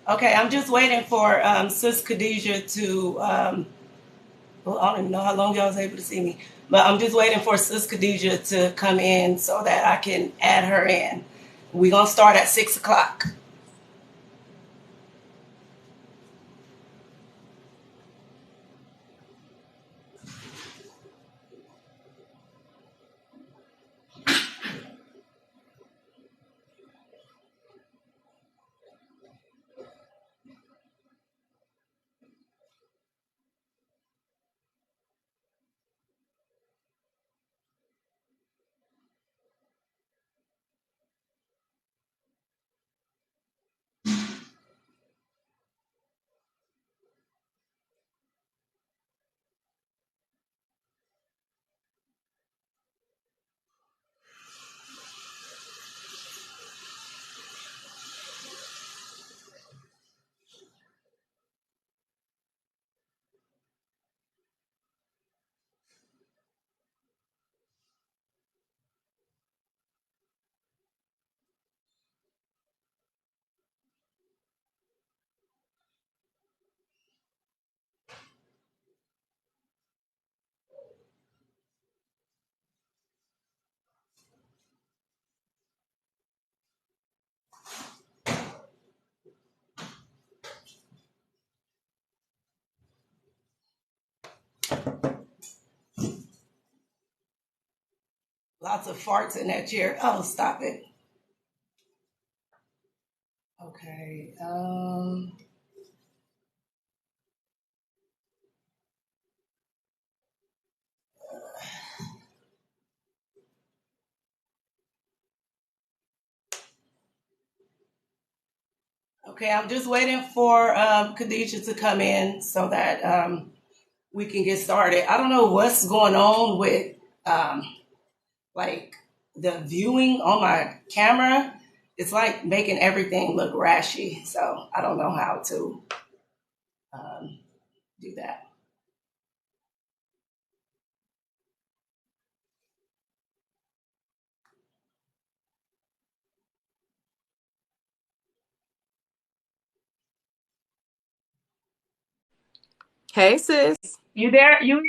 Okay, I'm just waiting for Sis Khadijah to. Well, I don't even know how long y'all was able to see me, but I'm just waiting for Sis Khadijah to come in so that I can add her in. We're gonna start at 6 o'clock. Lots of farts in that chair. Oh, stop it. Okay. Okay, I'm just waiting for Khadijah to come in so that we can get started. I don't know what's going on with um, like the viewing on my camera. It's like making everything look rashy. So I don't know how to um, do that. Hey sis, You there? You?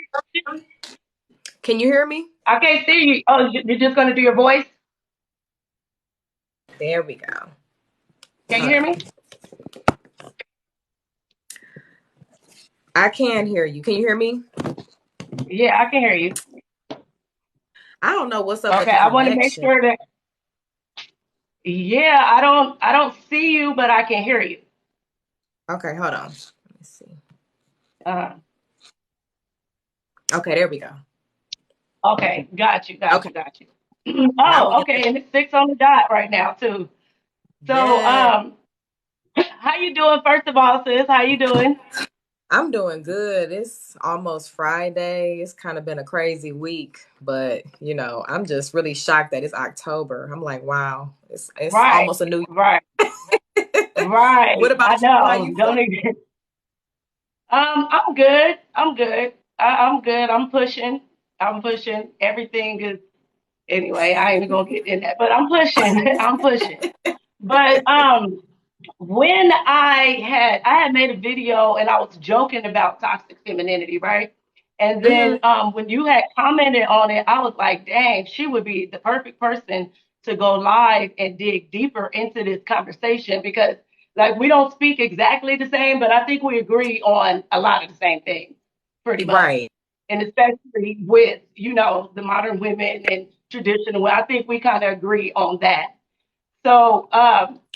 can you hear me? I can't see you. Oh, you're just gonna do your voice? There we go. Can you Hold hear on. me? I can hear you. Can you hear me? Yeah, I can hear you. I don't know what's up with Okay, the I want to make connection. sure that. Yeah, I don't see you, but I can hear you. Okay, hold on. Let me see. Uh, Okay, there we go. okay, got you, got Okay, you, got you. now we Oh, can. okay, and it's 6 on the dot right now too. So, Yeah, how you doing? First of all, sis, how you doing? I'm doing good. It's almost Friday. It's kind of been a crazy week, but I'm just really shocked that it's October. I'm like, wow, it's Right, almost a new right, year. right. What about I you? How know. you Don't feeling? even. I'm good. I'm good. I'm good. I'm pushing. I'm pushing. Everything is anyway. I ain't gonna get in that, but I'm pushing. I'm pushing. But when I had made a video and I was joking about toxic femininity, right? And Hmm. then when you had commented on it, I was like, dang, she would be the perfect person to go live and dig deeper into this conversation because like we don't speak exactly the same, but I think we agree on a lot of the same things, pretty much. Right, And especially with, the modern women and traditional, I think we kind of agree on that. So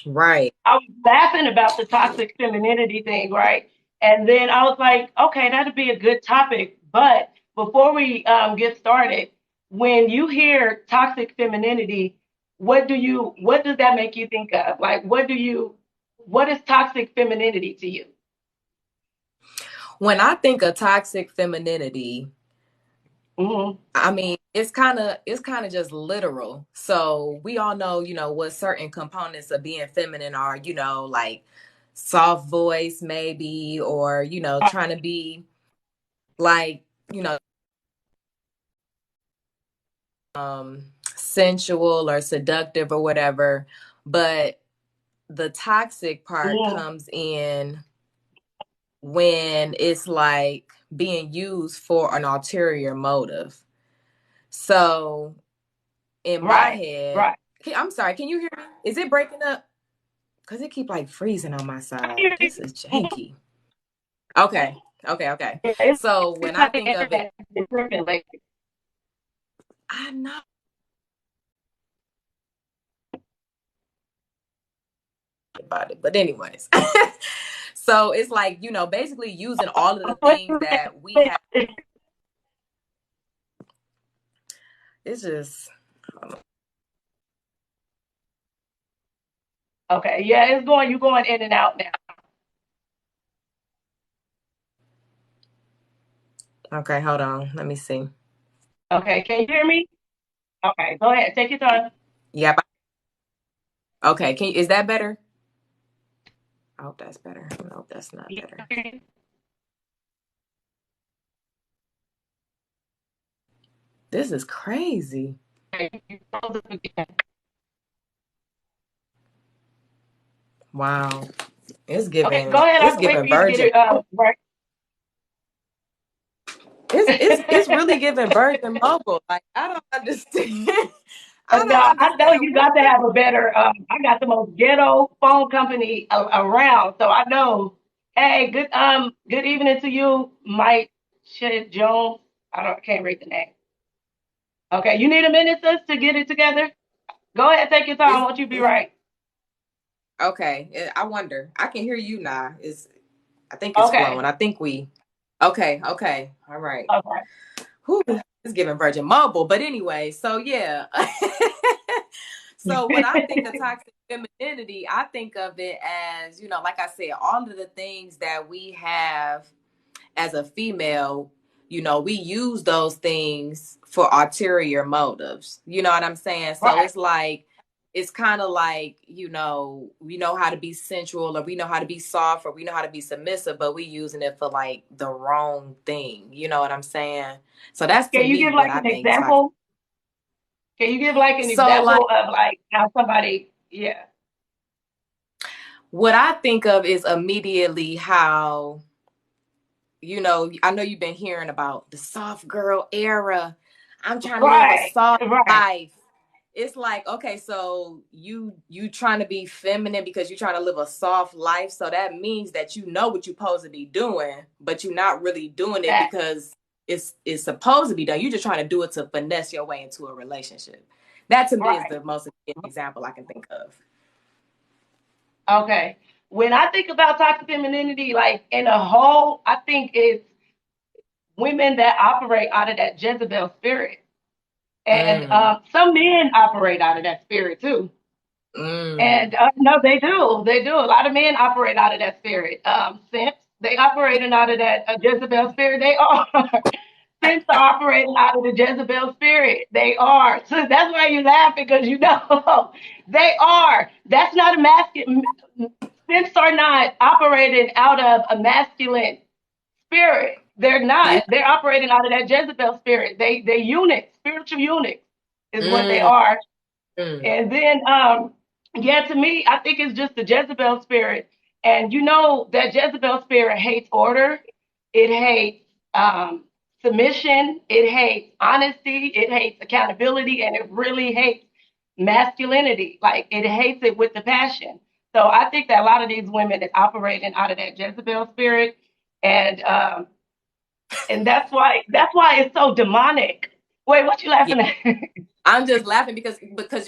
right. I was laughing about the toxic femininity thing, right? And then I was like, okay, that'd be a good topic. But before we get started, when you hear toxic femininity, what does that make you think of? Like, what is toxic femininity to you? When I think of toxic femininity, Hmm. I mean, it's kind of just literal. So we all know, what certain components of being feminine are, like soft voice maybe, or, trying to be like, you know, sensual or seductive or whatever. But the toxic part Mm, comes in when it's like being used for an ulterior motive. So in my right, head, right. I'm sorry, can you hear me? Is it breaking up? Because it keep like freezing on my I side. hear This is you. janky. Okay. Okay. Yeah, So when it's I like the think of it, internet is tripping lately. I know about it. But anyways. So it's like, basically using all of the things that we have. It's just Okay, yeah, you going in and out now. okay, hold on. Let me see. Okay, can you hear me? Okay, go ahead, take your time. Yep. Okay. Is that better? I hope that's better. I hope that's not better. This is crazy. Wow. It's Okay, giving go ahead. it's I'll wait giving for you to get virgin. it right. It's really giving virgin mobile. Like I don't understand. I No, don't I know understand you what got to the have a better. I got the most ghetto phone company around, so I know. Hey, good evening to you, Mike Shit Jones. Can't read the name. Okay, you need a minute, sis, to get it together. Go ahead, take your time. is Won't you be right? okay. I wonder. I can hear you now. I think it's flowing. Okay, I think we okay. All right. okay. Whew, it's giving virgin mobile. But anyway, so yeah. So when I think of toxic femininity, I think of it as, like I said, all of the things that we have as a female, we use those things for ulterior motives. You know what I'm saying? So Right. it's kind of like, we know how to be sensual or we know how to be soft or we know how to be submissive, but we using it for like the wrong thing. You know what I'm saying? So that's to Can you me give what like I an think toxic. example? Can you give like an So like example of like how somebody? Yeah. what I think of is immediately how, I know you've been hearing about the soft girl era. I'm trying to live a Right. soft Right. life. It's like, okay, so you trying to be feminine because you're trying to live a soft life. So that means that you know what you're supposed to be doing, but you're not really doing it That. because it's supposed to be done. You're just trying to do it to finesse your way into a relationship. That to me is Right. the most example I can think of. Okay. When I think about toxic femininity, like in a whole, I think it's women that operate out of that Jezebel spirit. And Mm, some men operate out of that spirit too. mm. And no, they do. They do. A lot of men operate out of that spirit. Simps, they operating out of that Jezebel spirit. They are. Simps are operating out of the Jezebel spirit. They are. So that's why you laugh because you know they are. That's not a masculine. Simps are not operating out of a masculine spirit. They're Yeah. not. They're operating out of that Jezebel spirit. They eunuchs, spiritual eunuchs is what they Mm, are. mm. And then yeah, to me, I think it's just the Jezebel spirit. And you know that Jezebel spirit hates order. It hates submission. It hates honesty. It hates accountability. And it really hates masculinity. Like it hates it with the passion. So I think that a lot of these women is operating out of that Jezebel spirit. And that's why it's so demonic. Wait, what you Yeah. laughing at? I'm just laughing because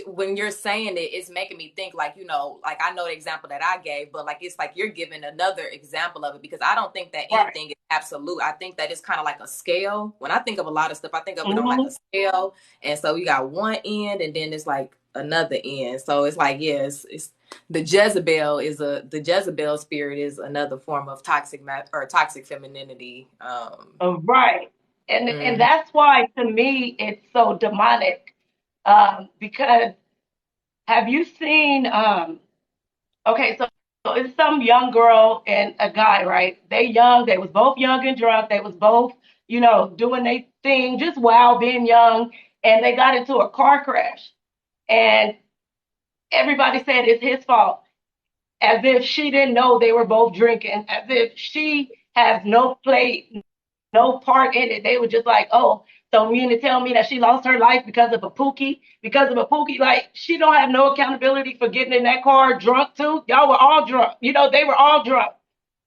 when you're saying it, it's making me think like, like I know the example that I gave, but like it's like you're giving another example of it because I don't think that Right. anything is absolute. I think that it's kind of like a scale. When I think of a lot of stuff, I think of it on like Mm-hmm. a scale. And so you got one end and then it's like another end. So it's like, yes, it's the Jezebel spirit is another form of toxic femininity. Right. And Mhm. that's why to me it's so demonic. Because have you seen okay, so it's some young girl and a guy, right? They young, they was both young and drunk, they was both, doing their thing, just while being young, and they got into a car crash. And everybody said it's his fault. as if she didn't know they were both drinking, as if she has no plate, no part in it. They were just like, oh, so you mean to tell me that she lost her life because of a pookie? Because of a pookie? Like, she don't have no accountability for getting in that car drunk too. Y'all were all drunk. You know, they were all drunk.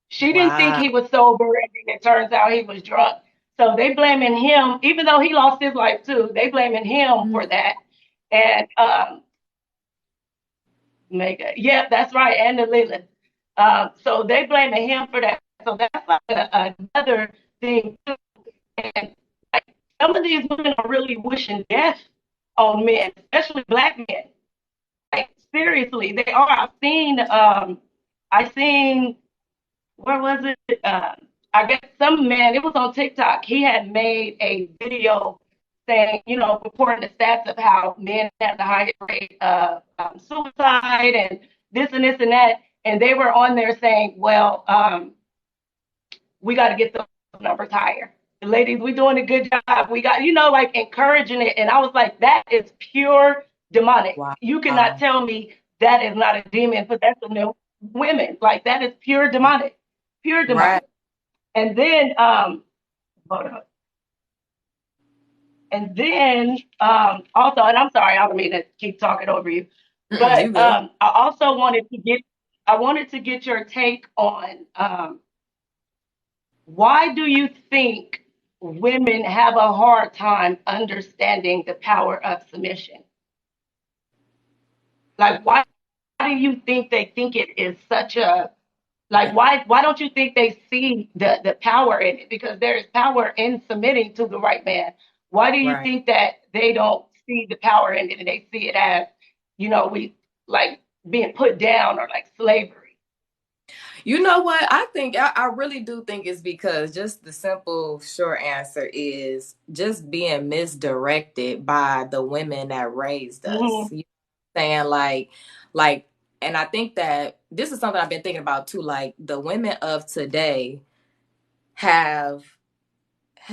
She didn't think Wow. he was sober, and then it turns out he was drunk. So they blaming him, even though he lost his life too. They blaming him Mhm. for that. And Mega, yeah, that's right, and the Leland. So they blaming him for that. So that's like another thing too. And like, some of these women are really wishing death on men, especially black men. Like, seriously, they are. I seen, where was it? I guess some man, it was on TikTok. He had made a video saying, you know, reporting the stats of how men have the highest rate of suicide and this and this and that. And they were on there saying, well, we got to get those numbers higher. Ladies, we doing a good job. We got, you know, like encouraging it. And I was like, that is pure demonic. You cannot Wow. tell me that is not a demon possessing the women. Like, that is pure demonic. Pure Right. demonic. And then hold on. And then also, and I'm sorry, I don't mean to keep talking over you, You but good. I also wanted to get your take on why do you think women have a hard time understanding the power of submission? Like, why do you think it is such a, like, why don't you think they see the power in it? Because there is power in submitting to the right man. Why do you Right. think that they don't see the power in it and they see it as, you know, we like being put down or like slavery? You know what? I really do think it's because just the simple short answer is just being misdirected by the women that raised us. Mm-hmm. You know what I'm saying? Like, and I think that this is something I've been thinking about too. Like the women of today have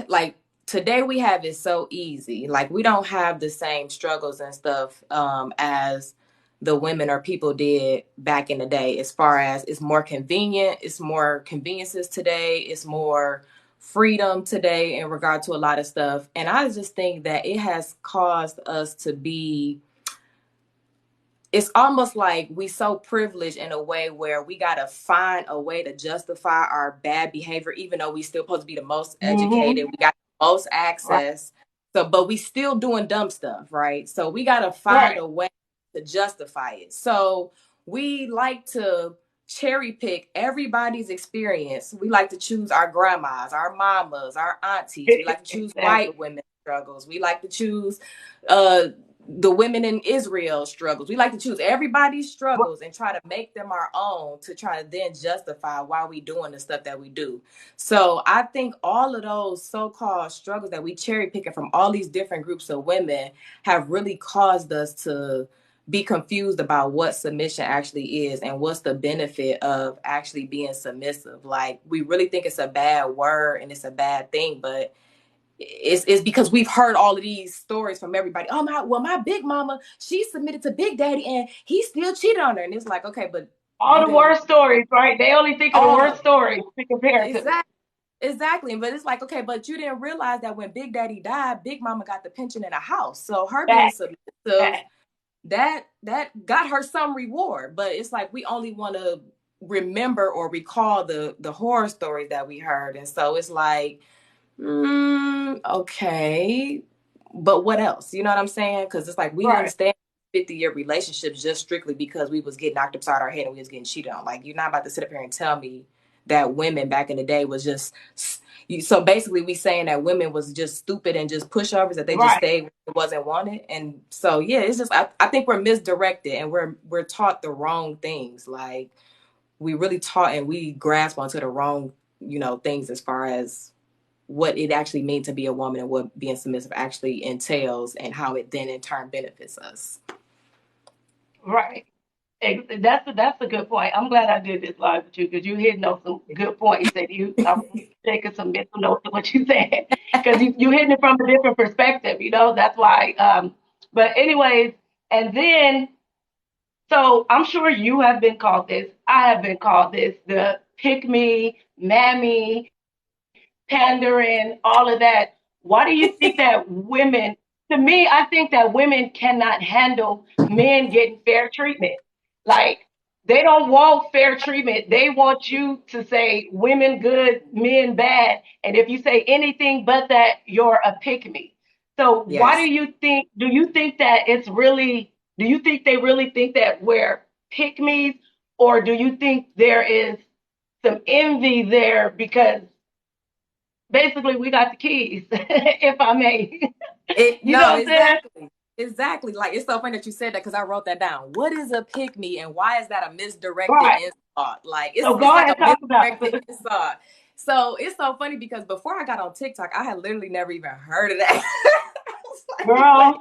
like today we have it so easy. Like we don't have the same struggles and stuff as the women or people did back in the day. As far as it's more convenient, it's more conveniences today, it's more freedom today in regard to a lot of stuff. And I just think that it has caused us to be, it's almost like we so privileged in a way where we gotta find a way to justify our bad behavior, even though we still supposed to be the most Mm-hmm. educated, we got the most Right. access. So, but we still doing dumb stuff, right? So we gotta find Right. a way to justify it. So we like to cherry pick everybody's experience. We like to choose our grandmas, our mamas, our aunties. We like to choose Exactly. white women's struggles. We like to choose uh the women in Israel struggles. We like to choose everybody's struggles and try to make them our own to try to then justify why we doing the stuff that we do. So I think all of those so-called struggles that we cherry picking from all these different groups of women have really caused us to be confused about what submission actually is and what's the benefit of actually being submissive. Like we really think it's a bad word and it's a bad thing, but it's because we've heard all of these stories from everybody. Oh my big mama, she submitted to Big Daddy and he still cheated on her. And it's like, okay, but All you the didn't worst stories, right? They only think of the all worst of stories to compare to. exactly exactly. But it's like, okay, but you didn't realize that when Big Daddy died, Big Mama got the pension in a house. So her being That, submissive, that. that got her some reward. But it's like we only want to remember or recall the horror stories that we heard. And so it's like okay. But what else? You know what I'm saying? Because it's like we didn't Right. stand 50-year relationships just strictly because we was getting knocked upside our head and we was getting cheated on. Like you're not about to sit up here and tell me that women back in the day was just so basically we saying that women was just stupid and just pushovers that they just Right. stayed when it wasn't wanted. And so yeah, it's just I think we're misdirected and we're taught the wrong things. Like we really taught and we grasp onto the wrong, things as far as what it actually means to be a woman and what being submissive actually entails and how it then in turn benefits us. Right. That's a good point. I'm glad I did this live with you because you hitting on some good points that I'm taking some mental notes of what you said because you hitting it from a different perspective. You know, that's why. But anyways, and then So I'm sure you have been called this. I have been called this, the pick me, mammy, pandering, all of that. Why do you think that women, to me, I think that women cannot handle men getting fair treatment? Like, they don't want fair treatment. They want you to say women good, men bad. And if you say anything but that, you're a pick me. So why Yes. do you think that it's really, do you think they really think that we're pick me's, or do you think there is some envy there because basically we got the keys, if I may. You know No, what I'm saying? exactly. Exactly. Like, it's so funny that you said that because I wrote that down. What is a pick me and why is that a misdirected Right. insult? Like, So it's go like ahead a and talk about misdirected it. insult. So it's so funny because before I got on TikTok, I had literally never even heard of that. I was like, wait.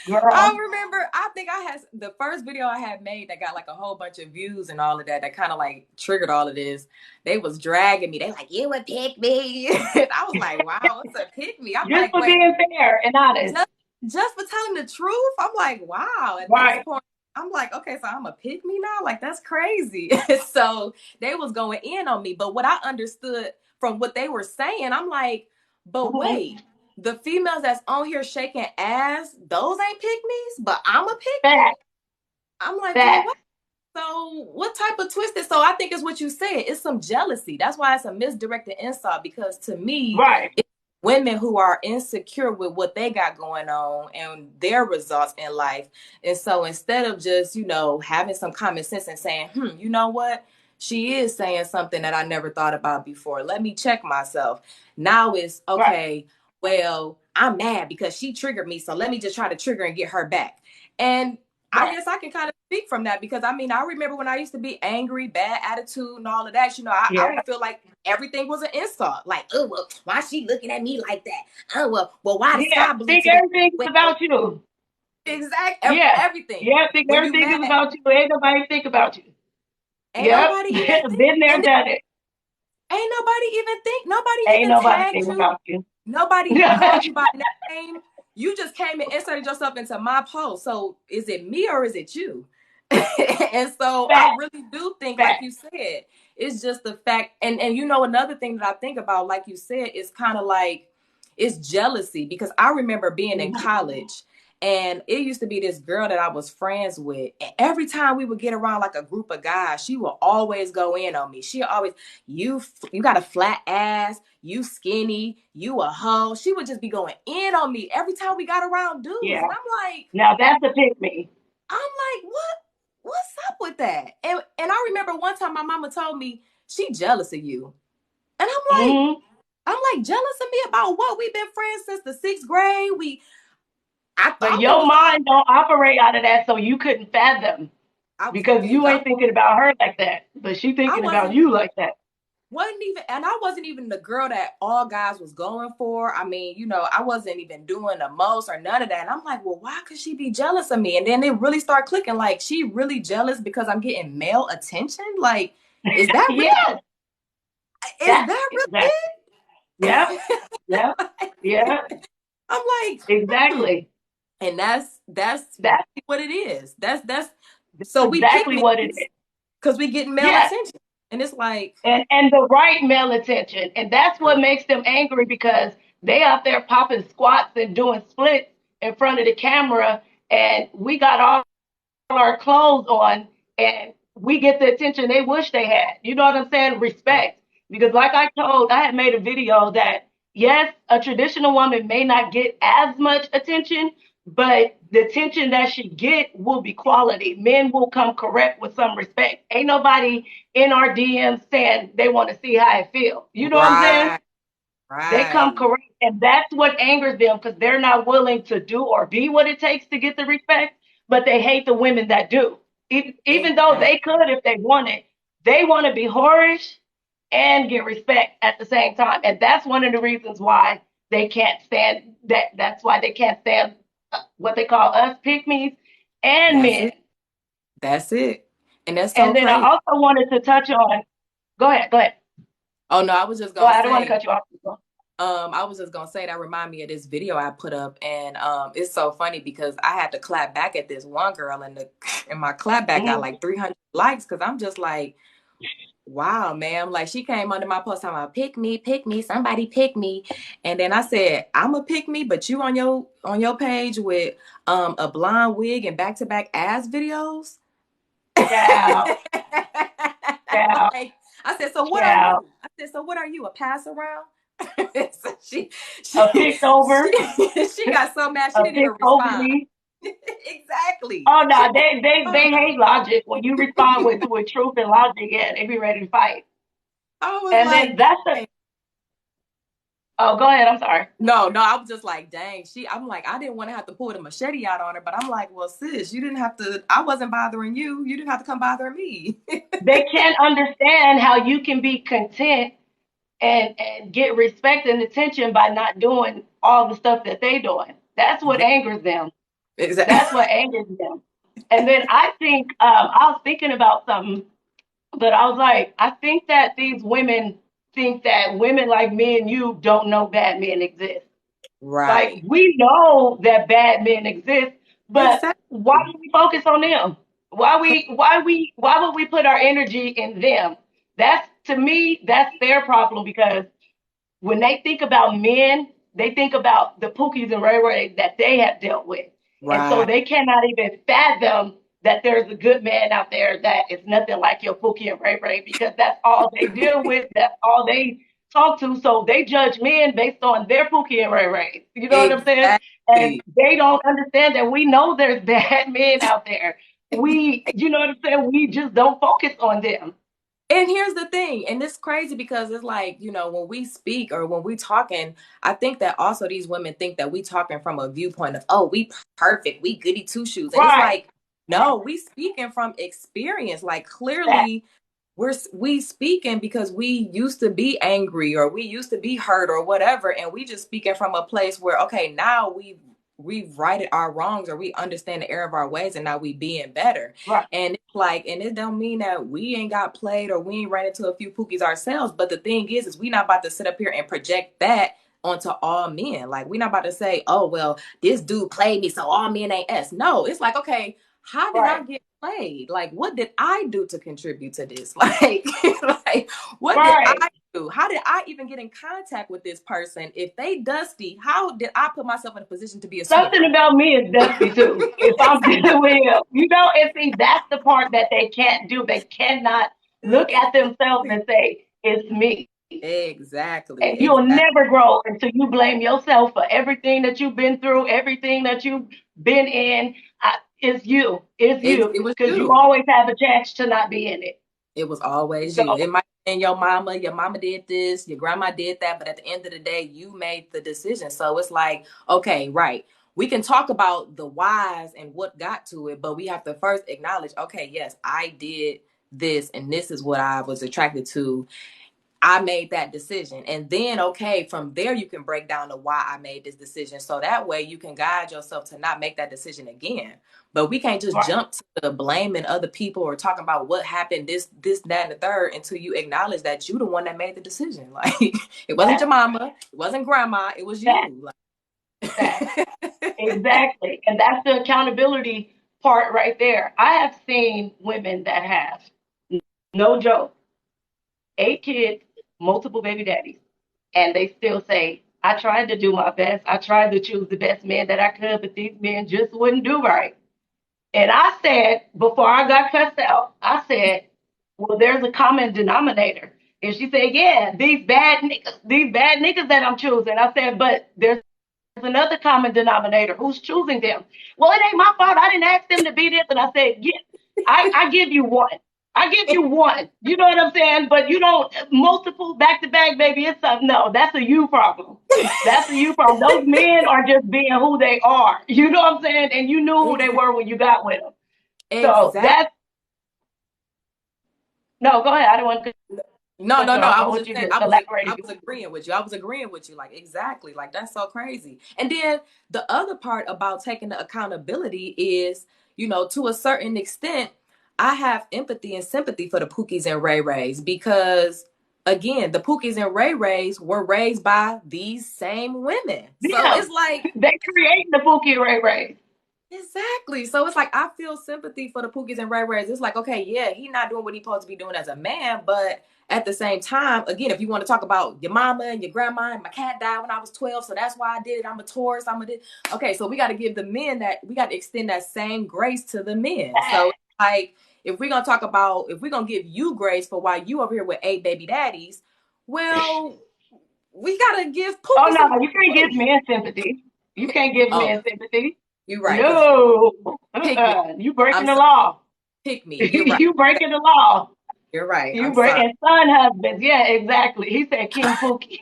Girl, I girl. remember, I think I had the first video I had made that got like a whole bunch of views and all of that, that kind of like triggered all of this. They was dragging me. They like, you would pick me. And I was like, wow, what's a pick me? I'm Just like, for wait, being fair and honest. just just for telling the truth? I'm like, wow. At this Right. point, I'm like, okay, so I'm a pick me now? Like, that's crazy. So they was going in on me. But what I understood from what they were saying, I'm like, but Mm-hmm. wait, the females that's on here shaking ass, those ain't pick me's, but I'm a pick me? Fact. I'm like, wait, Fact. what? So what type of twisted? So I think it's what you said. It's some jealousy. That's why it's a misdirected insult, because to me, Right. it's women who are insecure with what they got going on and their results in life. And so instead of just, having some common sense and saying, you know what? She is saying something that I never thought about before. Let me check myself. Now it's Right. okay. Well, I'm mad because she triggered me. So let me just try to trigger and get her back. And I Right. guess I can kind of speak from that because I mean, I remember when I used to be angry, bad attitude, and all of that. I Yeah. would feel like everything was an insult. Like, oh, well, why is she looking at me like that? Oh, well, why the Yeah. sky blue Think today? everything is Well, about you. Yeah. everything. Yeah. Think When you everything is mad, about you. Ain't nobody think about you. ain't Yep. nobody even think, Been there, and done it. nobody Ain't even nobody tagged thinking you, about you. nobody called you by name. You just came and inserted yourself into my post. So is it me or is it you? And so I Fact. really do think, like Fact. you said, it's just the fact. And another thing that I think about, like you said, is kind of like it's jealousy, because I remember being in Mhm. college and it used to be this girl that I was friends with. And every time we would get around like a group of guys, she would always go in on me. She always, you got a flat ass, you skinny, you a hoe. She would just be going in on me every time we got around dudes. Yeah. And Now that's a pick me. I'm like, what's up with that? And I remember one time my mama told me she jealous of you. And Hmm. I'm like, jealous of me about what? We've been friends since the sixth grade. I But thought we your was all mind don't operate out of that, so you couldn't fathom I was because confused. you ain't thinking about her like that, but she I thinking about wasn't you like that. wasn't even and I wasn't even the girl that all guys was going for. I mean, I wasn't even doing the most or none of that. And I'm like, well, why could she be jealous of me? And then it really started clicking, like, she really jealous because I'm getting male attention. Like, is that real? Yes, Is that's that really exactly. Yep, yep, it? yep. I'm like, Exactly. and that's That's what it is. That's so we pick exactly me what it is. because we getting male Yes, attention, and it's like, and the right male attention, and that's what makes them angry because they out there popping squats and doing splits in front of the camera, and we got all our clothes on and we get the attention they wish they had. You know what I'm saying? Respect. Because like I had made a video that yes, a traditional woman may not get as much attention, but the attention that she get will be quality. Men will come correct with some respect. Ain't nobody in our DMs saying they want to see how I feel. You know what I'm saying? right, They come right, correct. And that's what angers them because they're not willing to do or be what it takes to get the respect, but they hate the women that do. Even though exactly, they could if they wanted, they want to be whorish and get respect at the same time. And that's one of the reasons why they can't stand that. That's why they can't stand what they call us pygmies and that's men. it, that's it, and that's so And then I crazy. also wanted to touch on, go ahead, go ahead. Oh no, I was just Go gonna ahead. I don't want to say, cut you off. I was just gonna say that remind me of this video I put up, and it's so funny because I had to clap back at this one girl, and and my clap back got Mhm. like 300 likes because I'm just like, wow, ma'am. Like she came under my post talking about pick me, somebody pick me. And then I said, I'm a pick me, but you on your page with a blonde wig and back to back ass videos. Child, child, Like I said, so what are child. you? I said, so what are you? A pass around? So A picked over, she got so mad she a didn't even picked respond. overly. Exactly. Oh She no, didn't they respond. hate logic. When you respond with truth and logic, yeah, they be ready to fight. I was And then like, that's the. dang. Oh, go ahead. I'm sorry. No, I was just like, dang, I'm like, I didn't want to have to pull the machete out on her, but I'm like, well, sis, you didn't have to, I wasn't bothering you. You didn't have to come bothering me. They can't understand how you can be content and get respect and attention by not doing all the stuff that they doing. That's what angers them. That's Exactly. what angers them. And then I think I was thinking about something, but I was like, I think that these women think that women like me and you don't know bad men exist. Like Right. we know that bad men exist, but why Exactly. do we focus on them? Why would we put our energy in them? That's to me, that's their problem because when they think about men, they think about the Pookies and Ray Ray that they have dealt with. And so Right. they cannot even fathom that there's a good man out there that is nothing like your Pookie and Ray Ray because that's all they deal with. That's all they talk to. So they judge men based on their Pookie and Ray Ray. You know what I'm saying? And Exactly. they don't understand that we know there's bad men out there. You know what I'm saying? We just don't focus on them. And here's the thing, and it's crazy because it's like, when we speak or when we talking, I think that also these women think that we talking from a viewpoint of, oh, we perfect, we goody two shoes. And it's Right. like, no, we speaking from experience. Like That. clearly we speaking because we used to be angry or we used to be hurt or whatever, and we just speaking from a place where, okay, now we've righted our wrongs or we understand the error of our ways and now we being better. Right. And it's like, and it don't mean that we ain't got played or we ain't ran into a few pookies ourselves, but the thing is we not about to sit up here and project that onto all men. Like we're not about to say, oh well, this dude played me, so all men ain't us. No, it's like, okay, how did I Right. get played? Like, what did I do to contribute to this? Like, what did Right. I do? How did I even get in contact with this person? If they dusty, how did I put myself in a position to be a Something sweeper? about me is dusty too. If I'm dealing with him, and see, that's the part that they can't do. They cannot look at themselves and say, it's me. Exactly. And you'll Exactly. never grow until you blame yourself for everything that you've been through, everything that you've been in. It's you. It's you. It was Because you you. always have a chance to not be in it. It was always you. So, It might have been your mama did this, your grandma did that, but at the end of the day, you made the decision. So it's like, okay, right. We can talk about the whys and what got to it, but we have to first acknowledge, okay, yes, I did this, and this is what I was attracted to. I made that decision. And then, okay, from there, you can break down the why I made this decision. So that way you can guide yourself to not make that decision again. But we can't just right. jump to the blaming other people or talking about what happened, this, that, and the third until you acknowledge that you the one that made the decision. Like it wasn't That, your mama, it wasn't grandma, it was that, you. that. Like, Exactly. And that's the accountability part right there. I have seen women that have, no joke, 8 kids, multiple baby daddies, and they still say, I tried to do my best. I tried to choose the best men that I could, but these men just wouldn't do right. And I said, before I got cussed out, I said, well, there's a common denominator. And she said, yeah, these bad niggas that I'm choosing. I said, but there's another common denominator. Who's choosing them? Well, it ain't my fault. I didn't ask them to be this. And I said, yeah, I give you one. I give you one. You know what I'm saying? But you don't multiple back to back, baby. It's something. No, that's a you problem. That's a you problem. Those men are just being who they are. You know what I'm saying? And you knew who they were when you got with them. So exactly. that's no. Go ahead. I don't want to No, cut no, you no. off. I I was want just you saying, to elaborate I if you was want. agreeing with you. I was agreeing with you. Like, exactly. Like, that's so crazy. And then the other part about taking the accountability is, to a certain extent, I have empathy and sympathy for the Pookies and Ray Rays because again, the Pookies and Ray Rays were raised by these same women. So Yeah, it's like, they create the Pookie Ray Ray. exactly. So it's like I feel sympathy for the Pookies and Ray Rays. It's like, okay, yeah, he not doing what he's supposed to be doing as a man, but at the same time, again, if you want to talk about your mama and your grandma, and my cat died when I was 12, so that's why I did it. I'm a Taurus. Okay, so we got to give the men that, we got to extend that same grace to the men. So like, if we're gonna talk about, if we're gonna give you grace for why you over here with 8 baby daddies, well, we gotta give Oh Pookie no, some. you can't give men sympathy. You can't give Oh, men sympathy. you're right. No, Pick me. you breaking I'm the sorry. law. Pick me. You're right. You breaking the law. You're right. You I'm sorry. breaking son husbands. Yeah, exactly. He said King Pookie.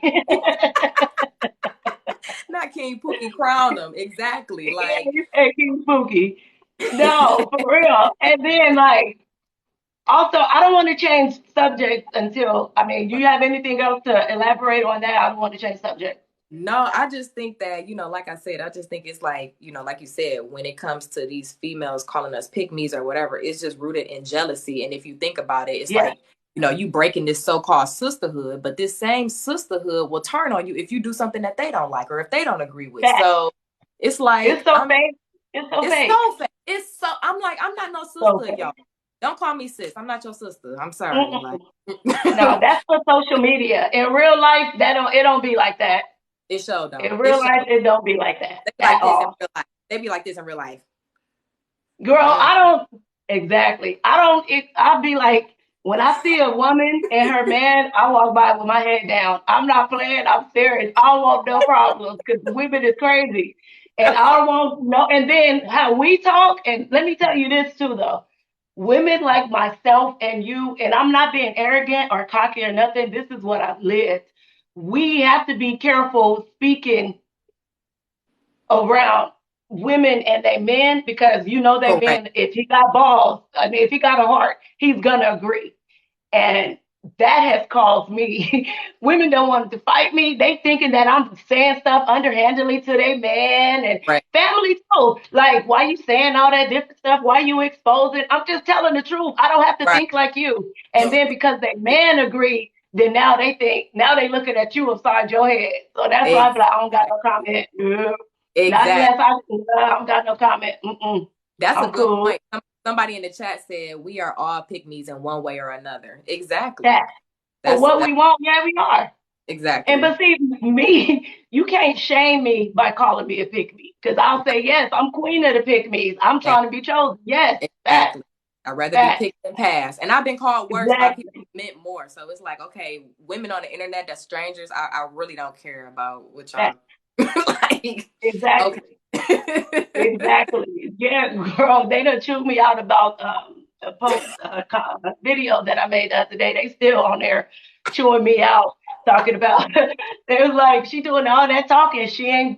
Not King Pookie, crown them. Exactly. Yeah, Like, he said King Pookie. No, for real. And then like, also, I don't want to change subjects until, I mean, do you have anything else to elaborate on that? I don't want to change subject. no, I just think that, like I said, I just think it's like, like you said, when it comes to these females calling us pick me's or whatever, it's just rooted in jealousy. And if you think about it, it's Yeah, like, you breaking this so-called sisterhood, but this same sisterhood will turn on you if you do something that they don't like or if they don't agree with. fact. So it's like, It's so fake. It's so it's fake. so fake. It's so, I'm like, I'm not no So sister, fake. y'all. Don't call me sis. I'm not your sister. I'm sorry. Like, No, that's for social media. In real life, it don't be like that. it show don't. In real life, it don't be like that They be at like this in all. real life. They be like this in real life. Girl, I don't exactly. I'll be like, when I see a woman and her man, I walk by with my head down. I'm not playing. I'm serious. I don't want no problems because women is crazy, and I don't want no. And then how we talk. And let me tell you this too, though. Women like myself and you, and I'm not being arrogant or cocky or nothing. This is what I've lived. We have to be careful speaking around women and they men because they Correct. men, if he got balls, I mean, if he got a heart, he's gonna agree. And that has caused me. Women don't want to fight me. They thinking that I'm saying stuff underhandedly to their man and Right. family too. Like, why you saying all that different stuff? Why you exposing? I'm just telling the truth. I don't have to Right. think like you. And then because they man agree, then now they looking at you upside your head. So that's why I'm like, I don't got no comment. Not Exactly. unless I don't got no comment. That's I'm a good cool. point. Somebody in the chat said we are all pick-me's in one way or another. Exactly. That. For what we want, yeah, we are. Exactly. And but see, me, you can't shame me by calling me a pick me. Because I'll say, yes, I'm queen of the pick me's. I'm trying to be chosen. Yes. Exactly. I'd rather be picked than passed. And I've been called worse by people who meant more. So it's like, okay, women on the internet that's strangers, I really don't care about what y'all like. Exactly. Okay. Exactly. Yeah, girl, they done chewed me out about a post, a video that I made the other day. They still on there chewing me out, talking about they was like, she doing all that talking. She ain't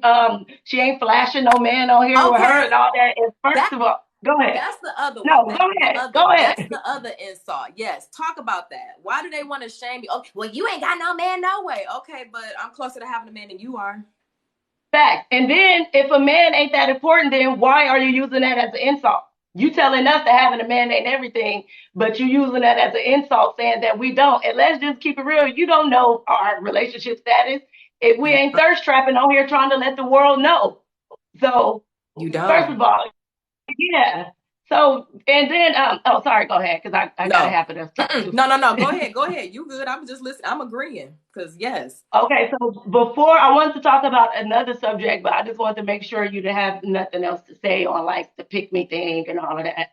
flashing no man on here with her and all that. And first of all, go ahead. That's the other one. No, go ahead. Go ahead. That's the other insult. Yes, talk about that. Why do they want to shame you? Okay, well, you ain't got no man, no way. Okay, but I'm closer to having a man than you are. Fact. And then if a man ain't that important, then why are you using that as an insult? You telling us that having a man ain't everything, but you using that as an insult, saying that we don't. And let's just keep it real. You don't know our relationship status. If we ain't thirst trapping on here trying to let the world know. So you don't. First of all, yeah. So and then oh sorry, go ahead, because I gotta have it. No. Go ahead. You good. I'm just listening. I'm agreeing. Because yes. Okay, so before I wanted to talk about another subject, but I just wanted to make sure you didn't have nothing else to say on like the pick me thing and all of that.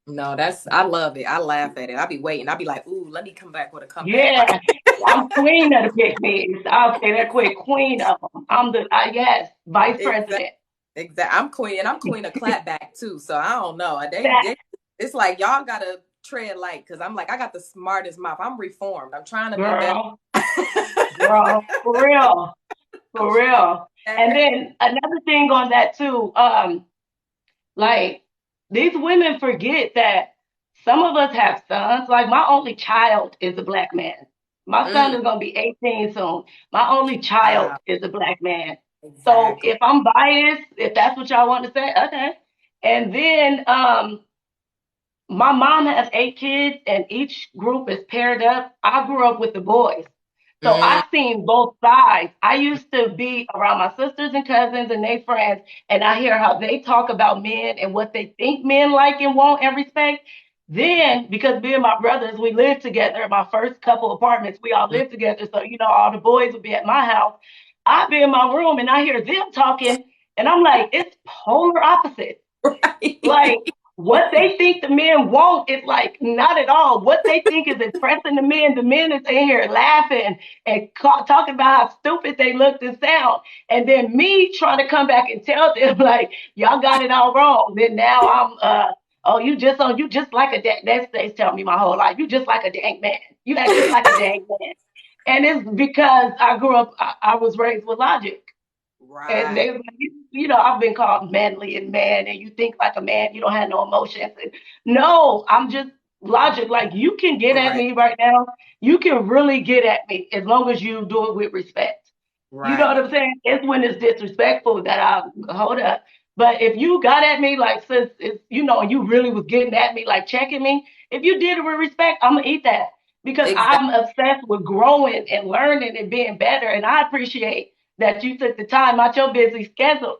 No, I love it. I laugh at it. I'll be waiting. I'll be like, ooh, let me come back with a comeback. Yeah, I'm queen of the pick me's. I'll say that quick, queen of them. I'm the yes, vice president. Exactly. I'm queen, and I'm queen of clapback too. So I don't know. It's like y'all gotta tread light because I'm like I got the smartest mouth. I'm reformed. I'm trying to be better. Girl, for real. And then another thing on that too, like these women forget that some of us have sons. Like my only child is a black man. My son is gonna be 18 soon. My only child is a black man. Exactly. So if I'm biased, if that's what y'all want to say, okay. And then my mom has 8 kids and each group is paired up. I grew up with the boys. So Mm, I've seen both sides. I used to be around my sisters and cousins and their friends, and I hear how they talk about men and what they think men like and want and respect. Then, because me and my brothers, we lived together in my first couple apartments, we all mm, lived together. So, all the boys would be at my house. I'd be in my room and I hear them talking, and I'm like, it's polar opposite. Like, right. what they think the men want is like not at all. What they think is impressing the men is in here laughing and talking about how stupid they look and sound. And then me trying to come back and tell them like, y'all got it all wrong. Then now oh, you just like a dang. That's they tell me my whole life. You just like a dang man. You act just like a dang man. And it's because I grew up. I was raised with logic. And Right. they, I've been called manly and man, and you think like a man, you don't have no emotions. And no, I'm just logic. Like you can get at Right. me right now. You can really get at me as long as you do it with respect. You know what Right. I'm saying? It's when it's disrespectful that I hold up. But if you got at me like since it's you really was getting at me like checking me, if you did it with respect, I'm gonna eat that because Exactly. I'm obsessed with growing and learning and being better. And I appreciate that you took the time out your busy schedule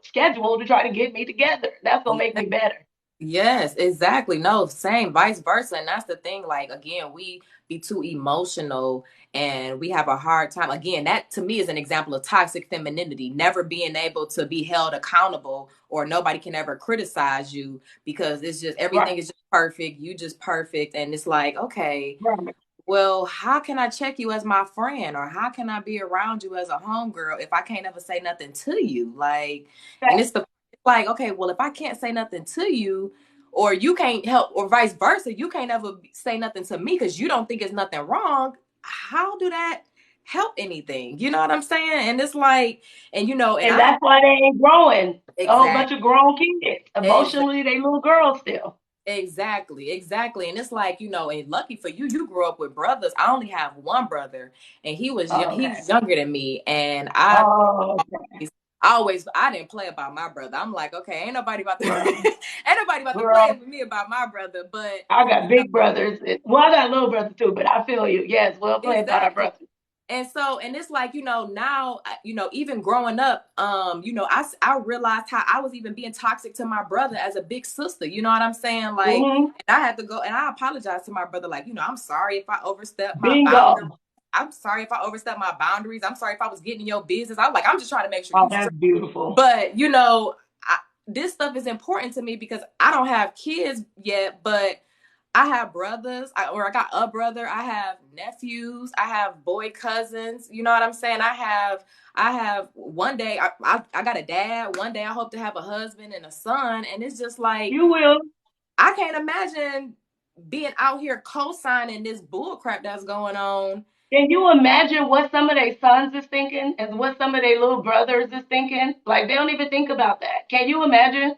to try to get me together. That's gonna make me better. Yes, exactly. No, same, vice versa. And that's the thing. Like, again, we be too emotional and we have a hard time. Again, that to me is an example of toxic femininity, never being able to be held accountable or nobody can ever criticize you because it's just Right. everything is just perfect. You just perfect. And it's like, okay, Right. well, how can I check you as my friend or how can I be around you as a homegirl if I can't ever say nothing to you? Like, and it's the like, okay, well, if I can't say nothing to you or you can't help or vice versa, you can't ever say nothing to me because you don't think it's nothing wrong. How do that help anything? You know what I'm saying? And it's like, and and And I that's why they ain't growing. A whole bunch exactly, of grown kids. Emotionally, they little girls still. exactly. And it's like, and lucky for you, you grew up with brothers. I only have one brother and Okay. he's younger than me. And I Oh, I didn't play about my brother. I'm like, okay, ain't nobody about to girl, ain't nobody about to play girl. with me about my brother. But I got you know, big brothers. Well, I got little brothers too, but I feel you. Yes, we'll play about our exactly. brothers. And so, and it's like, now, even growing up, I realized how I was even being toxic to my brother as a big sister. You know what I'm saying? Like, Mm-hmm. and I had to go and I apologize to my brother, like, I'm sorry if I overstepped my boundaries. Bingo. I'm sorry if I overstepped my boundaries. I'm sorry if I was getting in your business. I'm like, I'm just trying to make sure Oh, you that's straight. beautiful. But, this stuff is important to me because I don't have kids yet, but I have brothers, or I got a brother. I have nephews. I have boy cousins. You know what I'm saying? I have one day. I got a dad. One day I hope to have a husband and a son. And it's just like You will. I can't imagine being out here co-signing this bull crap that's going on. Can you imagine what some of their sons is thinking and what some of their little brothers is thinking? Like they don't even think about that. Can you imagine?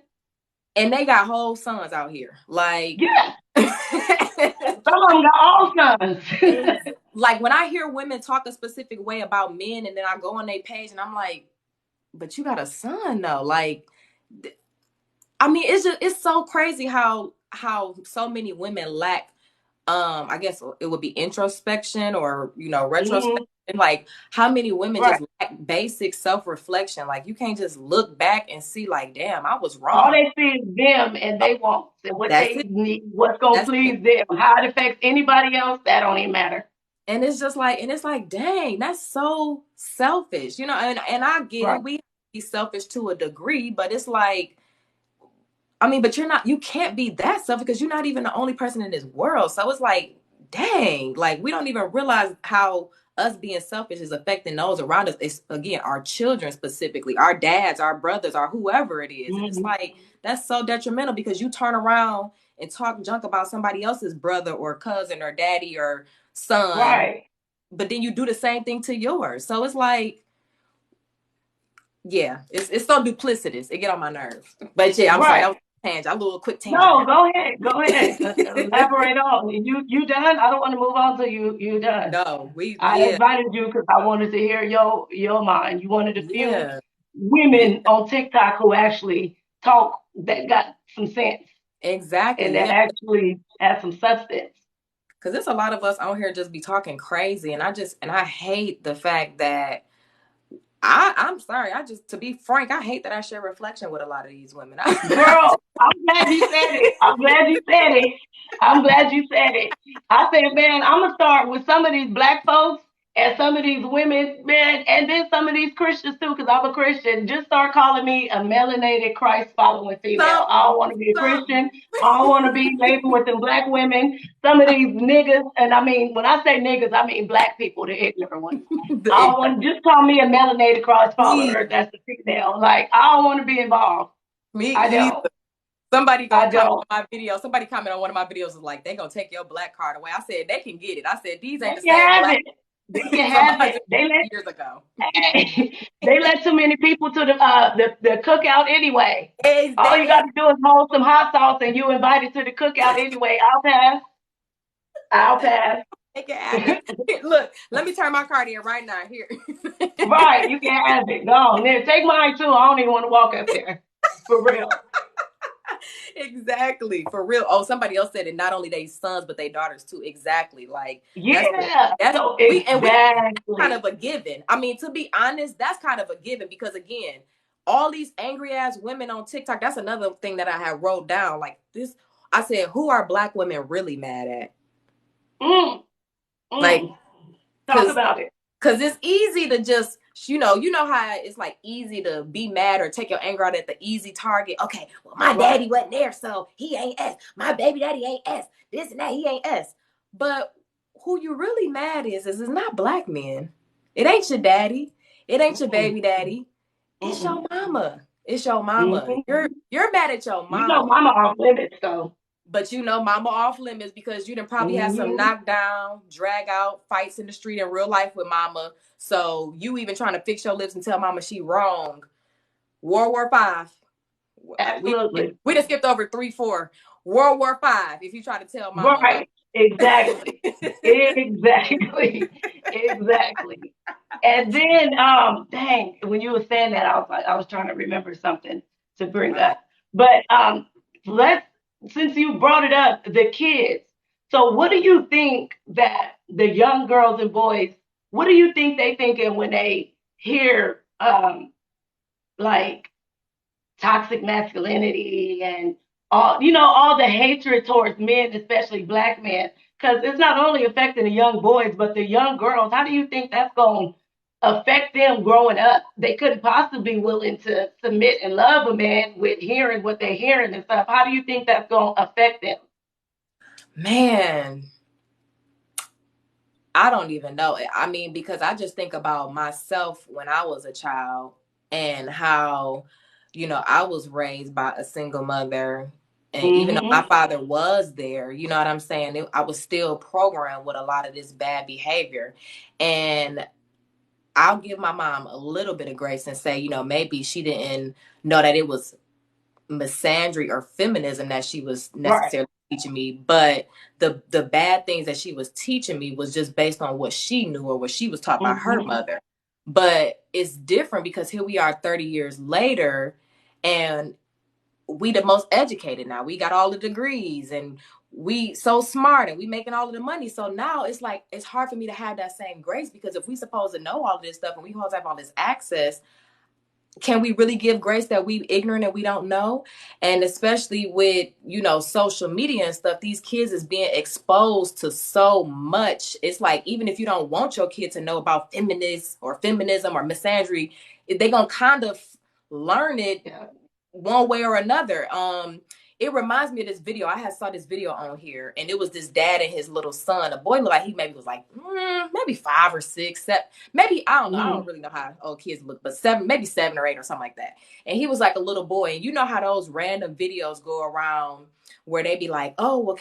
And they got whole sons out here, like. Yeah. Some of them got all sons. Like when I hear women talk a specific way about men, and then I go on their page and I'm like, but you got a son though. Like, I mean, it's so crazy how so many women lack. I guess it would be introspection or retrospection. Hmm. Like how many women Right. just lack basic self reflection. Like you can't just look back and see like, damn, I was All wrong. they see is them and they want and what That's they it. need, what's gonna That's it. please them. How it affects anybody else, that don't even matter. And it's like, dang, that's so selfish, and I get Right. it. We be selfish to a degree, but it's like, I mean, but you can't be that selfish because you're not even the only person in this world. So it's like, dang, like we don't even realize how us being selfish is affecting those around us. It's again, our children specifically, our dads, our brothers, or whoever it is. And it's Hmm. like, that's so detrimental because you turn around and talk junk about somebody else's brother or cousin or daddy or son, Right. but then you do the same thing to yours. So it's like, yeah, it's so duplicitous. It get on my nerves. But yeah, I'm sorry. That Right. was a tangent. A little quick tangent No, there. go ahead. Go ahead. Elaborate on. You done? I don't want to move on till you done. No, I yeah, invited you because I wanted to hear your mind. You wanted a few yeah, yeah, women on TikTok who actually talk that got some sense and exactly. that Yeah, actually has some substance. because there's a lot of us on here just be talking crazy, and I hate the fact that I'm sorry. To be frank, I hate that I share reflection with a lot of these women. Girl, I'm glad you said it. I'm glad you said it. I'm glad you said it. I said, man, I'm gonna start with some of these black folks and some of these women, man, and then some of these Christians too, because I'm a Christian. Just start calling me a melanated Christ following female. Some, I don't want to be a some. Christian. I don't want to be labeled with them black women. Some of these niggas, and I mean, when I say niggas, I mean black people, the ignorant ones. I don't want just call me a melanated Christ Me, follower. That's the female. Like I don't want to be involved. me I either. don't. Somebody I gonna comment don't. on my video. Somebody comment on one of my videos was like, they gonna take your black card away. I said they can get it. I said these ain't They the can same have black it. They can from have it. 100 They let years ago. they let too many people to the cookout anyway. They All you got let to do is hold some hot sauce, and you invited to the cookout anyway. I'll pass. I'll pass. they can have it. Look, let me turn my card in right now. Here. Right, you can have it. Go on there. Take mine too. I don't even want to walk up there. For real. Exactly, for real. Oh, somebody else said it. Not only they sons, but they daughters too. Exactly. Like Yeah. that's So we kind exactly. of a given. I mean, to be honest, that's kind of a given because again, all these angry ass women on TikTok. That's another thing that I have wrote down. Like this, I said, who are black women really mad at? Mm, Like, mm. Talk cause about it. Cause it's easy to just, you know how it's like easy to be mad or take your anger out at the easy target. Okay, well, my Right. daddy wasn't there, so he ain't S. My baby daddy ain't S. This and that, he ain't S. But who you really mad is it's not black men. It ain't your daddy. It ain't your Mm-mm. baby daddy. It's Mm-mm. your mama. It's your mama. Mm-hmm. You're mad at your You know, mama. mama off limits, though. But you know, mama off limits because you done probably had some Mm-hmm. knockdown, drag out fights in the street in real life with mama. So you even trying to fix your lips and tell mama she wrong. World War Five. Absolutely. We just skipped over 3, 4. World War Five. If you try to tell mama about Right. Exactly. Exactly. Exactly. And then, dang, when you were saying that, I was trying to remember something to bring right. up. But let's since you brought it up, the kids. So, what do you think that the young girls and boys? What do you think they thinking when they hear like toxic masculinity and all the hatred towards men, especially black men, because it's not only affecting the young boys but the young girls. How do you think that's going to affect them growing up? They couldn't possibly be willing to submit and love a man with hearing what they're hearing and stuff. How do you think that's going to affect them? Man, I don't even know. I mean, because I just think about myself when I was a child and how, I was raised by a single mother. And even though my Mm-hmm. father was there, you know what I'm saying? I was still programmed with a lot of this bad behavior. And I'll give my mom a little bit of grace and say, maybe she didn't know that it was misandry or feminism that she was Right. necessarily teaching me, but the bad things that she was teaching me was just based on what she knew or what she was taught by her Mm-hmm. mother. But it's different because here we are 30 years later and we the most educated now. We got all the degrees and we so smart and we making all of the money. So now it's like it's hard for me to have that same grace because if we supposed to know all of this stuff and we supposed to have all this access, can we really give grace that we ignorant and we don't know? And especially with social media and stuff, these kids is being exposed to so much. It's like even if you don't want your kid to know about feminists or feminism or misandry, they gonna kind of learn it Yeah. one way or another. It reminds me of this video. I had saw this video on here, and it was this dad and his little son. A boy looked like he maybe was like maybe 5 or 6, 7, maybe I don't know. I Mm-hmm. don't really know how old kids look, but 7, maybe 7 or 8 or something like that. And he was like a little boy, and you know how those random videos go around where they be like, "Oh, well,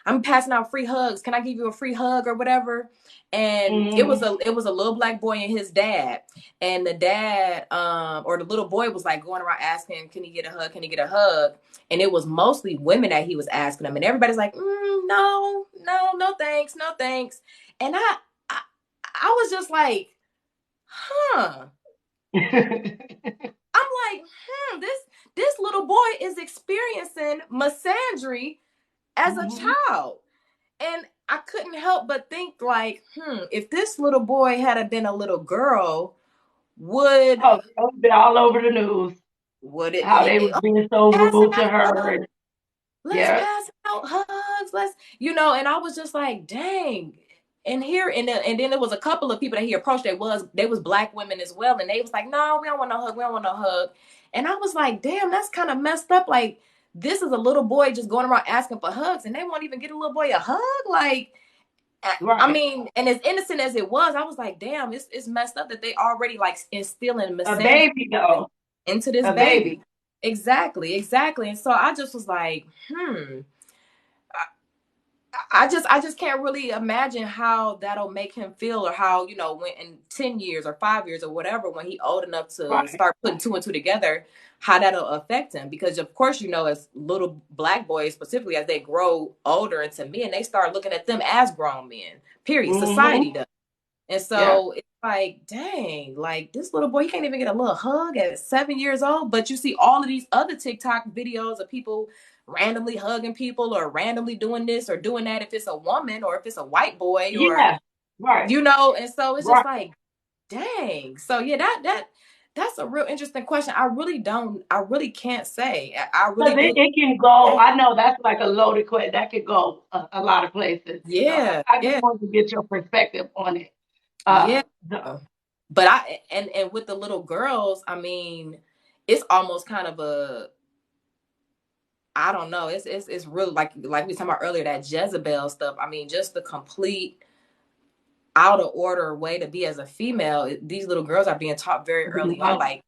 I'm passing out free hugs? Can I give you a free hug or whatever?" And it was Mm-hmm. a little black boy and his dad, and the dad or the little boy was like going around asking, "Can he get a hug? Can he get a hug?" And it was mostly women that he was asking them, and everybody's like, "No, no, no, thanks, no, thanks." And I, I was just like, "Huh." I'm like, this little boy is experiencing misandry as a Mm-hmm. child. And I couldn't help but think like, if this little boy had been a little girl, would Oh, it's been all over the news would it, how they was being so passing rude to out? her. And, Let's yeah, pass out hugs. Let's, and I was just like, dang. And then there was a couple of people that he approached. They was black women as well, and they was like, no, we don't want no hug. We don't want no hug. And I was like, damn, that's kind of messed up. Like, this is a little boy just going around asking for hugs, and they won't even get a little boy a hug. Like, I right. mean, and as innocent as it was, I was like, damn, it's messed up that they already like instilling A misandry baby though, into this a baby. baby. Exactly. And so I just was like, I just can't really imagine how that'll make him feel, or how, when in 10 years or 5 years or whatever, when he old enough to Right. start putting two and two together, how that'll affect him. Because of course, as little black boys, specifically as they grow older into men, they start looking at them as grown men, period. Society Mm-hmm. does. And Yeah. so it's like, dang, like this little boy, he can't even get a little hug at 7 years old. But you see all of these other TikTok videos of people randomly hugging people, or randomly doing this or doing that, if it's a woman or if it's a white boy, or, Yeah. Right. and so it's just Right. like, dang. So yeah, that's a real interesting question. I really can't say. I Because really do. it can go. I know that's like a loaded question. That could go a lot of places. So Yeah, I just yeah, wanted to get your perspective on it. yeah. The, But and with the little girls, I mean, it's almost kind of a, I don't know. It's really like we were talking about earlier, that Jezebel stuff. I mean, just the complete out of order way to be as a female. These little girls are being taught very early on. Like,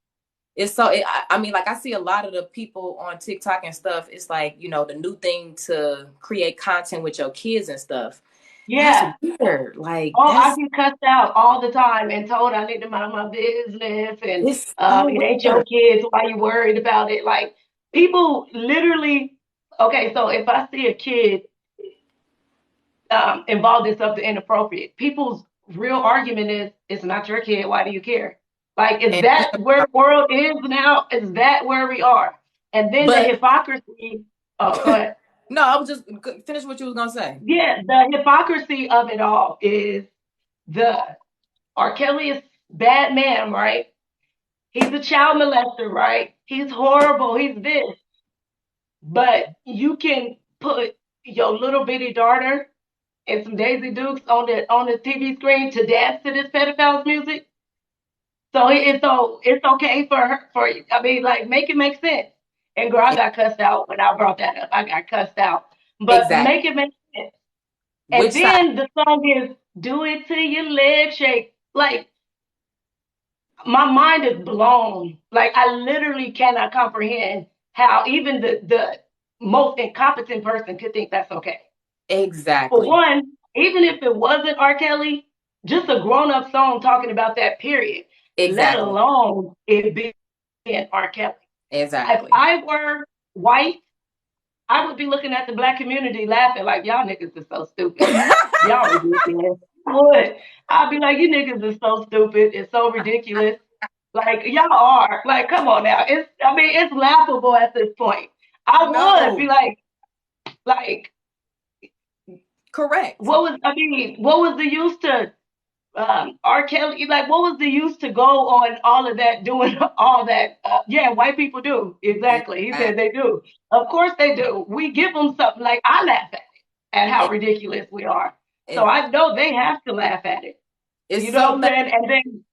it's so. I mean, like, I see a lot of the people on TikTok and stuff. It's like, the new thing to create content with your kids and stuff. That's yeah. weird. Like, Oh, I that's get cussed out all the time and told I need to mind my business, and it's so it ain't your weird. kids. Why you worried about it? Like people literally. Okay, so if I see a kid involved in something inappropriate, people's real argument is, "It's not your kid. Why do you care?" Like, is And that where the world is now? Is that where we are? And then the but hypocrisy. Oh, go ahead. no, I was just finish what you was gonna say. Yeah, the hypocrisy of it all is the R. Kelly is bad man, right? He's a child molester, right? He's horrible. He's this. But you can put your little bitty daughter and some Daisy Dukes on the TV screen to dance to this pedophile's music. So it's okay for her, for, I mean, like, make it make sense. And girl, I got cussed out when I brought that up. I got cussed out. But Exactly. make it make sense. Which And side? then the song is "Do It Till Your Leg Shake." Like, my mind is blown. Like, I literally cannot comprehend how even the most incompetent person could think that's okay. For Exactly. one, even if it wasn't R. Kelly, just a grown up song talking about that period, let Exactly. alone it being R. Kelly. If Exactly. I were white, I would be looking at the black community laughing like, y'all niggas are so stupid. Y'all ridiculous. I would. I'd be like, you niggas are so stupid. It's so ridiculous. Like, y'all are. Like, come on now. I mean, it's laughable at this point. I would be No. like, Correct. what was the use to R. Kelly? Like, what was the use to go on all of that, doing all that? Yeah, white people do. Exactly. He said they do. Of course they do. We give them something. Like, I laugh at how ridiculous we are. So It, I know they have to laugh at it. it's You know so what I'm saying? And then,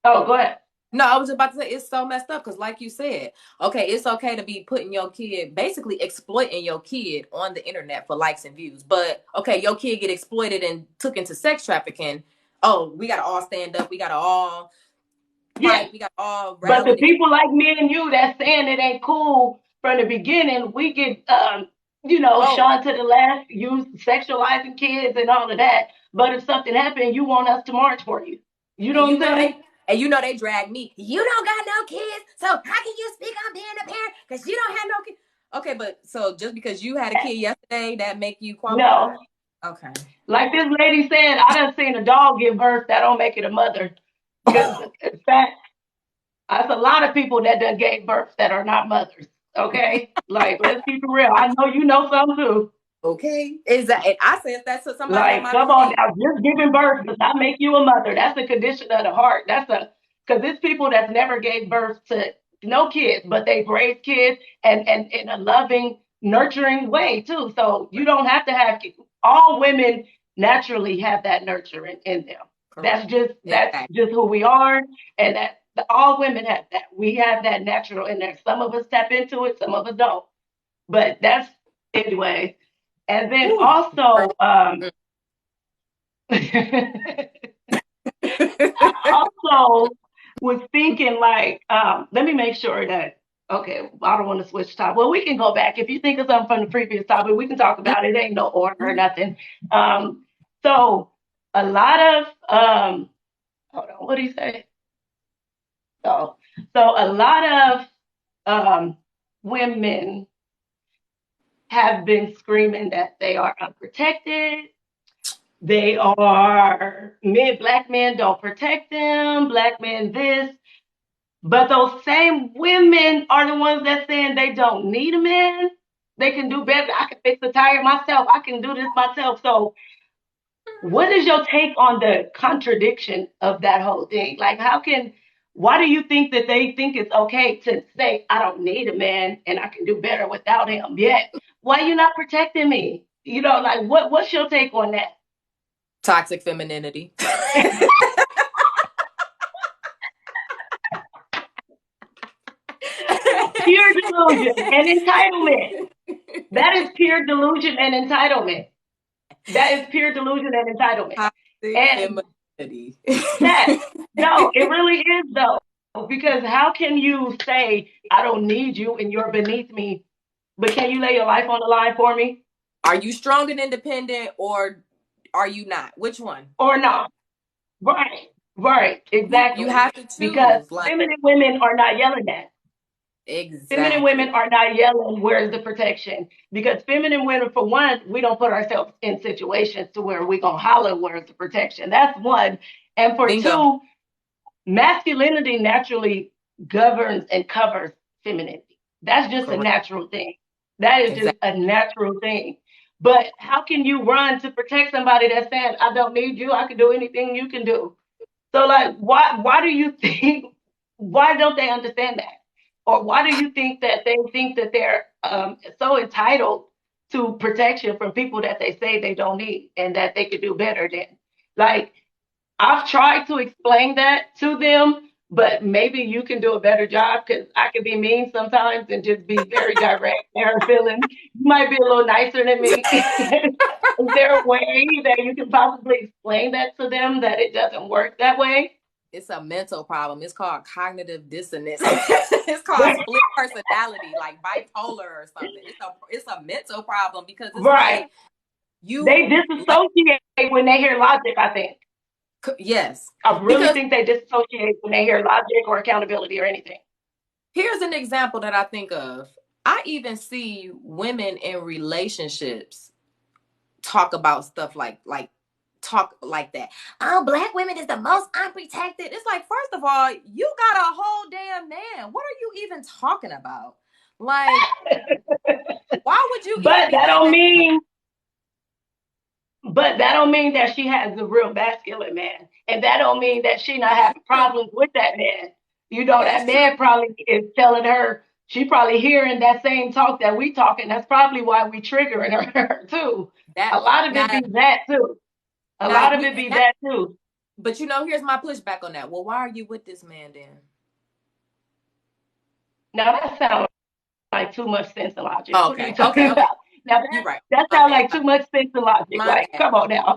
oh, go ahead. No, I was about to say it's so messed up because, like you said, okay, it's okay to be putting your kid, basically exploiting your kid on the internet for likes and views. But okay, your kid get exploited and took into sex trafficking. Oh, we gotta all stand up. We gotta all Yeah. fight. We gotta all But rally the together. people like me and you that's saying it ain't cool from the beginning, we get, Oh, Sean to the left, you sexualizing kids and all of that. But if something happened, you want us to march for you. You know and what I'm saying? they drag me. You don't got no kids, so how can you speak on being a parent? Because you don't have no kids. Okay, but so just because you had a kid yesterday, that make you qualify? No. Okay. Like this lady said, I done seen a dog give birth. That don't make it a mother. Because in fact, that's a lot of people that done gave birth that are not mothers. Okay? Like, let's keep it real. I know you know some too. Okay. Is that, and I said that to somebody on Like, my come on page. now, just giving birth does not make you a mother. That's a condition of the heart. Because it's people that never gave birth to no kids, but they've raised kids and in a loving, nurturing way too. So you don't have to have kids. All women naturally have that nurturing in them. Correct. That's Exactly. just who we are, and all women have that. We have that natural in there. Some of us tap into it, some of us don't. But that's anyway. And then Ooh. also, I also was thinking like, let me make sure that okay, I don't want to switch topic. Well, we can go back. If you think of something from the previous topic, we can talk about it. Ain't no order or nothing. So a lot of hold on, what do you say? So a lot of women have been screaming that they are unprotected. They are men, black men don't protect them, black men this. But those same women are the ones that saying they don't need a man. They can do better. I can fix the tire myself. I can do this myself. So what is your take on the contradiction of that whole thing? Like why do you think that they think it's okay to say, I don't need a man and I can do better without him? Yet, why are you not protecting me? Like what's your take on that? Toxic femininity. Pure delusion and entitlement. That is pure delusion and entitlement. That is pure delusion and entitlement. Toxic And femininity. that, no, it really is though. Because how can you say, I don't need you and you're beneath me, but can you lay your life on the line for me? Are you strong and independent or are you not? Which one? Or not? Right, exactly. You have to Because choose. Like, feminine women are not yelling that. Feminine women exactly. are not yelling, where's the protection? Because feminine women, for one, we don't put ourselves in situations to where we gonna holler, where's the protection? That's one. And for Bingo. two, masculinity naturally governs and covers femininity. That's just a Correct. natural thing. That is just Exactly. a natural thing. But how can you run to protect somebody that's saying, I don't need you, I can do anything you can do? So like why do you think why don't they understand that? Or why do you think that they think that they're so entitled to protection from people that they say they don't need and that they could do better than? Like I've tried to explain that to them, but maybe you can do a better job because I can be mean sometimes and just be very direct in her feelings. You might be a little nicer than me. Is there a way that you can possibly explain that to them that it doesn't work that way? It's a mental problem. It's called cognitive dissonance. It's called split personality, like bipolar or something. It's a mental problem because it's Right. like you They disassociate when they hear logic, I think. Yes. I really Because think they disassociate when they hear logic or accountability or anything. here's an example that I think of. I even see women in relationships talk about stuff like talk like that. Oh, black women is the most unprotected. It's like, first of all, you got a whole damn man. What are you even talking about? Like, why would you even But be that letting don't that? mean But that don't mean that she has a real masculine man. And that don't mean that she not That's having true. problems with that man. That That's man true. probably is telling her, she probably hearing that same talk that we talking. That's probably why we triggering her too. That A lot of it now be that too. A now lot of we it be that, that too. but here's my pushback on that. Well, why are you with this man then? Now that sounds like too much sense and logic. What are you Okay, talking okay. about? Now You're right. that My sounds bad. like too much sense and logic. My Like, bad. come on now.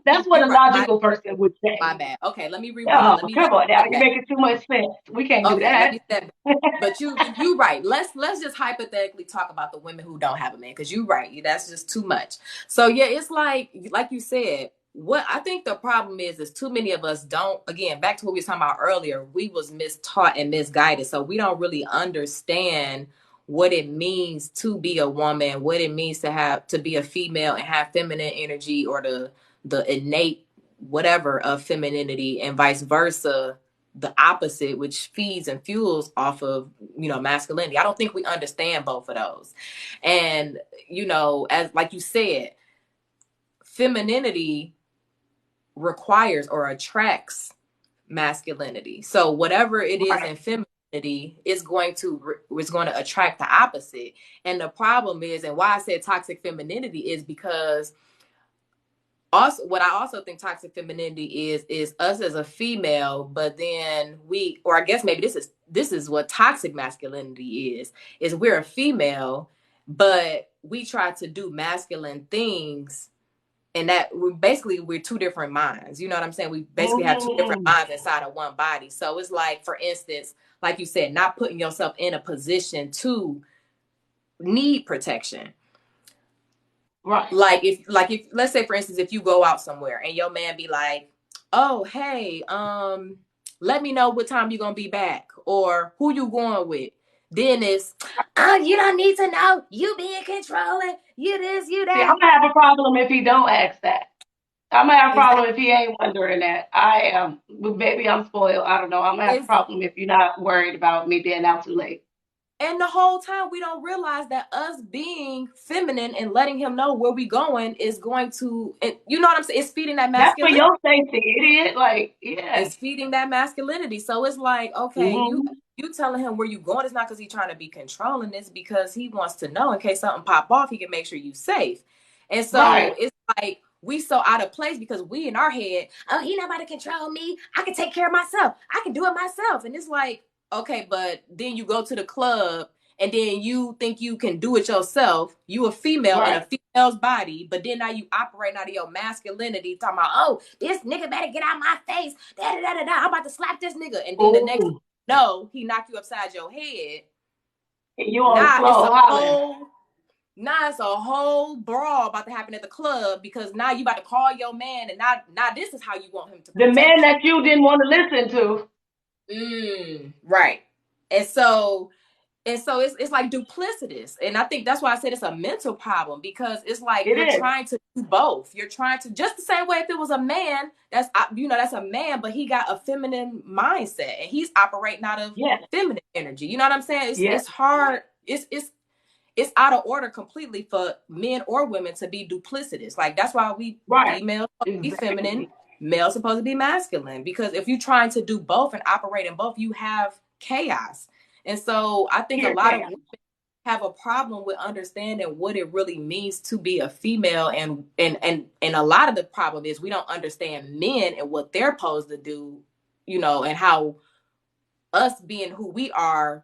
That's what You're a right. logical person would My say. bad. Okay, let me rewind. Oh, Let me come on now. step You're back. making too much sense. We can't do Okay, let me that. step back. But you right. Let's just hypothetically talk about the women who don't have a man, because you're right. That's just too much. So yeah, it's like you said, what I think the problem is too many of us don't, again, back to what we were talking about earlier, we was mistaught and misguided. So we don't really understand what it means to be a woman, what it means to be a female and have feminine energy, or the innate whatever of femininity, and vice versa. the opposite, which feeds and fuels off of, you know, masculinity. I don't think we understand both of those. And, you know, as like you said, femininity requires or attracts masculinity. So whatever it is in femininity is going to attract the opposite. And the problem is, and why I said toxic femininity is because also what I also think toxic femininity is us as a female, but then we, or I guess maybe this is what toxic masculinity is we're a female, but we try to do masculine things, and that we're two different minds. You know what I'm saying? We basically have two different minds inside of one body. So it's like, for instance, like you said, not putting yourself in a position to need protection. Right. Like if let's say, for instance, if you go out somewhere and your man be like, oh, hey, let me know what time you're gonna be back or who you going with. Then it's, oh, you don't need to know. You being controlling. You this, you that. See, I'm gonna have a problem if he don't ask that. I'm gonna have a problem if he ain't wondering that. I am. Maybe I'm spoiled. I don't know. I'm gonna have a problem if you're not worried about me being out too late. And the whole time we don't realize that us being feminine and letting him know where we going is going to, and you know what I'm saying? It's feeding that masculinity. That's for your safety, idiot. Like, yeah. It's feeding that masculinity. So it's like, okay, you telling him where you going. It's not because he's trying to be controlling. It's because he wants to know in case something pop off, he can make sure you safe. And so it's like, we so out of place because we in our head, oh, he not about to control me. I can take care of myself. I can do it myself. And it's like, okay, but then you go to the club and then you think you can do it yourself. You a female in a female's body, but then now you operate out of your masculinity, talking about, oh, this nigga better get out my face. I'm about to slap this nigga. And then the next, no, he knocked you upside your head. And you on the floor. Now it's a whole brawl about to happen at the club because now you about to call your man, and now this is how you want him to protect the man that you didn't want to listen to. Right. And so it's like duplicitous. And I think that's why I said it's a mental problem, because it's like you're trying to do both. You're trying to, just the same way if it was a man, that's a man, but he got a feminine mindset and he's operating out of feminine energy. You know what I'm saying? It's hard. It's out of order completely for men or women to be duplicitous. Like, that's why we females supposed to be feminine, male supposed to be masculine, because if you're trying to do both and operate in both, you have chaos. And so I think a lot of women have a problem with understanding what it really means to be a female, and a lot of the problem is we don't understand men and what they're supposed to do, you know, and how us being who we are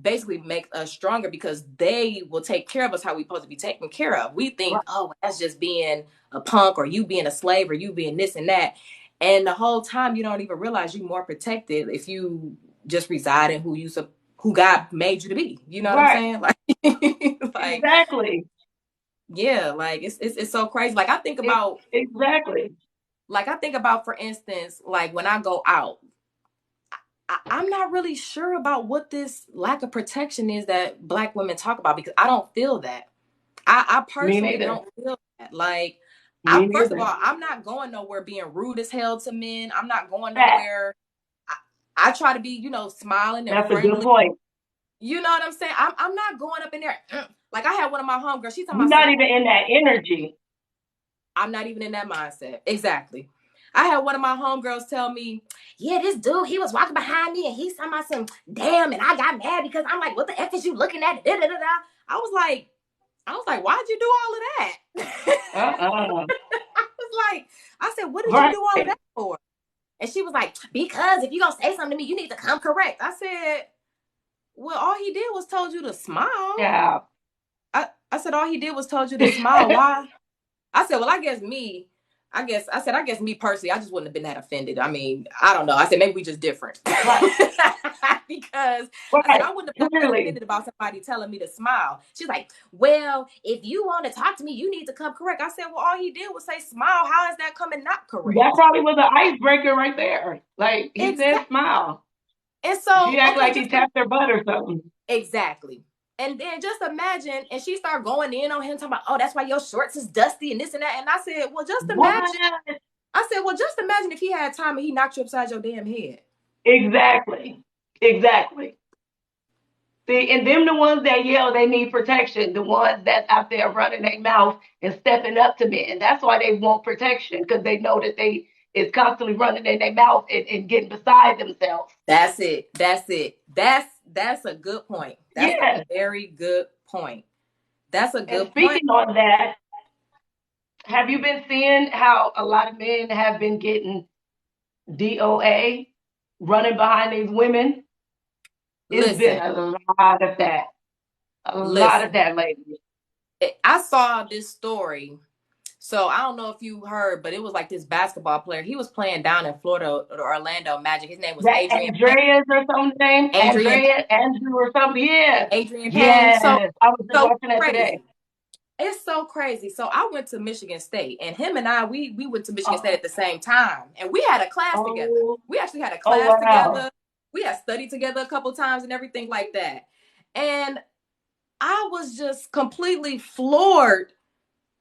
basically makes us stronger, because they will take care of us how we're supposed to be taken care of. We think, oh, that's just being a punk, or you being a slave, or you being this and that. And the whole time you don't even realize you're more protected if you just reside in who God made you to be. You know what I'm saying? Like exactly. Yeah, like it's so crazy. Like I think about Like I think about, for instance, like when I go out, I'm not really sure about what this lack of protection is that Black women talk about, because I don't feel that. I personally don't feel that. Like, first of all, I'm not going nowhere being rude as hell to men. I'm not going nowhere. I try to be, you know, smiling and friendly. That's a good point. You know what I'm saying? I'm not going up in there. Like, I had one of my homegirls. She's talking about, you're not even in that energy. I'm not even in that mindset. Exactly. I had one of my homegirls tell me, yeah, this dude, he was walking behind me and he's talking about some damn, and I got mad because I'm like, what the F is you looking at? Da, da, da, da. I was like, why'd you do all of that? I said, what did you do all of that for? And she was like, because if you're going to say something to me, you need to come correct. I said, well, all he did was told you to smile. Yeah. I said, all he did was told you to smile. Why? I said, well, I guess me personally, I just wouldn't have been that offended. I mean, I don't know. I said, maybe we just different. Because I said, I wouldn't have been offended about somebody telling me to smile. She's like, well, if you want to talk to me, you need to come correct. I said, well, all he did was say smile. How is that coming not correct? That probably was an icebreaker right there. Like, he said smile. And so she act like he tapped her butt or something. Exactly. And then just imagine, and she started going in on him, talking about, oh, that's why your shorts is dusty and this and that. And I said, well, just imagine. I said, well, just imagine if he had time and he knocked you upside your damn head. Exactly. Exactly. See, and them the ones that yell they need protection, the ones that's out there running their mouth and stepping up to men. That's why they want protection, because they know that they is constantly running in their mouth and getting beside themselves. That's it. That's it. That's a good point. That's a Yeah. very good point. That's a And good point. speaking on that, have you been seeing how a lot of men have been getting DOA running behind these women? It's been Listen, a lot of that. A lot of listen. that lately. I saw this story. So I don't know if you heard, but it was like this basketball player. He was playing down in Florida, the Orlando Magic. His name was That Adrian Payne. Andreas or something, Adrian Andrea, Andrew or something. Yeah. Adrian Payne. Yes. So I was just so watching that today. crazy. It's so crazy. So I went to Michigan State, and him and I, we went to Michigan State at the same time, and we had a class together. We actually had a class together. We had studied together a couple times and everything like that. And I was just completely floored.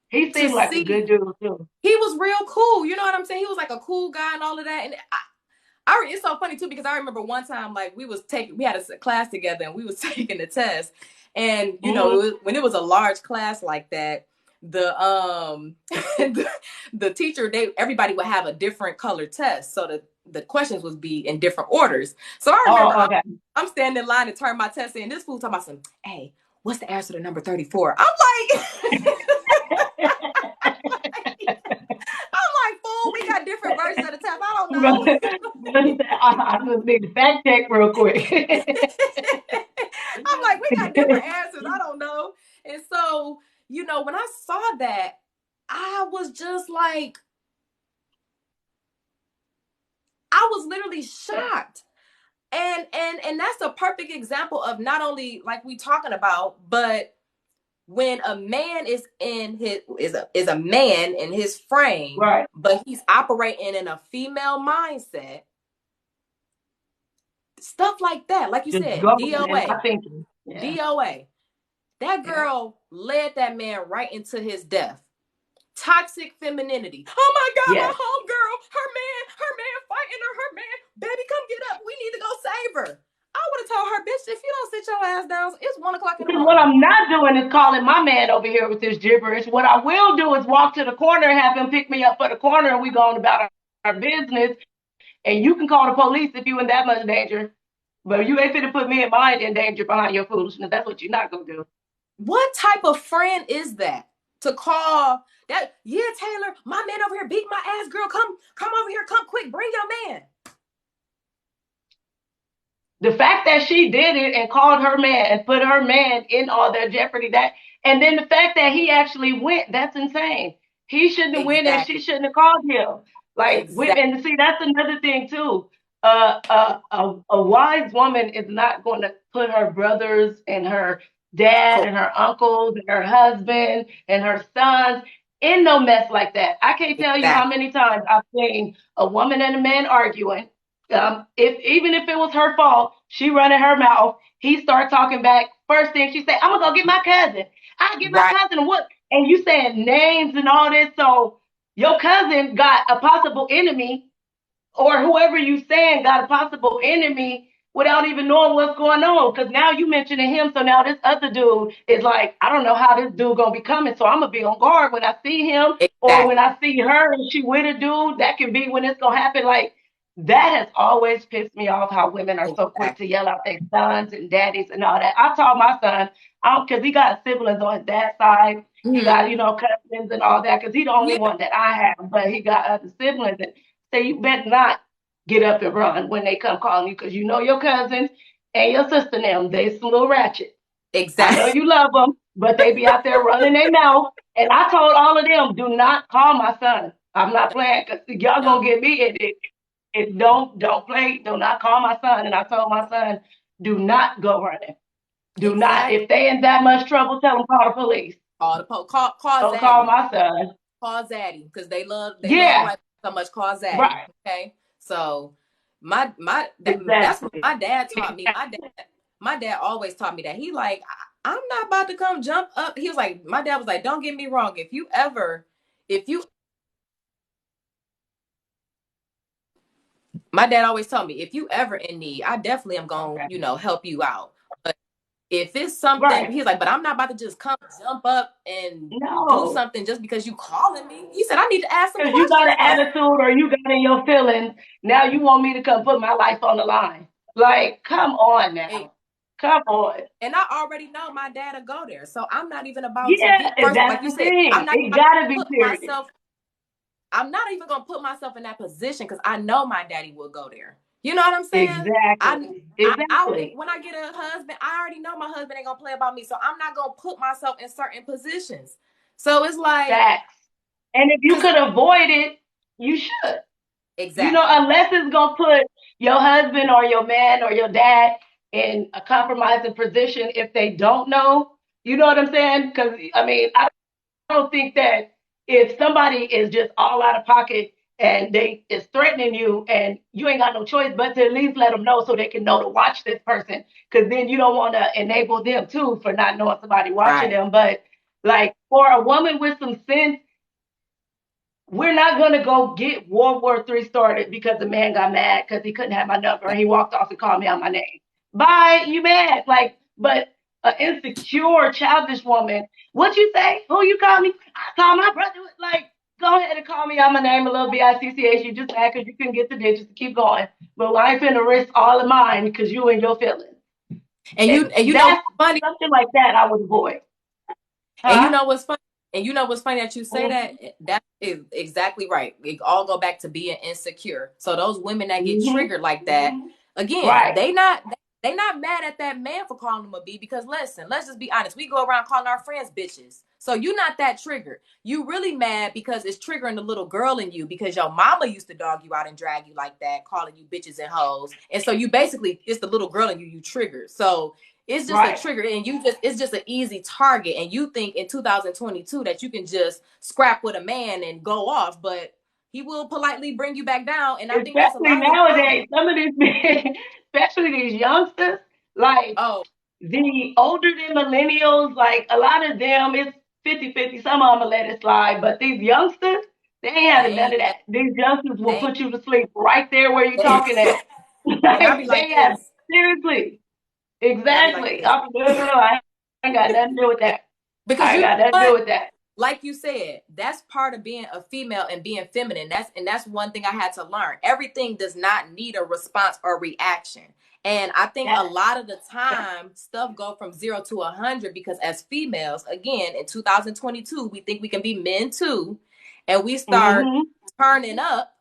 He seemed like a good dude too. He was real cool. You know what I'm saying? He was like a cool guy and all of that. And it's so funny too, because I remember one time, like we had a class together and we was taking the test. And you know, when it was a large class like that, the the teacher, everybody would have a different color test. So the questions would be in different orders. So I remember I'm standing in line to turn my test in. This fool talking about some, hey, what's the answer to number 34? I'm like, fool, we got different versions of the test. I don't know. I just need to fact check real quick. I'm like, we got different answers. I don't know. And so, you know, when I saw that, I was just like, I was literally shocked. And that's a perfect example of not only like we talking about, but when a man is a man in his frame, right, but he's operating in a female mindset, stuff like that, like you just said, DOA. DOA. That girl led that man right into his death. Toxic femininity. Oh my God, my homegirl, her man fighting her man. Baby, come get up. We need to go save her. I would have told her, bitch, if you don't sit your ass down, it's 1 o'clock in the morning. What I'm not doing is calling my man over here with this gibberish. What I will do is walk to the corner and have him pick me up for the corner, and we go on about our business. And you can call the police if you in that much danger. But you ain't finna put me and mine in danger behind your foolishness. That's what you're not gonna do. What type of friend is that to call that? Yeah, Taylor, my man over here beat my ass, girl. Come over here, come quick, bring your man. The fact that she did it and called her man and put her man in all that jeopardy, and then the fact that he actually went, that's insane. He shouldn't have went and she shouldn't have called him. Like, and see, that's another thing too. A wise woman is not going to put her brothers and her dad and her uncles and her husband and her sons in no mess like that. I can't tell you how many times I've seen a woman and a man arguing. Even if it was her fault, she running her mouth. He start talking back. First thing she say, "I'm gonna go get my cousin. I get my cousin what?" And you saying names and all this. So your cousin got a possible enemy, or whoever you saying got a possible enemy without even knowing what's going on. Because now you mentioning him, so now this other dude is like, I don't know how this dude gonna be coming, so I'm gonna be on guard when I see him, or when I see her and she with a dude. That can be when it's gonna happen. Like, that has always pissed me off, how women are so quick to yell out their sons and daddies and all that. I taught my son, because he got siblings on his dad's side. He got, cousins and all that, because he's the only one that I have, but he got other siblings. And so you better not get up and run when they come calling you, because your cousins and your sister now, they some little ratchet. Exactly. I know you love them, but they be out there running their mouth. And I told all of them, do not call my son. I'm not playing, because y'all gonna get me in it. Don't play. Do not call my son. And I told my son, do not go running. Do not. If they in that much trouble, tell them call the police. Call Don't call my son. Call Zaddy, because they love so much. Call Zaddy. Right. Okay. So that's what my dad taught me. My dad always taught me that. He like, I'm not about to come jump up. He was like, my dad was like, don't get me wrong. If you My dad always told me, if you ever in need, I definitely am going Okay. to, help you out. But if it's something, Right. he's like, but I'm not about to just come jump up and do No. something just because you calling me. He said, I need to ask some Because you got questions an first. attitude or you got in your feelings. Now you want me to come put my life on the line. Like, come on And, now. Come on. and I already know my dad will go there. So I'm not even about to Yeah, be, first, like that's you the said, I'm thing. not It about to gotta be put serious. myself, I'm not even going to put myself in that position because I know my daddy will go there. You know what I'm saying? Exactly. If, Exactly. when I get a husband, I already know my husband ain't gonna play about me, so I'm not gonna put myself in certain positions. So it's like, Facts. And if you cause could avoid it, you should. exactly, Unless it's gonna put your husband or your man or your dad in a compromising position if they don't know. You know what I'm saying? Because I mean, I don't think that if somebody is just all out of pocket and they is threatening you and you ain't got no choice but to at least let them know so they can know to watch this person, because then you don't want to enable them too for not knowing somebody watching right? them. But like for a woman with some sense, we're not gonna go get World War III started because the man got mad because he couldn't have my number and he walked off and called me out my name. Bye, you mad? Like, but an insecure, childish woman, what you say? Who you call me? I call my brother. Like, go ahead and call me out my name a little BICCH. You just mad because you couldn't get the digits to keep going. But I ain't finna risk all of mine because you and your feelings. And you know what's That's funny? something like that I would avoid. And you Huh? know what's funny? And you know what's funny that you say that? Mm-hmm. That is exactly right. It all go back to being insecure. So those women that get Mm-hmm. triggered like that, again, Right. they not mad at that man for calling them a B because listen, let's just be honest. We go around calling our friends bitches. So you're not that triggered. You really mad because it's triggering the little girl in you because your mama used to dog you out and drag you like that, calling you bitches and hoes. And so you basically, it's the little girl in you triggered. So it's just a Right. trigger and it's just an easy target and you think in 2022 that you can just scrap with a man and go off, but he will politely bring you back down. And I think that's a Especially lot of the problem. nowadays, some of these, especially these youngsters, like Oh, the older than millennials, like a lot of them, it's 50-50. Some of them will let it slide, but these youngsters, they ain't they having none ain't of that. These youngsters will they put you to sleep right there where you're ain't. talking at. And I'll be Like like they have, this. seriously, And I'll be like exactly. this. I'm, no, I ain't got nothing to do with that. Because I you ain't know got nothing to do what? with that. Like you said, that's part of being a female and being feminine. That's one thing I had to learn. Everything does not need a response or reaction. And I think a That, lot of the that. time stuff go from 0 to 100 because as females, again, in 2022, we think we can be men too. And we start Mm-hmm. turning up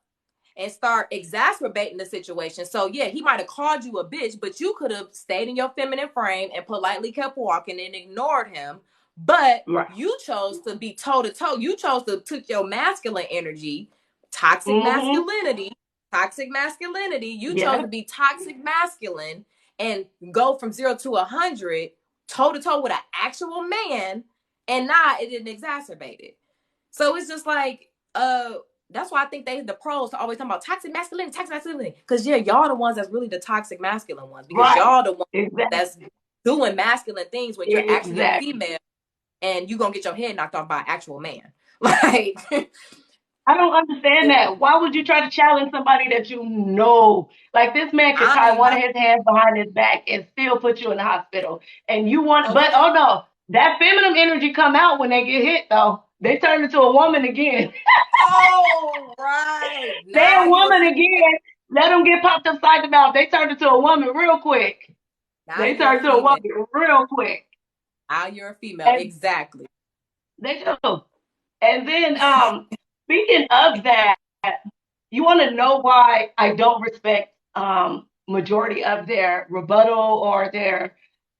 and start exacerbating the situation. So yeah, he might have called you a bitch, but you could have stayed in your feminine frame and politely kept walking and ignored him. But Right. you chose to be toe to toe. You chose to took your masculine energy, toxic Mm-hmm. masculinity, toxic masculinity. You chose Yeah. to be toxic masculine and go from 0 to 100 toe to toe with an actual man, and now it didn't exacerbate it. So it's just like, that's why I think the pros are always talking about toxic masculinity. Because yeah, y'all the ones that's really the toxic masculine ones. Because Right. y'all the ones Exactly. that's doing masculine things when you're actually a Exactly. female and you gonna get your head knocked off by an actual man. Like I don't understand that. Why would you try to challenge somebody that you know? Like this man could I don't tie even one know. of his hands behind his back and still put you in the hospital. And you want, but Okay. oh no, that feminine energy come out when they get hit though. They turn into a woman again. Oh right. They a Now you're a woman female. again. Let them get popped upside the mouth. They turn into a woman real quick. Now They you're a turn into a female. woman real quick. Now you're a female. And Exactly. they do. And then speaking of that, you want to know why I don't respect majority of their rebuttal or their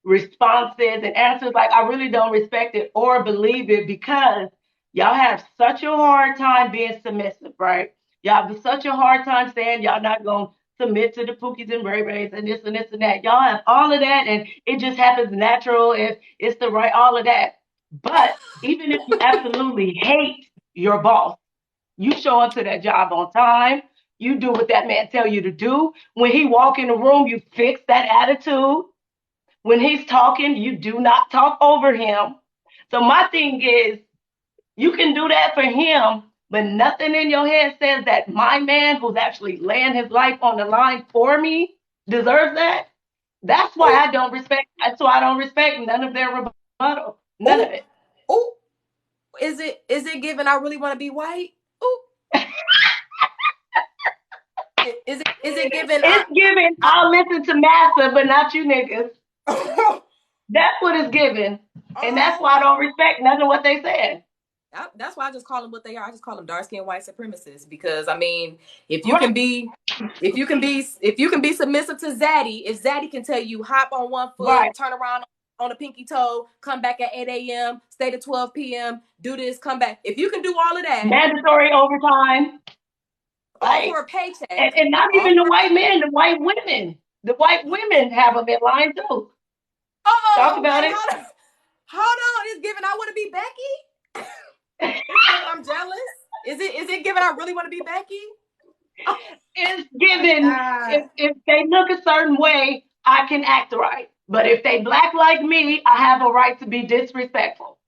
responses and answers. Like I really don't respect it or believe it because y'all have such a hard time being submissive, right? Y'all have such a hard time saying y'all not gonna submit to the Pookies and Ray Rays and this and that. Y'all have all of that, and it just happens natural if it's the right all of that. But even if you absolutely hate your boss, you show up to that job on time. You do what that man tell you to do. When he walk in the room, you fix that attitude. When he's talking, you do not talk over him. So my thing is, you can do that for him, but nothing in your head says that my man who's actually laying his life on the line for me deserves that. That's why I don't respect. That's why I don't respect none of their rebuttal. None of Oh, it. oh, is it given I really want to be white? Oh, is it given It's giving. I'll listen to Massa, but not you niggas. That's what it's giving, and that's why I don't respect none of what they said. That's why I just call them what they are. I just call them dark skinned white supremacists, because I mean, if you can be submissive to Zaddy, if Zaddy can tell you hop on one foot, Right. turn around on a pinky toe, come back at 8 a.m., stay to 12 p.m., do this, come back. If you can do all of that, Mandatory overtime. all for a paycheck, and not even the white men, the white women. The white women have them in line too. Talk about it. Hold on, it's given I want to be Becky. I'm jealous. Is it given I really want to be Becky? It's given if they look a certain way, I can act right. But if they black like me, I have a right to be disrespectful.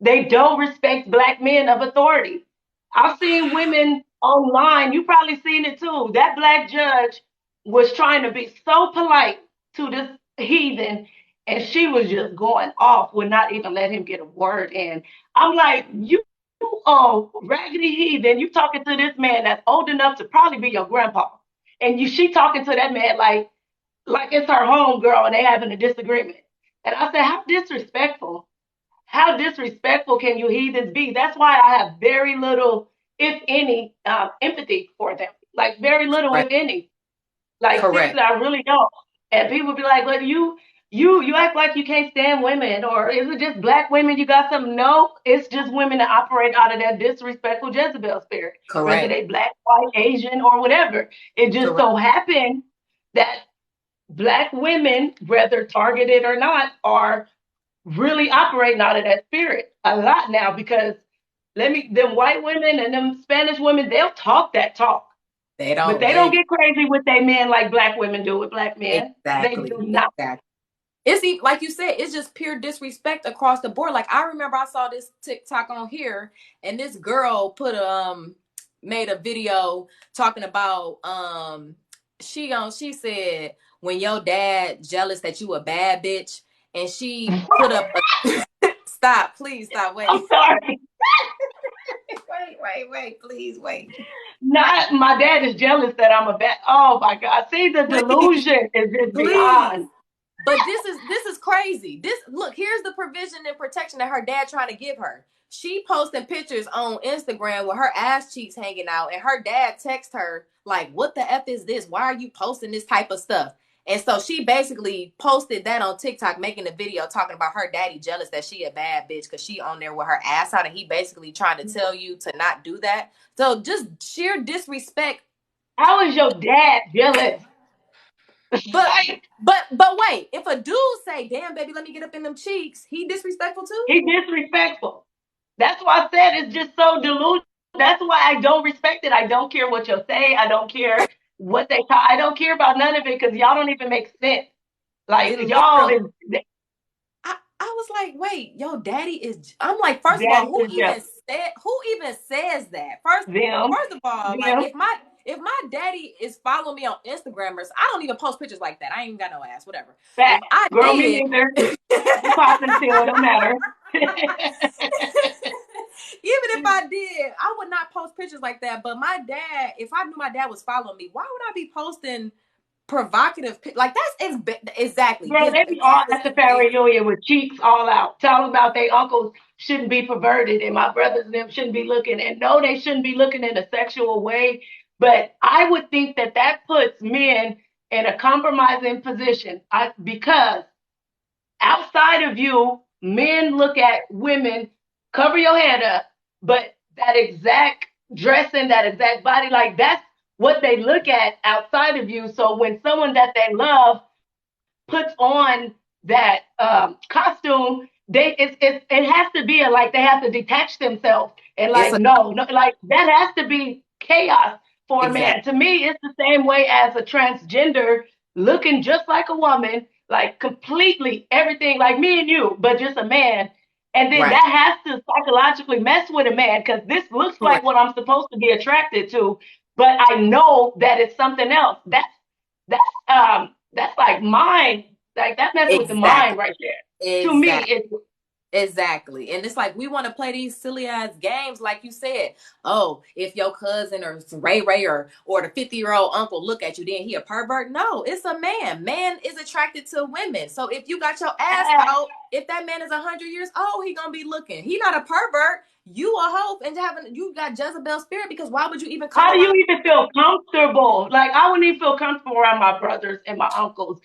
They don't respect black men of authority. I've seen women online, you probably seen it too. That black judge was trying to be so polite to this heathen, and she was just going off, would not even let him get a word in. I'm like, you raggedy heathen, you talking to this man that's old enough to probably be your grandpa. And she talking to that man like it's her home girl and they having a disagreement. And I said, how disrespectful. How disrespectful can you heathens be? That's why I have very little, if any, empathy for them. Like very little, if any. Like seriously, I really don't. And people be like, "But you act like you can't stand women, or is it just black women you got something?" No, it's just women that operate out of that disrespectful Jezebel spirit. Whether they black, white, Asian, or whatever. It just so happened that black women, whether targeted or not, are really operating out of that spirit a lot now, because them white women and them Spanish women, they'll talk that talk. They don't get crazy with their men like black women do with black men. Exactly. They do not. Exactly. It's like you said, it's just pure disrespect across the board. Like I remember I saw this TikTok on here, and this girl made a video talking about she said, when your dad jealous that you a bad bitch, and she put up stop, please stop, wait. I'm sorry. wait, please wait. Not my dad is jealous that I'm a bad. Oh my God. See, the delusion is just beyond. But this is crazy. Look, here's the provision and protection that her dad trying to give her. She posting pictures on Instagram with her ass cheeks hanging out, and her dad text her like, "What the F is this? Why are you posting this type of stuff?" And so she basically posted that on TikTok, making a video talking about her daddy jealous that she a bad bitch because she on there with her ass out, and he basically trying to tell you to not do that. So just sheer disrespect. How is your dad jealous? But wait, if a dude say, "Damn, baby, let me get up in them cheeks," he disrespectful too? He disrespectful. That's why I said it's just so delusional. That's why I don't respect it. I don't care what you'll say. I don't care what they talk. I don't care about none of it because y'all don't even make sense. Like y'all is. I was like, wait, yo, daddy is. I'm like, first of all, who even says that? First of all, like if my daddy is following me on Instagrammers, I don't even post pictures like that. I ain't even got no ass, whatever. Fact. Girl, me neither. Popping pill, don't matter. Even if I did, I would not post pictures like that. But my dad, if I knew my dad was following me, why would I be posting provocative? Like that's exactly. Girl, they be all at the paranoia with cheeks all out, talking about their uncles shouldn't be perverted and my brothers and them shouldn't be looking. And no, they shouldn't be looking in a sexual way. But I would think that puts men in a compromising position because outside of you, men look at women, cover your head up, but that exact dressing, that exact body, like that's what they look at outside of you. So when someone that they love puts on that costume, it has to be like they have to detach themselves and like no, like that has to be chaos for a man. To me, it's the same way as a transgender looking just like a woman, like completely everything like me and you, but just a man. And then Right. that has to psychologically mess with a man because this looks like Correct. what I'm supposed to be attracted to, but I know that it's something else. That's like mind, like that mess with the mind Exactly. right there. To me, Exactly. it's Exactly. And it's like we want to play these silly ass games, like you said. Oh, if your cousin or Ray Ray or the 50-year-old uncle look at you, then he a pervert. No, it's a man. Man is attracted to women. So if you got your ass out, if that man is 100 years old, he gonna be looking. He not a pervert. You a hoe and you got Jezebel spirit, because why would you even come how do you around? even feel comfortable? Like I wouldn't even feel comfortable around my brothers and my uncles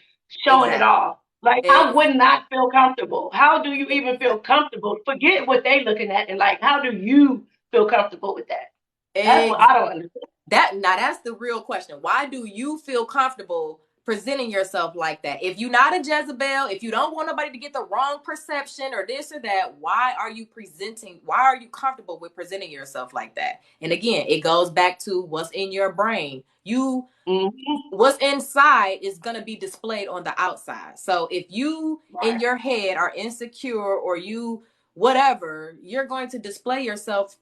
showing it Exactly. off. Like I Ex- would not feel comfortable. How do you even feel comfortable? Forget what they looking at and like how do you feel comfortable with that? That's what Exactly. I don't understand. That's the real question. Why do you feel comfortable presenting yourself like that? If you're not a Jezebel, if you don't want nobody to get the wrong perception or this or that, why are you comfortable with presenting yourself like that? And again, it goes back to what's in your brain. Mm-hmm. What's inside is going to be displayed on the outside. So if you in Right. your head are insecure or you whatever, you're going to display yourself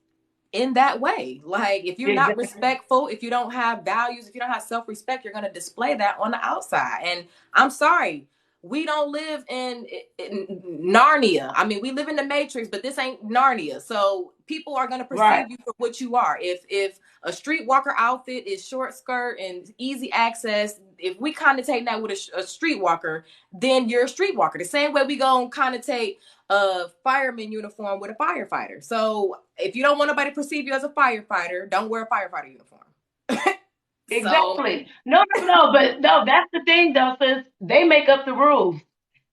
in that way. Like if you're not Exactly. respectful, if you don't have values, if you don't have self-respect, you're going to display that on the outside. And I'm sorry, we don't live in Narnia. I mean, we live in the Matrix, but this ain't Narnia. So people are going to Right. perceive you for what you are. If a streetwalker outfit is short skirt and easy access, if we connotate that with a streetwalker, then you're a streetwalker. The same way we go connotate a fireman uniform with a firefighter. So if you don't want nobody to perceive you as a firefighter, don't wear a firefighter uniform. So Exactly. No. But no, that's the thing though, sis. They make up the rules.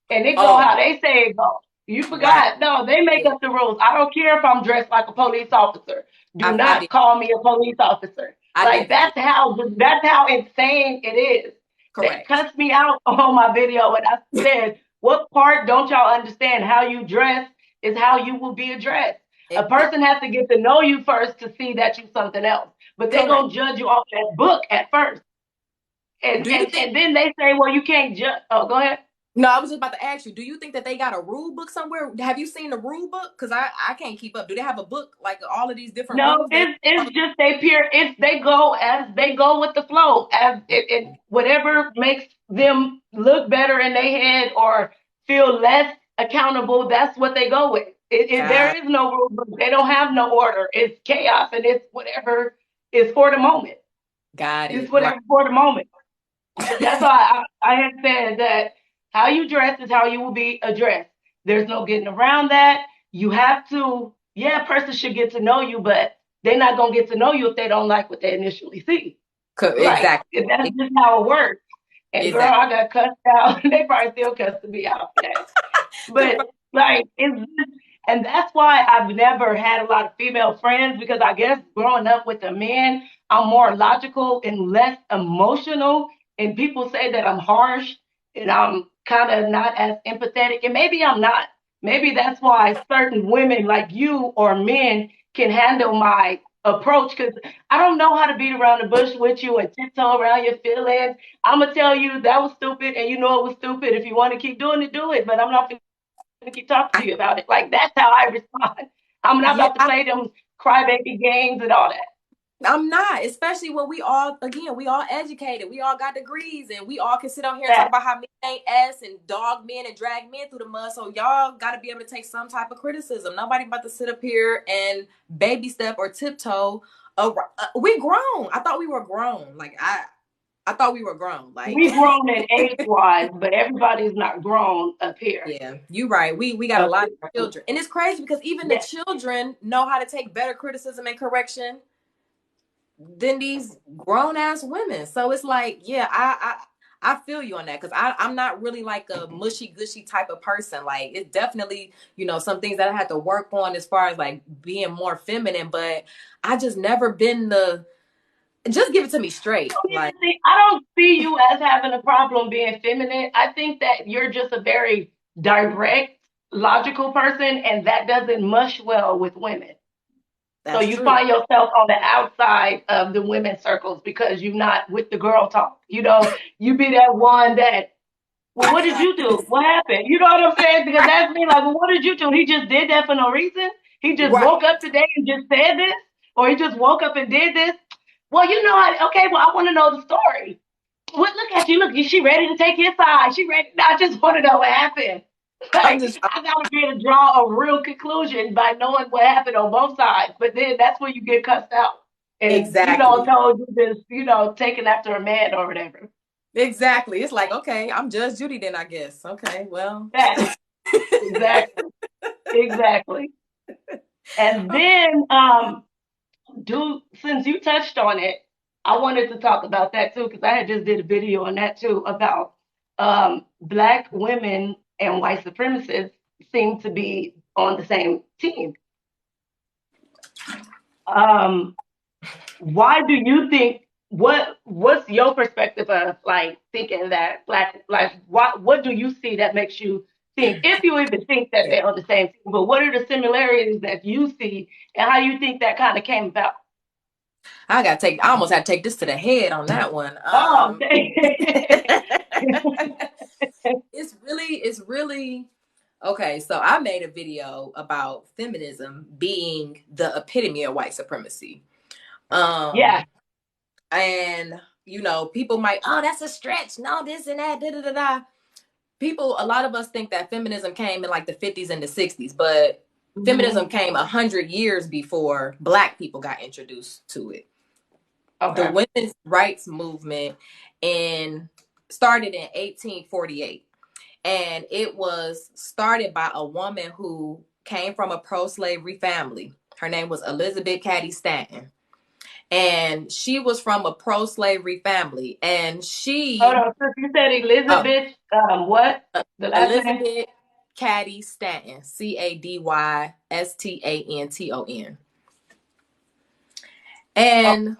And it go oh how they say it go. You right. forgot. No, they make Yeah. up the rules. I don't care if I'm dressed like a police officer. Do I not did call me a police officer. I Like did forget. that's how insane it is. They Correct. cussed me out on my video and I said, what part don't y'all understand? How you dress is how you will be addressed. A Exactly. person has to get to know you first to see that you're something else. But they're Correct. gonna judge you off that book at first. And Do you and think and then they say, well, you can't judge. Oh, go ahead. no, I was just about to ask you, do you think that they got a rule book somewhere? Have you seen the rule book? Because I can't keep up. Do they have a book like all of these different No, rules that it's just they peer. It's they go as they go with the flow, as it whatever makes them look better in their head or feel less accountable. That's what they go with. There got is no rule book. They don't have no order. It's chaos, and it's whatever is for the moment. got It's it. Right. whatever for the moment. That's why I had said that how you dress is how you will be addressed. There's no getting around that. You have to, yeah, a person should get to know you, but they're not going to get to know you if they don't like what they initially see. Like, Exactly. that's just how it works. And girl, Exactly. I got cussed out. They probably still cussed me out for that. But like, and that's why I've never had a lot of female friends because I guess growing up with a man, I'm more logical and less emotional. And people say that I'm harsh and I'm kind of not as empathetic. And maybe I'm not. Maybe that's why certain women like you or men can handle my approach because I don't know how to beat around the bush with you and tiptoe around your feelings. I'm gonna tell you that was stupid, and you know it was stupid. If you want to keep doing it, do it. But I'm not gonna keep talking to you about it. Like that's how I respond. I'm not Yeah, about to play them crybaby games and all that. I'm not, especially when we all educated, we all got degrees, and we all can sit on here and talk That about how men ain't ass and dog men and drag men through the mud. So y'all got to be able to take some type of criticism. Nobody about to sit up here and baby step or tiptoe. We grown. I thought we were grown. I thought we were grown. Like, we grown in age wise, but everybody's not grown up here. yeah, you right. We got a Up lot of here. children, and it's crazy because even the Yeah. children know how to take better criticism and correction than these grown ass women. So it's like, yeah, I feel you on that because I'm not really like a mushy gushy type of person. Like it's definitely, some things that I had to work on as far as like being more feminine, but I just never been the just give it to me straight. Like I don't see you as having a problem being feminine. I think that you're just a very direct, logical person, and that doesn't mush well with women. So that's you true. find yourself on the outside of the women's circles because you're not with the girl talk. You know, you be that one that Well, what did you do? What happened? You know what I'm saying? Because that's me. Like, well, what did you do? He just did that for no reason. He just Right. woke up today and just said this, or he just woke up and did this. Well, you know, okay. Well, I want to know the story. What? Look at you. Look, she ready to take his side. She ready. I just want to know what happened. I'm Like, just I gotta be able to draw a real conclusion by knowing what happened on both sides. But then that's when you get cussed out and exactly. told you this, taking after a man or whatever. Exactly. It's like, okay, I'm Judge Judy then, I guess. Okay, well. That exactly, exactly. And then, since you touched on it, I wanted to talk about that too because I had just did a video on that too about black women and white supremacists seem to be on the same team. Um, why do you think? What's your perspective of like thinking that black like what do you see that makes you think if you even think that Yeah. they're on the same team? But what are the similarities that you see and how you think that kind of came about? I almost had to take this to the head on that one. Oh, okay. It's really okay. So I made a video about feminism being the epitome of white supremacy. Yeah. And people might, oh, that's a stretch. No, this and that, da da da da. A lot of us think that feminism came in like the 50s and the 60s, but feminism came 100 years before Black people got introduced to it. Okay. The women's rights movement started in 1848, and it was started by a woman who came from a pro-slavery family. Her name was Elizabeth Cady Stanton, and she was from a pro-slavery family. And she Hold on, so you said Elizabeth, what? The last name? Elizabeth Cady Stanton, CadyStanton. And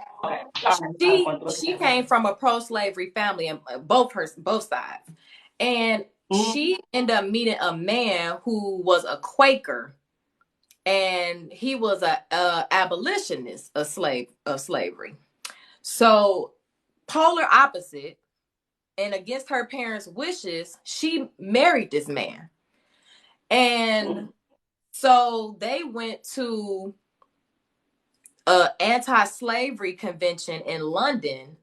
she came from a pro-slavery family, and both sides. And she ended up meeting a man who was a Quaker, and he was a abolitionist of slavery. So polar opposite, and against her parents' wishes, she married this man. And so they went to an anti-slavery convention in London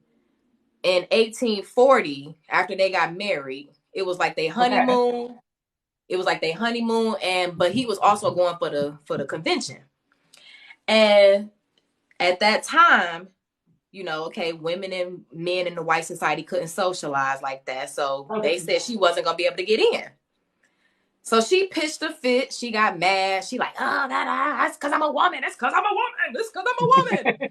in 1840 after they got married. It was like their honeymoon. Okay. It was like their honeymoon, but he was also going for the convention. And at that time, women and men in the white society couldn't socialize like that. So they said she wasn't going to be able to get in. So she pitched a fit. She got mad. She like, oh, that's because I'm a woman. That's because I'm a woman. That's because I'm a woman.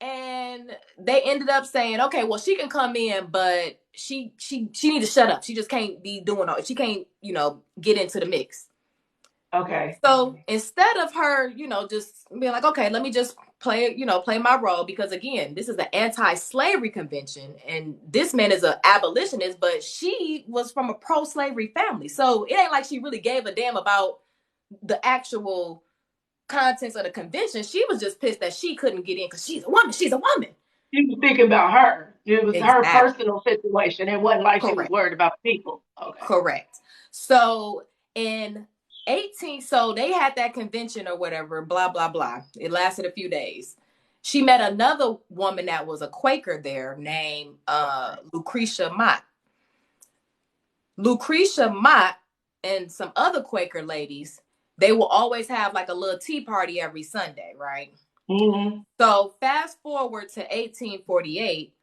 And they ended up saying, okay, well, she can come in, but she need to shut up. She just can't be doing all. She can't, get into the mix. Okay. So instead of her, just being like, okay, let me just play my role, because again, this is an anti-slavery convention, and this man is an abolitionist, but she was from a pro-slavery family. So it ain't like she really gave a damn about the actual contents of the convention. She was just pissed that she couldn't get in because she's a woman. She's a woman. She was thinking about her. It was her personal situation. It wasn't like she was worried about people. Okay. Correct. So so they had that convention or whatever, blah, blah, blah. It lasted a few days. She met another woman that was a Quaker there named Lucretia Mott. Lucretia Mott and some other Quaker ladies, they will always have like a little tea party every Sunday, right? Mm-hmm. So fast forward to 1848,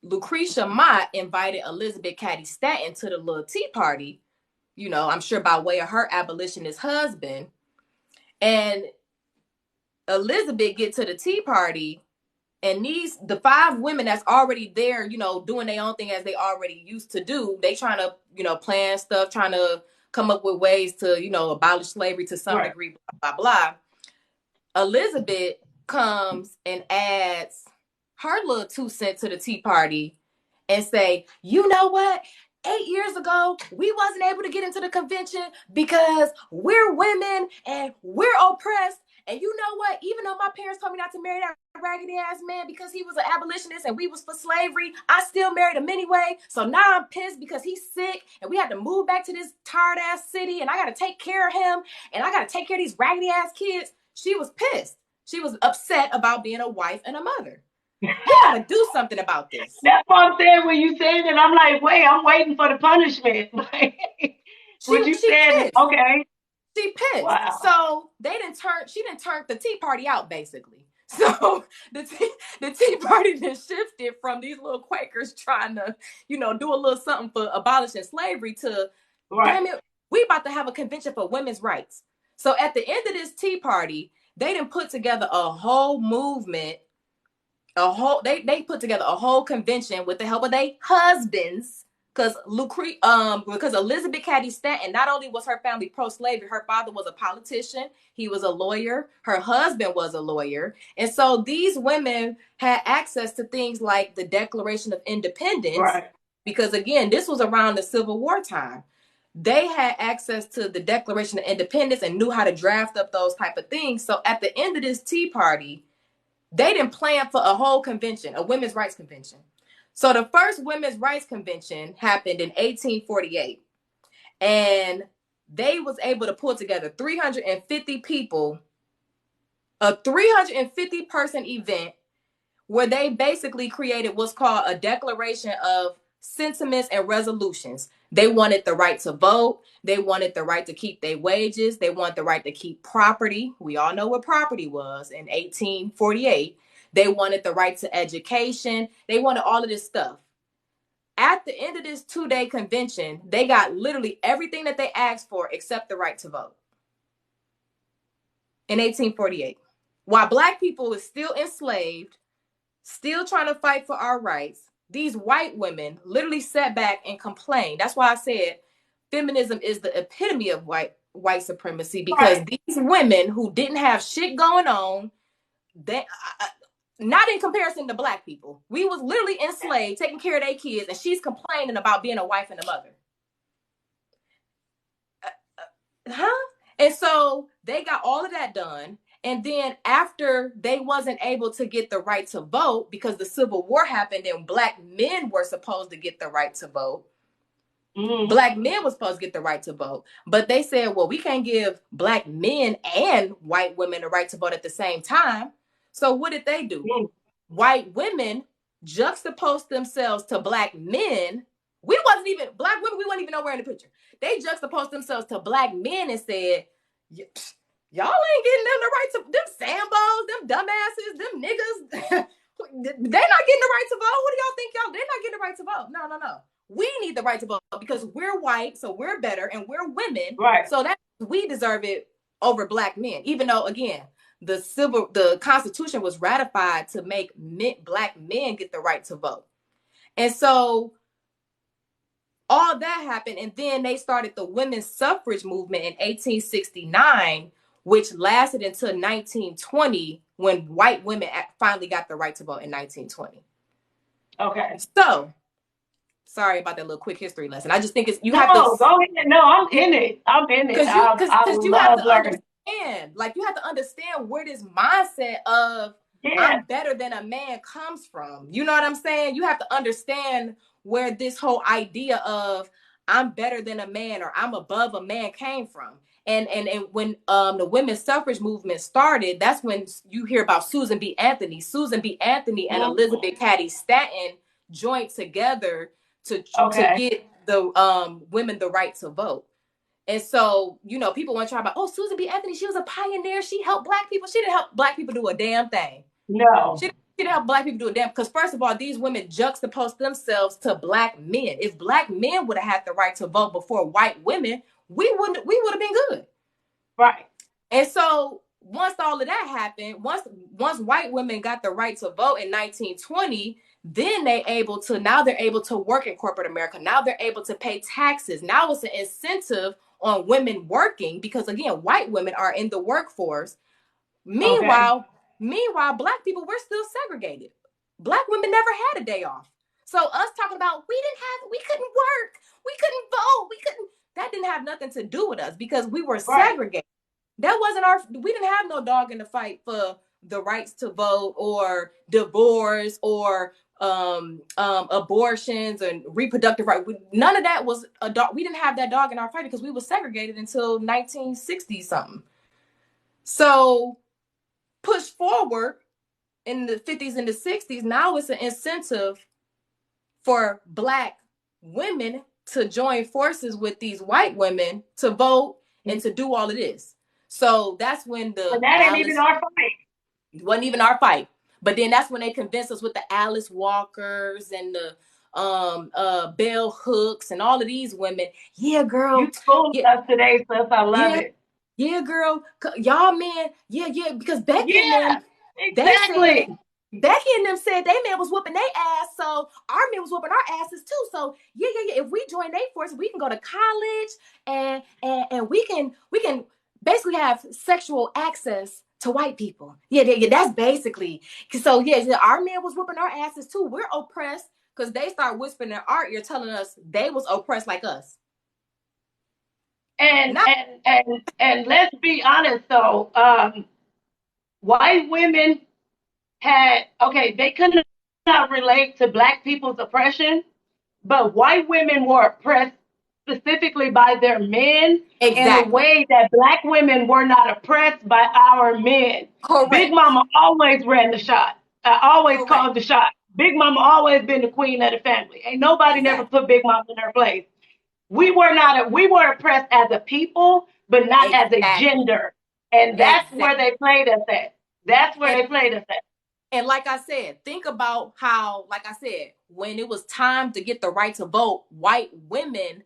Lucretia Mott invited Elizabeth Cady Stanton to the little tea party, I'm sure by way of her abolitionist husband. And Elizabeth get to the tea party, and the 5 women that's already there, doing their own thing as they already used to do, they trying to, plan stuff, trying to come up with ways to, abolish slavery to some degree, blah, blah, blah. Elizabeth comes and adds her little 2 cents to the tea party and say, you know what? 8 years ago, we wasn't able to get into the convention because we're women and we're oppressed, And you know what? Even though my parents told me not to marry that raggedy ass man because he was an abolitionist and we was for slavery, I still married him anyway. So now I'm pissed because he's sick and we had to move back to this tired ass city and I got to take care of him and I got to take care of these raggedy ass kids. She was pissed. She was upset about being a wife and a mother. You gotta do something about this. That's what I'm saying. When you said it, I'm like, wait, I'm waiting for the punishment. What you She said, pissed. okay. She pissed. Wow. So she didn't turn the Tea Party out, basically. So the Tea Party then shifted from these little Quakers trying to, do a little something for abolishing slavery to, damn it, we about to have a convention for women's rights. So at the end of this Tea Party, they didn't put together a whole movement, they put together a whole convention with the help of their husbands. Because Elizabeth Cady Stanton, not only was her family pro-slavery, her father was a politician, he was a lawyer, her husband was a lawyer. And so these women had access to things like the Declaration of Independence. Right. Because again, this was around the Civil War time. They had access to the Declaration of Independence and knew how to draft up those type of things. So at the end of this Tea Party, they didn't plan for a whole convention, a women's rights convention. So the first women's rights convention happened in 1848, and they was able to pull together 350 people, a 350 person event where they basically created what's called a declaration of sentiments and resolutions. They wanted the right to vote. They wanted the right to keep their wages. They wanted the right to keep property. We all know what property was in 1848. They wanted the right to education. They wanted all of this stuff. At the end of this 2-day convention, they got literally everything that they asked for except the right to vote in 1848. While Black people was still enslaved, still trying to fight for our rights, these white women literally sat back and complained. That's why I said feminism is the epitome of white supremacy, because these women who didn't have shit going on, not in comparison to Black people. We was literally enslaved, taking care of their kids, and she's complaining about being a wife and a mother. And so they got all of that done. And then after they wasn't able to get the right to vote because the Civil War happened and Black men were supposed to get the right to vote. Black men were supposed to get the right to vote. But they said, well, we can't give Black men and white women the right to vote at the same time. So what did they do? White women juxtaposed themselves to Black men. Black women, we weren't even nowhere in the picture. They juxtaposed themselves to Black men and said, y'all ain't getting them the right to, them Sambos, them dumbasses, them niggas, they're not getting the right to vote. What do y'all think they're not getting the right to vote? No. We need the right to vote because we're white, so we're better, and we're women. Right. So that we deserve it over Black men, even though, again, the Constitution was ratified to make Black men get the right to vote. And so all that happened. And then they started the women's suffrage movement in 1869, which lasted until 1920, when white women finally got the right to vote in 1920. Okay. So, sorry about that little quick history lesson. I just think go ahead. No, I'm in it. Because you have to understand, you have to understand where this mindset of I'm better than a man comes from. You know what I'm saying? You have to understand where this whole idea of I'm better than a man or I'm above a man came from. And when the women's suffrage movement started, that's when you hear about Susan B. Anthony. Susan B. Anthony and Elizabeth Cady Stanton joined together to get the women the right to vote. And so, people want to try about, Susan B. Anthony, she was a pioneer. She helped Black people. She didn't help Black people do a damn thing. No. She didn't help Black people do a damn, because first of all, these women juxtaposed themselves to Black men. If Black men would have had the right to vote before white women, we would have been good. Right. And so once all of that happened, once white women got the right to vote in 1920, then they're able to work in corporate America. Now they're able to pay taxes. Now it's an incentive on women working because, again, white women are in the workforce. Meanwhile, Black people, we're still segregated. Black women never had a day off. So us talking about we couldn't work, we couldn't vote, that didn't have nothing to do with us because we were segregated. That wasn't our. We didn't have no dog in the fight for the rights to vote or divorce or abortions and reproductive right. None of that was a dog. We didn't have that dog in our fight because we were segregated until 1960 something. So push forward in the 50s and the 60s, now it's an incentive for Black women to join forces with these white women to vote and to do all of this. So that's when But that ain't even our fight. It wasn't even our fight. But then that's when they convinced us with the Alice Walkers and the Bell Hooks and all of these women. Yeah, girl. You schooled us today, sis. I love it. Yeah, girl. Y'all men. Yeah. Because Becky and them, exactly. Becky and them said they men was whooping their ass, so our men was whooping our asses too. So yeah. If we join their forces, we can go to college and we can basically have sexual access to white people. Yeah, that's basically. So yeah, our men was whooping our asses too. We're oppressed because they start whispering in our ear, telling us they was oppressed like us. And let's be honest though, white women they could not relate to Black people's oppression, but white women were oppressed specifically by their men in a way that Black women were not oppressed by our men. Correct. Big Mama always ran the shot. Always called the shot. Big Mama always been the queen of the family. Ain't nobody never put Big Mama in her place. We were oppressed as a people, but not as a gender. And that's where they played us at. That's where they played us at. And like I said, think about how, like I said, when it was time to get the right to vote, white women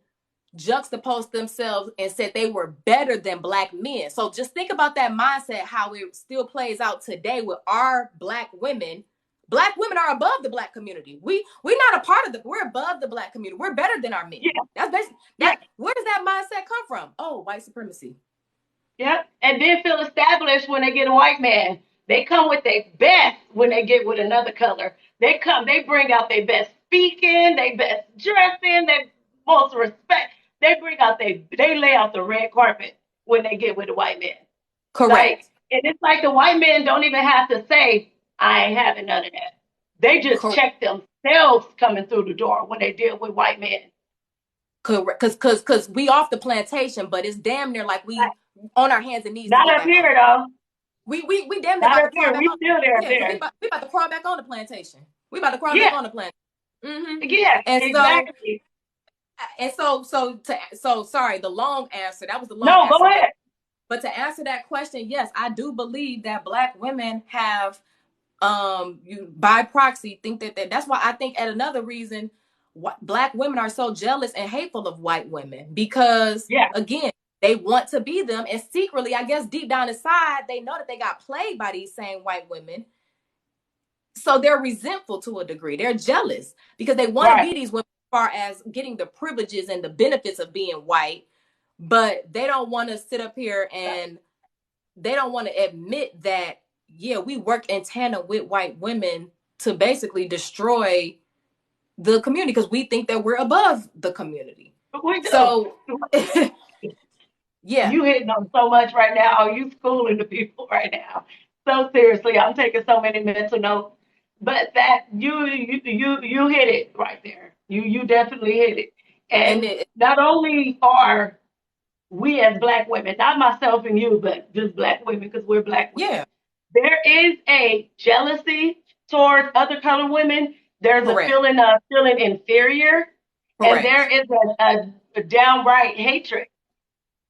juxtaposed themselves and said they were better than Black men. So just think about that mindset, how it still plays out today with our Black women. Black women are above the Black community. We're not a part of we're above the Black community. We're better than our men. Yeah. That's basically where does that mindset come from? Oh, white supremacy. Yep. And then feel established when they get a white man. They come with their best when they get with another color. They bring out their best speaking, their best dressing, their most respect. They lay out the red carpet when they get with a white man. Correct. And it's like the white men don't even have to say, I ain't having none of that. They just check themselves coming through the door when they deal with white men. Correct. Because we off the plantation, but it's damn near like we on our hands and knees. Not up here though. We damn near about to crawl back on. We still there. We about to crawl back on the plantation. We about to crawl back on the plantation. Mm-hmm. Yeah, and exactly. So sorry, the long answer. That was the long answer. No, go ahead. But to answer that question, yes, I do believe that Black women have by proxy think that's why I think at another reason Black women are so jealous and hateful of white women because again, they want to be them. And secretly, I guess deep down inside, they know that they got played by these same white women. So they're resentful to a degree. They're jealous because they want to be these women as far as getting the privileges and the benefits of being white. But they don't want to sit up here and they don't want to admit that, yeah, we work in tandem with white women to basically destroy the community because we think that we're above the community. So yeah. You hitting on so much right now. You schooling the people right now. So seriously, I'm taking so many mental notes. But that you hit it right there. You definitely hit it. And not only are we as Black women, not myself and you, but just Black women because we're Black women. Yeah. There is a jealousy towards other colored women. There's a feeling of feeling inferior. Correct. And there is a downright hatred.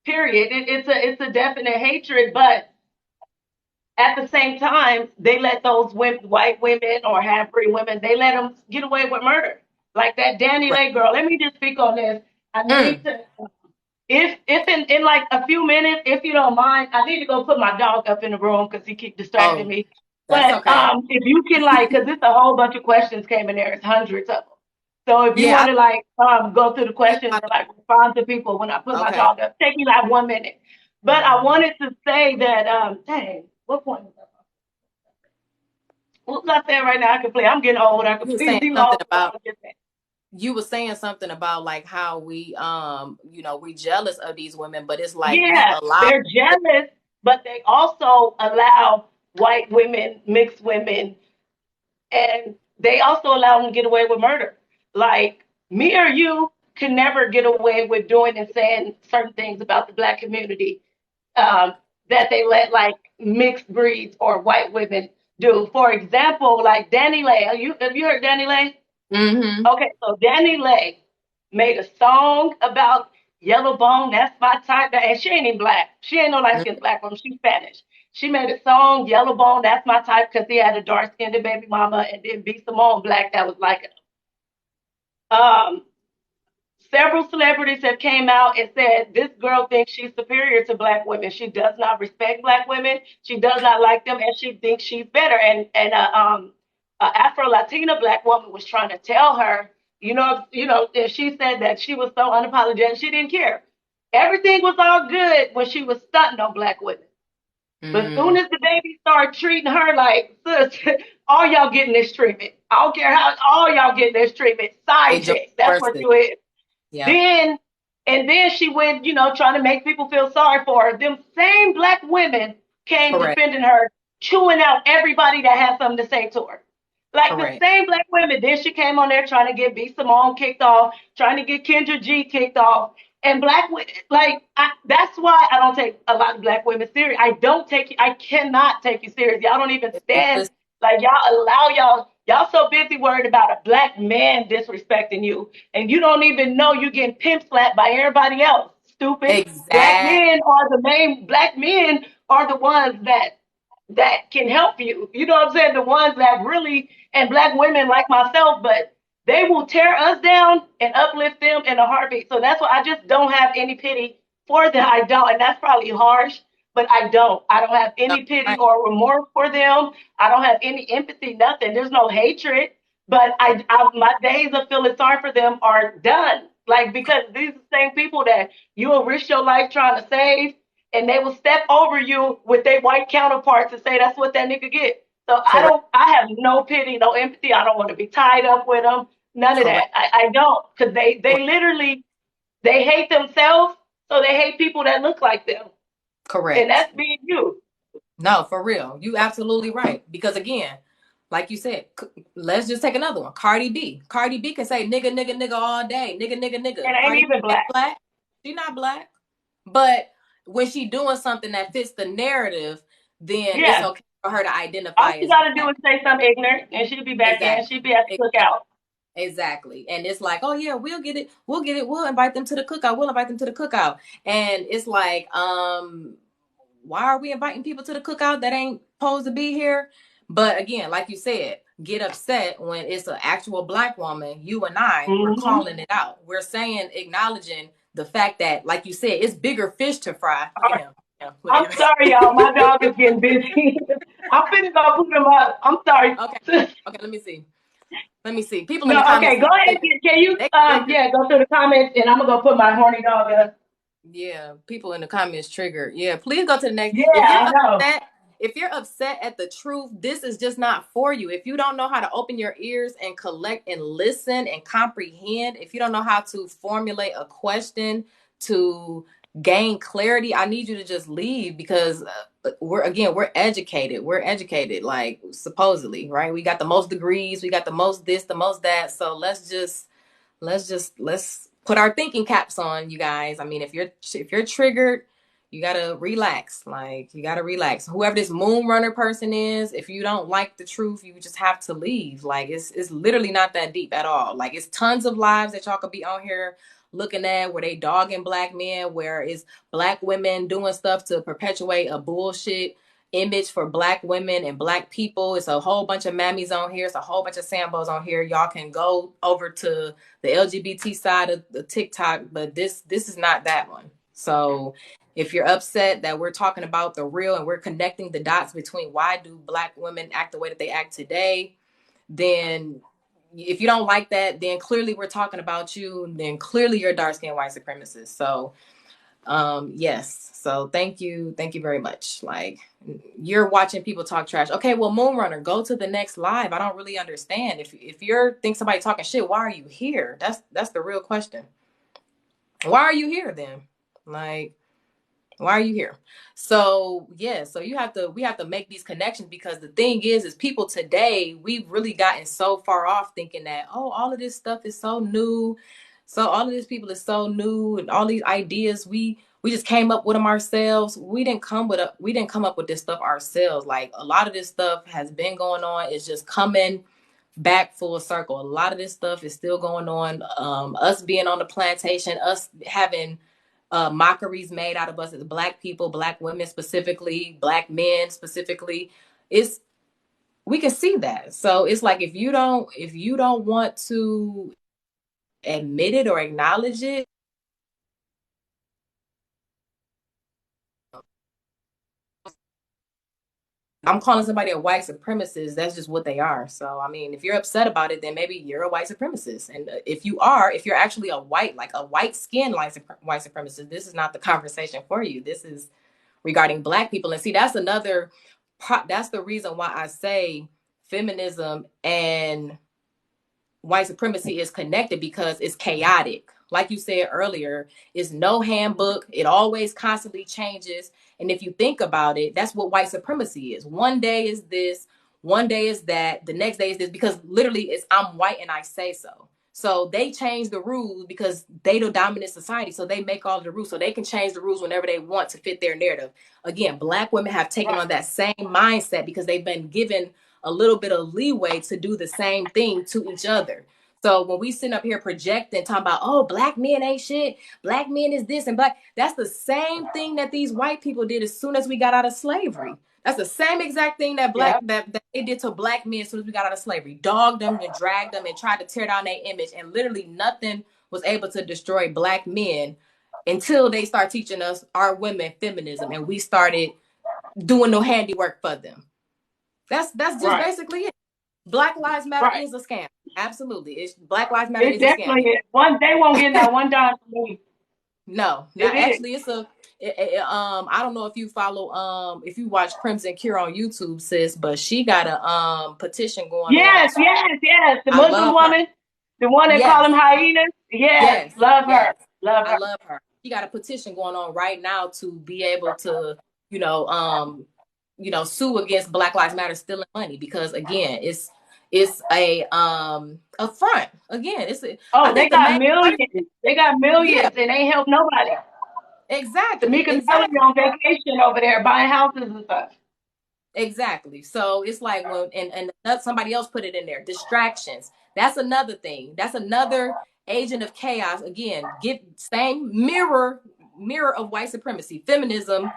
Period. It's a definite hatred, but at the same time, they let those white women or half-breed women, they let them get away with murder. Like that Danny Lay girl. Let me just speak on this. I need to, if in like a few minutes, if you don't mind, I need to go put my dog up in the room because he keeps distracting me. But if you can because it's a whole bunch of questions came in there. It's hundreds of them. So if you want to go through the questions and respond to people when I put my dog up, take me like 1 minute. But I wanted to say that, what point was that? What was I saying right now? I can play. I'm getting old. I can play. You were saying something about like how we, we jealous of these women, but it's like they're jealous, but they also allow white women, mixed women, and they also allow them to get away with murder. Like me or you can never get away with doing and saying certain things about the black community um, that they let like mixed breeds or white women do. For example, like Danny Lay. Have you heard Danny Lay? Mm-hmm. Okay, so Danny Lay made a song about yellow bone. That's my type. And she ain't even black. She ain't no light skinned black woman. She's Spanish. She made a song, Yellow Bone, that's my type, because he had a dark skinned baby mama, and then B. Simone Black that was like it. Um, Several celebrities have came out and said this girl thinks she's superior to black women. She does not respect black women. She does not like them, and she thinks she's better. And Afro Latina black woman was trying to tell her, and she said that she was so unapologetic, she didn't care. Everything was all good when she was stunting on black women. But as soon as the baby started treating her like, sis, all y'all getting this treatment. I don't care how, all y'all getting this treatment. Side chick. That's what you is. Yeah. Then she went, trying to make people feel sorry for her. Them same black women came defending her, chewing out everybody that had something to say to her. Like the same black women. Then she came on there trying to get B. Simone kicked off, trying to get Kendra G kicked off. And black women, that's why I don't take a lot of black women serious. I cannot take you serious. Y'all don't even stand, like y'all so busy worried about a black man disrespecting you. And you don't even know you're getting pimp slapped by everybody else. Stupid. Exactly. Black men are the ones that can help you. You know what I'm saying? The ones that really, and black women like myself, but they will tear us down and uplift them in a heartbeat. So that's why I just don't have any pity for them. I don't. And that's probably harsh, but I don't. I don't have any pity or remorse for them. I don't have any empathy, nothing. There's no hatred. But my days of feeling sorry for them are done. Like, because these are the same people that you will risk your life trying to save, and they will step over you with their white counterparts and say that's what that nigga get. So I have no pity, no empathy. I don't want to be tied up with them. None of that. I don't, because they literally, they hate themselves, so they hate people that look like them. Correct. And that's being you. No, for real. You absolutely right. Because again, like you said, let's just take another one. Cardi B. Cardi B can say nigga, nigga, nigga all day. Nigga, nigga, nigga. And ain't even black. She's not black. But when she doing something that fits the narrative, then it's okay for her to identify. All she got to do is say something ignorant, and she'll be back in. She'll be at the cookout. Exactly. And it's like, oh yeah, we'll get it. We'll get it. We'll invite them to the cookout. We'll invite them to the cookout. And it's like, why are we inviting people to the cookout that ain't supposed to be here? But again, like you said, get upset when it's an actual black woman. You and I, we're calling it out. We're saying, acknowledging the fact that, like you said, it's bigger fish to fry. I'm sorry, y'all. My dog is getting busy. I'm finna go put him up. I'm sorry. Okay, let me see. People in the comments. Okay, go ahead. Can you go through the comments, and I'm gonna go put my horny dog up. Yeah, people in the comments triggered. Yeah, please go to the next. Yeah, I know. If you're upset at the truth, this is just not for you. If you don't know how to open your ears and collect and listen and comprehend, if you don't know how to formulate a question to gain clarity, I need you to just leave, because we're educated. We're educated, like, supposedly, right? We got the most degrees, we got the most this, the most that. So let's put our thinking caps on, you guys. I mean, if you're triggered, you gotta relax. Like, you gotta relax. Whoever this moon runner person is, if you don't like the truth, you just have to leave. Like, it's literally not that deep at all. Like, it's tons of lives that y'all could be on here looking at where they dogging black men, where it's black women doing stuff to perpetuate a bullshit image for black women and black people. It's a whole bunch of mammies on here. It's a whole bunch of Sambos on here. Y'all can go over to the LGBT side of the TikTok, but this is not that one. So if you're upset that we're talking about the real and we're connecting the dots between why do black women act the way that they act today, then if you don't like that, then clearly we're talking about you. Then clearly you're a dark-skinned white supremacist. So yes. So thank you very much. Like, you're watching people talk trash. Okay, well, Moonrunner, go to the next live. I don't really understand. If you're think somebody talking shit, why are you here? That's the real question. Why are you here then? Like, Why are you here? So yeah, so we have to make these connections, because the thing is people today, we've really gotten so far off thinking that, oh, all of this stuff is so new. So all of these people is so new, and all these ideas we just came up with them ourselves. We didn't come up with this stuff ourselves. Like, a lot of this stuff has been going on. It's just coming back full circle. A lot of this stuff is still going on. Us being on the plantation, us having mockeries made out of us as Black people, Black women specifically, Black men specifically. It's We can see that. So it's like, if you don't want to admit it or acknowledge it, I'm calling somebody a white supremacist. That's just what they are. So, I mean, if you're upset about it, then maybe you're a white supremacist. And if you're actually a white skinned white supremacist, this is not the conversation for you. This is regarding Black people. And see, that's the reason why I say feminism and white supremacy is connected, because it's chaotic. Like you said earlier, it's no handbook. It always constantly changes. And if you think about it, that's what white supremacy is. One day is this, one day is that, the next day is this, because literally it's, I'm white and I say so. So they change the rules because they the dominant society. So they make all of the rules. So they can change the rules whenever they want to fit their narrative. Again, Black women have taken on that same mindset because they've been given a little bit of leeway to do the same thing to each other. So when we sit up here projecting, talking about, oh, Black men ain't shit, Black men is this and Black, that's the same thing that these white people did as soon as we got out of slavery. That's the same exact thing that that they did to Black men as soon as we got out of slavery. Dogged them and dragged them and tried to tear down their image. And literally nothing was able to destroy Black men until they start teaching us, our women, feminism, and we started doing no handiwork for them. That's just basically it. Black Lives Matter is a scam. Absolutely. It's Black Lives Matter is a scam. They won't get that one dime from me. No, actually, it's a I don't know if you follow if you watch Crimson Cure on YouTube, sis, but she got a petition going on. Yes. The Muslim woman, the one that call them hyenas. Yes. Love her. I love her. She got a petition going on right now to be able to, sue against Black Lives Matter stealing money, because again, it's a front. Again, they got millions. They got millions and ain't help nobody. Exactly. Tamika Melody on vacation over there buying houses and stuff. Exactly. So it's like, well, and somebody else put it in there. Distractions. That's another thing. That's another agent of chaos. Again, same mirror of white supremacy. Feminism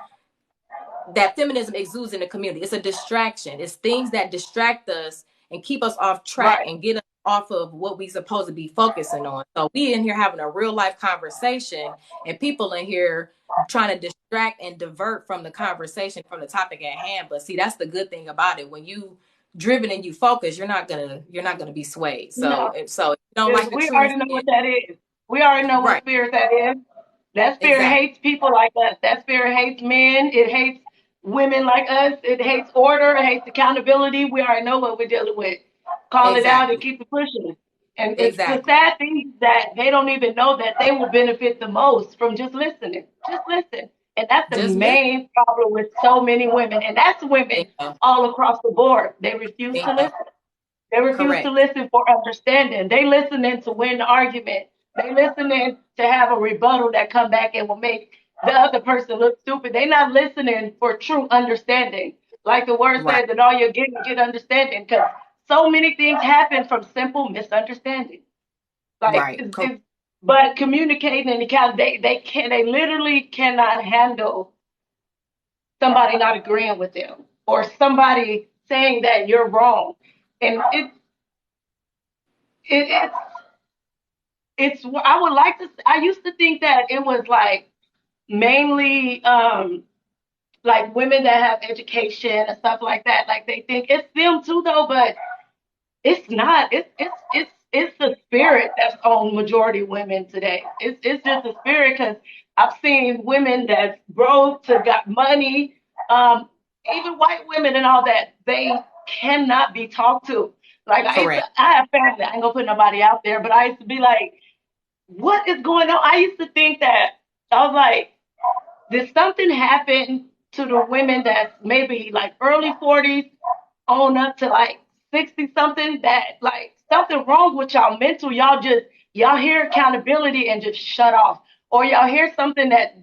exudes in the community. It's a distraction. It's things that distract us and keep us off track and get us off of what we supposed to be focusing on. So we in here having a real life conversation, and people in here trying to distract and divert from the conversation, from the topic at hand. But see, that's the good thing about it. When you driven and you focus, you're not gonna be swayed. So so you don't like we already know what that is. We already know what spirit that is. That spirit hates people like us. That spirit hates men. It hates women like us. It hates order. It hates accountability. We already know what we're dealing with. Call it out and keep it pushing. And it's the sad thing that they don't even know that they will benefit the most from just listening. Just listen. And that's the main problem with so many women. And that's women all across the board. They refuse to listen. They refuse to listen for understanding. They listening to win the argument. They listening to have a rebuttal that come back and will make the other person look stupid. They're not listening for true understanding. Like the word says, that all you're getting, get understanding. Because so many things happen from simple misunderstanding. But communicating and they literally cannot handle somebody not agreeing with them or somebody saying that you're wrong. And I used to think that it was like mainly like women that have education and stuff like that. Like they think it's them too though, but it's not. It's the spirit that's on majority women today. It's just the spirit, because I've seen women that broke to got money, even white women and all that, they cannot be talked to. Like I have family. I ain't gonna put nobody out there, but I used to be like, what is going on? I used to think that I was like, did something happen to the women that's maybe like early 40s on up to like 60 something, that like something wrong with y'all mental? Y'all hear accountability and just shut off, or y'all hear something that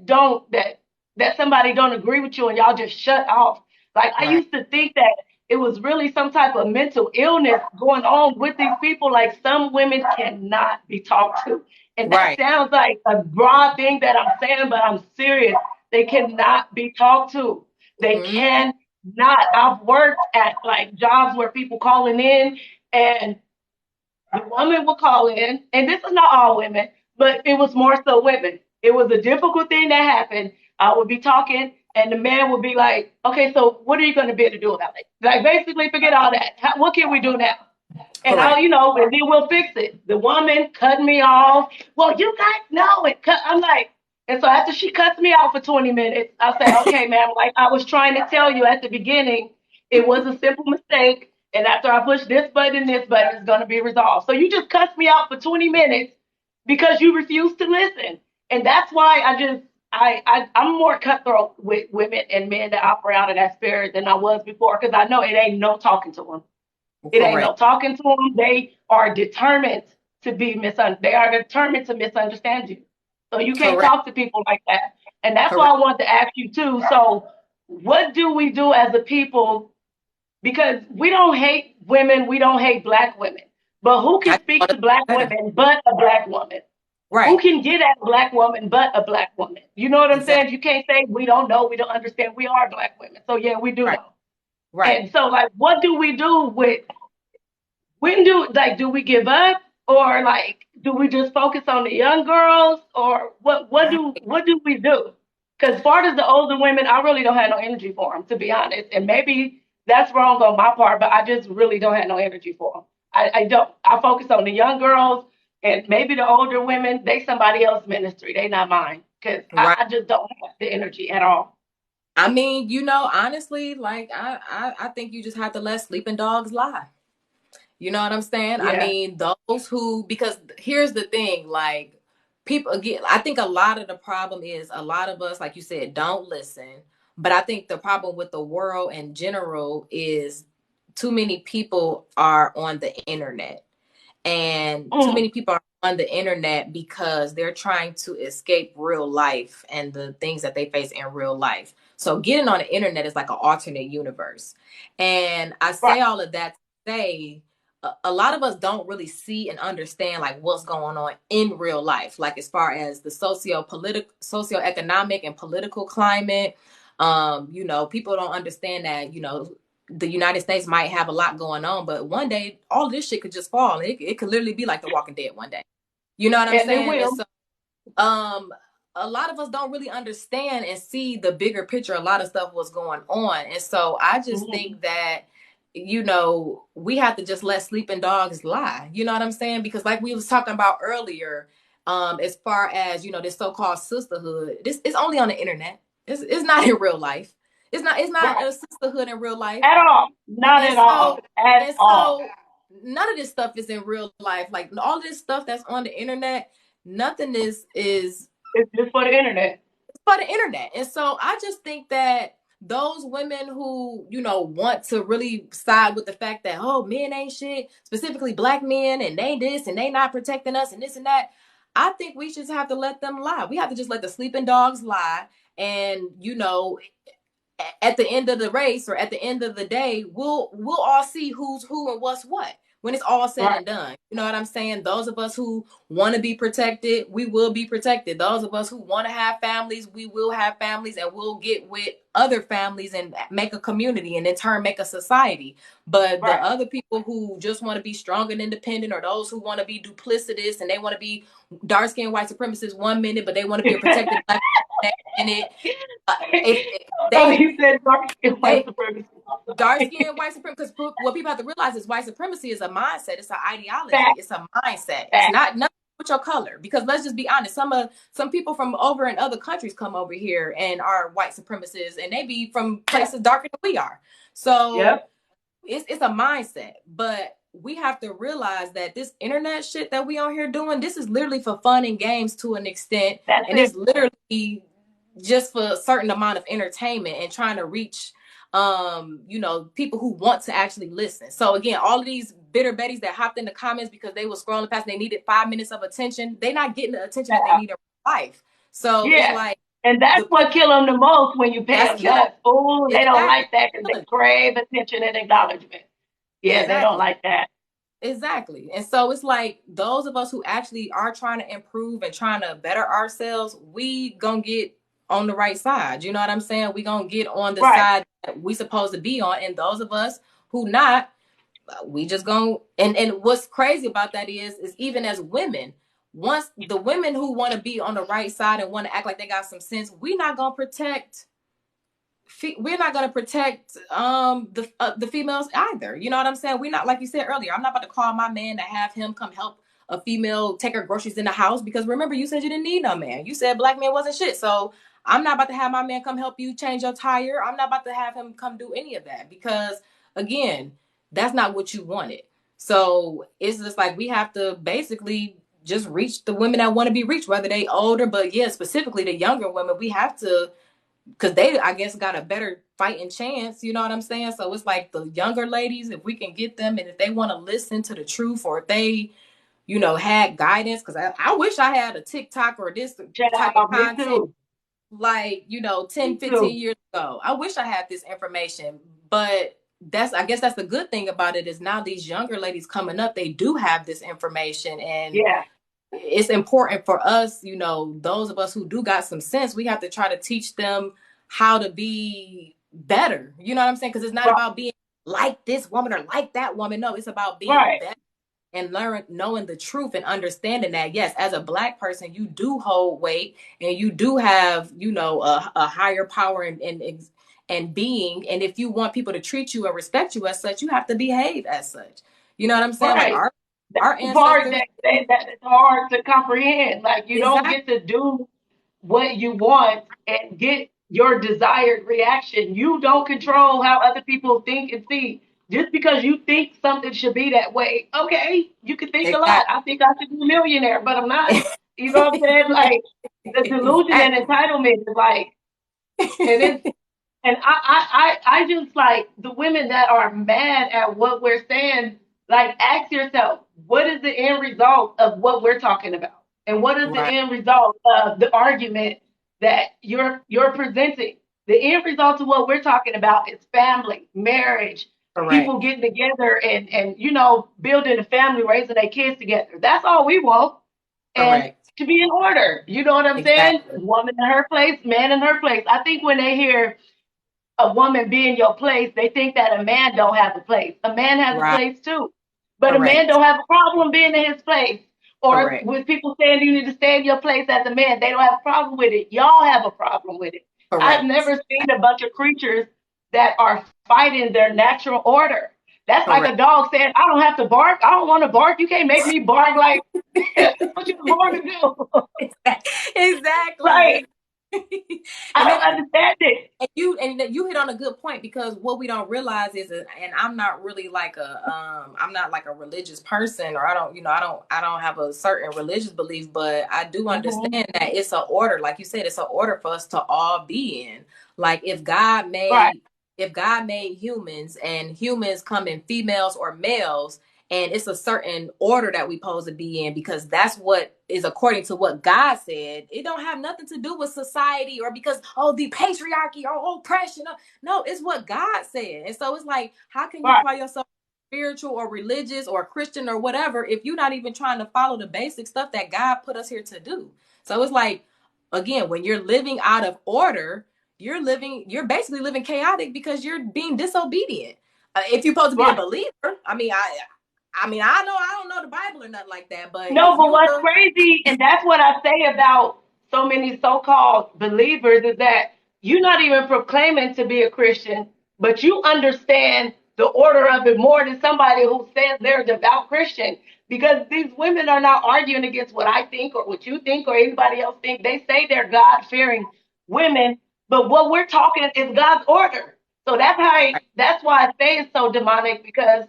somebody don't agree with you and y'all just shut off. Like I Right. used to think that it was really some type of mental illness going on with these people. Like some women cannot be talked to. And that Right. sounds like a broad thing that I'm saying, but I'm serious. They cannot be talked to. They Mm-hmm. cannot. I've worked at like jobs where people calling in, and the woman will call in, and this is not all women, but it was more so women. It was a difficult thing that happened. I would be talking, and the man would be like, "Okay, so what are you going to be able to do about it? Like, basically, forget all that. What can we do now?" And Correct. and then we'll fix it. The woman cut me off. Well, you guys know it. I'm like, and so after she cuts me off for 20 minutes, I say, okay, ma'am, like I was trying to tell you at the beginning, it was a simple mistake. And after I push this button, it's going to be resolved. So you just cussed me out for 20 minutes because you refuse to listen. And that's why I'm more cutthroat with women and men that operate out of that spirit than I was before, because I know it ain't no talking to them. It ain't no Correct. talking to them. They are determined to be misunderstood. They are determined to misunderstand you. So you can't Correct. talk to people like that. And that's why Correct. I wanted to ask you too. So what do we do as a people? Because we don't hate women, we don't hate black women. But who I can just speak want to to black better. women but a black woman? Who Right. can get at a black woman but a black woman? You know what I'm Exactly. saying? You can't say we don't know, we don't understand. We are black women. So yeah, we do Right. know. Right. And so like what do we do with when do we give up, or like do we just focus on the young girls, or what do we do? Because far as the older women, I really don't have no energy for them, to be honest. And maybe that's wrong on my part, but I just really don't have no energy for them. I don't. I focus on the young girls, and maybe the older women. They somebody else's ministry. They not mine, because Right. I just don't have the energy at all. I mean, honestly, like I think you just have to let sleeping dogs lie. You know what I'm saying? I Yeah. mean, those who, because here's the thing, like people again, I think a lot of the problem is a lot of us, like you said, don't listen. But I think the problem with the world in general is too many people are on the internet. And too Mm, many people are on the internet because they're trying to escape real life and the things that they face in real life. So getting on the internet is like an alternate universe. And I right. say all of that to say a lot of us don't really see and understand like what's going on in real life, like as far as the socioeconomic and political climate. People don't understand that, the United States might have a lot going on, but one day all this shit could just fall. It could literally be like The Walking Dead one day. You know what I'm And it saying? And will. so a lot of us don't really understand and see the bigger picture. A lot of stuff was going on. And so I just Mhm. think that, we have to just let sleeping dogs lie. You know what I'm saying? Because like we was talking about earlier, as far as, this so-called sisterhood, this is only on the internet. It's not in real life. It's not Right. a sisterhood in real life. At all. Not And at all. so At and all. so none of this stuff is in real life. Like all this stuff that's on the internet, nothing is It's just for the internet. for the internet. And so I just think that those women who, want to really side with the fact that, oh, men ain't shit, specifically black men, and they this and they not protecting us and this and that, I think we just have to let them lie. We have to just let the sleeping dogs lie. And, at the end of the race or at the end of the day, we'll all see who's who and what's what when it's all said Right. and done. You know what I'm saying? Those of us who want to be protected, we will be protected. Those of us who want to have families, we will have families, and we'll get with other families and make a community and in turn make a society. But the Right. other people who just want to be strong and independent, or those who want to be duplicitous and they want to be dark skinned white supremacists one minute, but they want to be a protected black next minute. If Oh, they he said dark skin white they supremacy. dark skinned white supremacy, because what people have to realize is white supremacy is a mindset, it's an ideology, Fact. it's a mindset, it's Fact. not nothing with your color. Because let's just be honest, some people from over in other countries come over here and are white supremacists, and they be from Yeah. places darker than we are. So Yep. it's a mindset. But we have to realize that this internet shit that we on here doing, this is literally for fun and games to an extent, That's and it. it's literally just for a certain amount of entertainment and trying to reach people who want to actually listen. So again, all of these bitter betties that hopped in the comments because they were scrolling past, they needed 5 minutes of attention. They're not getting the attention that they need in life. So it's Yeah. like And that's what kill them the most when you pay that's them killing. nuts. Oh, they don't Exactly. like that because they crave attention and acknowledgement. Yeah, they don't Exactly. like that. Exactly. And so it's like those of us who actually are trying to improve and trying to better ourselves, we gonna get on the right side. You know what I'm saying? We gonna get on the Right. side that we supposed to be on. And those of us who not, we just gonna and what's crazy about that is even as women, once the women who want to be on the right side and want to act like they got some sense, we're not going to protect the females either. You know what I'm saying? We're not, like you said earlier, I'm not about to call my man to have him come help a female take her groceries in the house, because remember, you said you didn't need no man. You said black man wasn't shit. So I'm not about to have my man come help you change your tire. I'm not about to have him come do any of that, because again, that's not what you wanted. So it's just like we have to basically just reach the women that want to be reached, whether they older, but yeah, specifically the younger women. We have to, because they, I guess, got a better fighting chance. You know what I'm saying? So it's like the younger ladies, if we can get them, and if they want to listen to the truth, or if they, had guidance, because I wish I had a TikTok or this type of Child, me content too. like, 10, Me 15 too. years ago. I wish I had this information, but I guess that's the good thing about it, is now these younger ladies coming up, they do have this information, and Yeah. it's important for us, those of us who do got some sense, we have to try to teach them how to be better. You know what I'm saying? Because it's not Right. about being like this woman or like that woman. No, it's about being Right. better and knowing the truth and understanding that, yes, as a black person, you do hold weight and you do have, a higher power and being. And if you want people to treat you and respect you as such, you have to behave as such. You know what I'm saying? Like Right. our That's the part ancestors. that is hard to comprehend. Like you don't Exactly. get to do what you want and get your desired reaction. You don't control how other people think and see. Just because you think something should be that way, okay, you can think a lot. Exactly. I think I should be a millionaire, but I'm not. You know what I'm saying? Like the delusion and Exactly. entitlement is like, and it's and I just like the women that are mad at what we're saying, like ask yourself, what is the end result of what we're talking about? And what is the Right. end result of the argument that you're presenting? The end result of what we're talking about is family, marriage, Correct. people getting together and building a family, raising their kids together. That's all we want. And Correct. to be in order. You know what I'm saying? Exactly. Woman in her place, man in her place. I think when they hear a woman be in your place, they think that a man don't have a place. A man has a Right. place too. But a man Correct. don't have a problem being in his place. Or Correct. with people saying you need to stay in your place as a man, they don't have a problem with it. Y'all have a problem with it. I've Correct. never seen a bunch of creatures that are fighting their natural order. That's like a Correct. dog saying, I don't have to bark. I don't want to bark. You can't make me bark like what you born to do. Exactly. Like, I And don't understand it. you hit on a good point, because what we don't realize is, and I'm not really like I'm not like a religious person, or I don't have a certain religious belief, but I do Mm-hmm. understand that it's an order. Like you said, it's an order for us to all be in. Like Right, if God made humans, and humans come in females or males, and it's a certain order that we supposed to be in, because that's what is according to what God said. It don't have nothing to do with society, or because the patriarchy or oppression. No, it's what God said. And so it's like, how can you right, call yourself spiritual or religious or Christian or whatever if you're not even trying to follow the basic stuff that God put us here to do? So it's like, again, when you're living out of order, you're basically living chaotic, because you're being disobedient. If you're supposed to be a right. believer, I don't know the Bible or nothing like that, but No, if but you what's crazy, and that's what I say about so many so-called believers, is that you're not even proclaiming to be a Christian, but you understand the order of it more than somebody who says they're a devout Christian. Because these women are not arguing against what I think or what you think or anybody else think. They say they're God-fearing women, but what we're talking is God's order. So that's why I say it's so demonic, because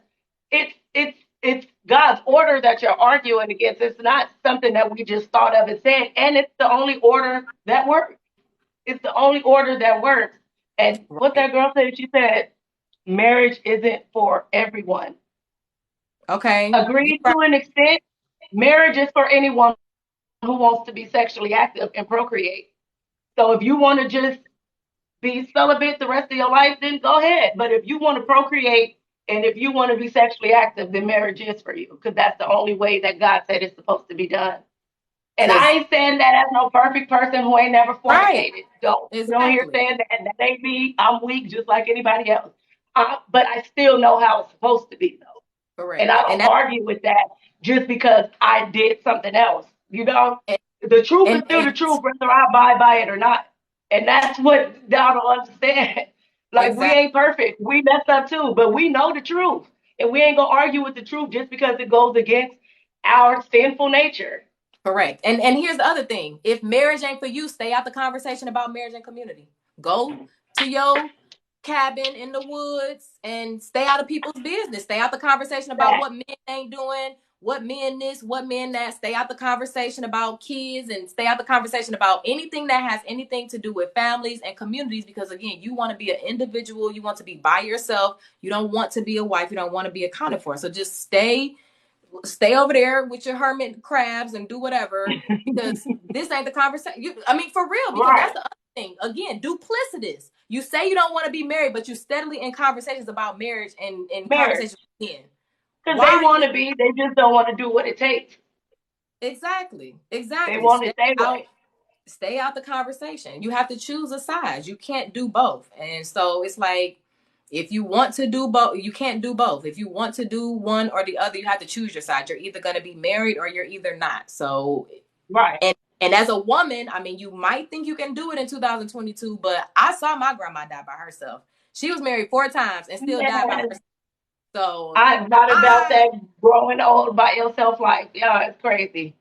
it's God's order that you're arguing against. It's not something that we just thought of and said, and it's the only order that works. It's the only order that works. And what Right. that girl said, she said, marriage isn't for everyone. Okay. You Agreed right. to an extent. Marriage is for anyone who wants to be sexually active and procreate. So if you want to just be celibate the rest of your life, then go ahead. But if you want to procreate and if you want to be sexually active, then marriage is for you because that's the only way that God said it's supposed to be done. And I Cause ain't saying that as no perfect person who ain't never right. fornicated. Don't hear Exactly. saying that. That ain't me. I'm weak just like anybody else. But I still know how it's supposed to be, though. And Correct. I don't argue with that just because I did something else. You know, And, the truth is still and the truth, whether I abide by it or not. And that's what y'all don't understand. Like, we exactly. ain't perfect. We mess up too, but we know the truth. And we ain't going to argue with the truth just because it goes against our sinful nature. Correct. And here's the other thing. If marriage ain't for you, stay out the conversation about marriage and community. Go to your cabin in the woods and stay out of people's business. Stay out the conversation about That, what men ain't doing, what men this, what men that. Stay out the conversation about kids and stay out the conversation about anything that has anything to do with families and communities because again, you want to be an individual, you want to be by yourself, you don't want to be a wife, you don't want to be accounted for. So just stay over there with your hermit crabs and do whatever because this ain't the conversation. I mean, for real, because right. that's the other thing. Again, duplicitous. You say you don't want to be married, but you're steadily in conversations about marriage and Marriage. conversations with men. Because Why they are you want to be, they just don't want to do what it takes. exactly? They Exactly. want it their way. Stay out the conversation. You have to choose a side. You can't do both. And so it's like if you want to do both, you can't do both. If you want to do one or the other, you have to choose your side. You're either going to be married or you're either not. So Right. and as a woman, I mean, you might think you can do it in 2022, but I saw my grandma die by herself. She was married 4 times and still died by Yes. herself. So I'm not about I that growing old by yourself life. Yeah, it's crazy.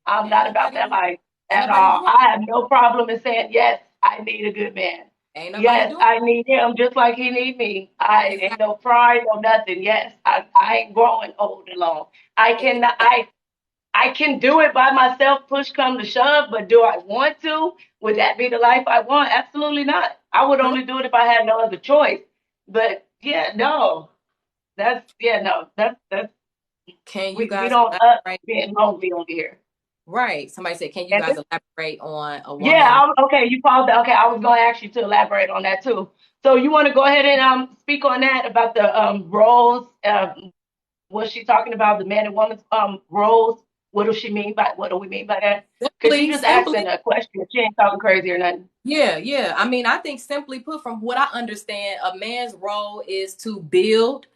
I'm ain't not about nobody that life ain't at nobody all. doing I have no problem in saying, yes, I need a good man. ain't nobody Yes, doing I need him just like he need me. I exactly ain't no pride, no nothing. Yes, I ain't growing old alone. I cannot, I can do it by myself, push come to shove, but do I want to? Would that be the life I want? Absolutely not. I would correct. only do it if I had no other choice. But yeah, no. That's Can you we guys don't elaborate? being lonely over here. Right. Somebody said, can you And guys this, elaborate on a yeah, woman? okay, you paused that. Okay, I was gonna ask you to elaborate on that too. So you want to go ahead and speak on that about the roles? Was she talking about the man and woman's roles? What do we mean by that? Because she just Simply, asking a question. She ain't talking crazy or nothing. yeah, yeah. I mean, I think simply put, from what I understand, a man's role is to build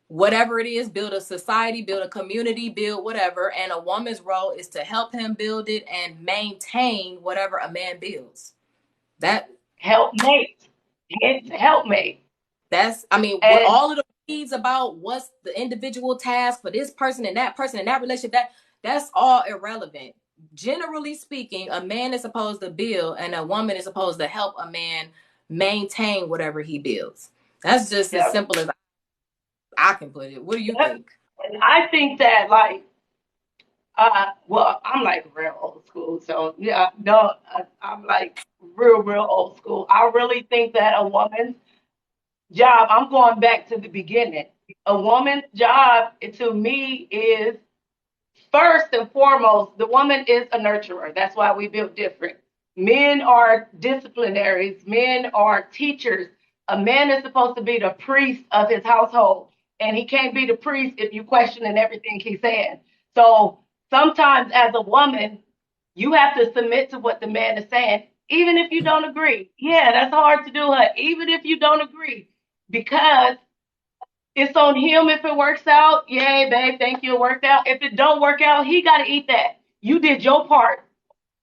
whatever it is, build a society, build a community, build whatever. And a woman's role is to help him build it and maintain whatever a man builds. That Helpmate. It's helpmate. that's I mean, what And all of the needs about what's the individual task for this person and that relationship, that's all irrelevant. Generally speaking, a man is supposed to build and a woman is supposed to help a man maintain whatever he builds. That's just as yeah, simple as I can put it. What do you yeah. think? And I think that like well, I'm like real old school, so yeah, no, I'm like real old school. I really think that a woman's job, I'm going back to the beginning. A woman's job to me is first and foremost, the woman is a nurturer. That's why we built different. Men are disciplinaries, men are teachers. A man is supposed to be the priest of his household, and he can't be the priest if you questioning everything he's saying. So sometimes, as a woman, you have to submit to what the man is saying, even if you don't agree. Yeah, that's hard to do, huh? Even if you don't agree, because it's on him if it works out. Yay, babe, thank you, it worked out. If it don't work out, he got to eat that. You did your part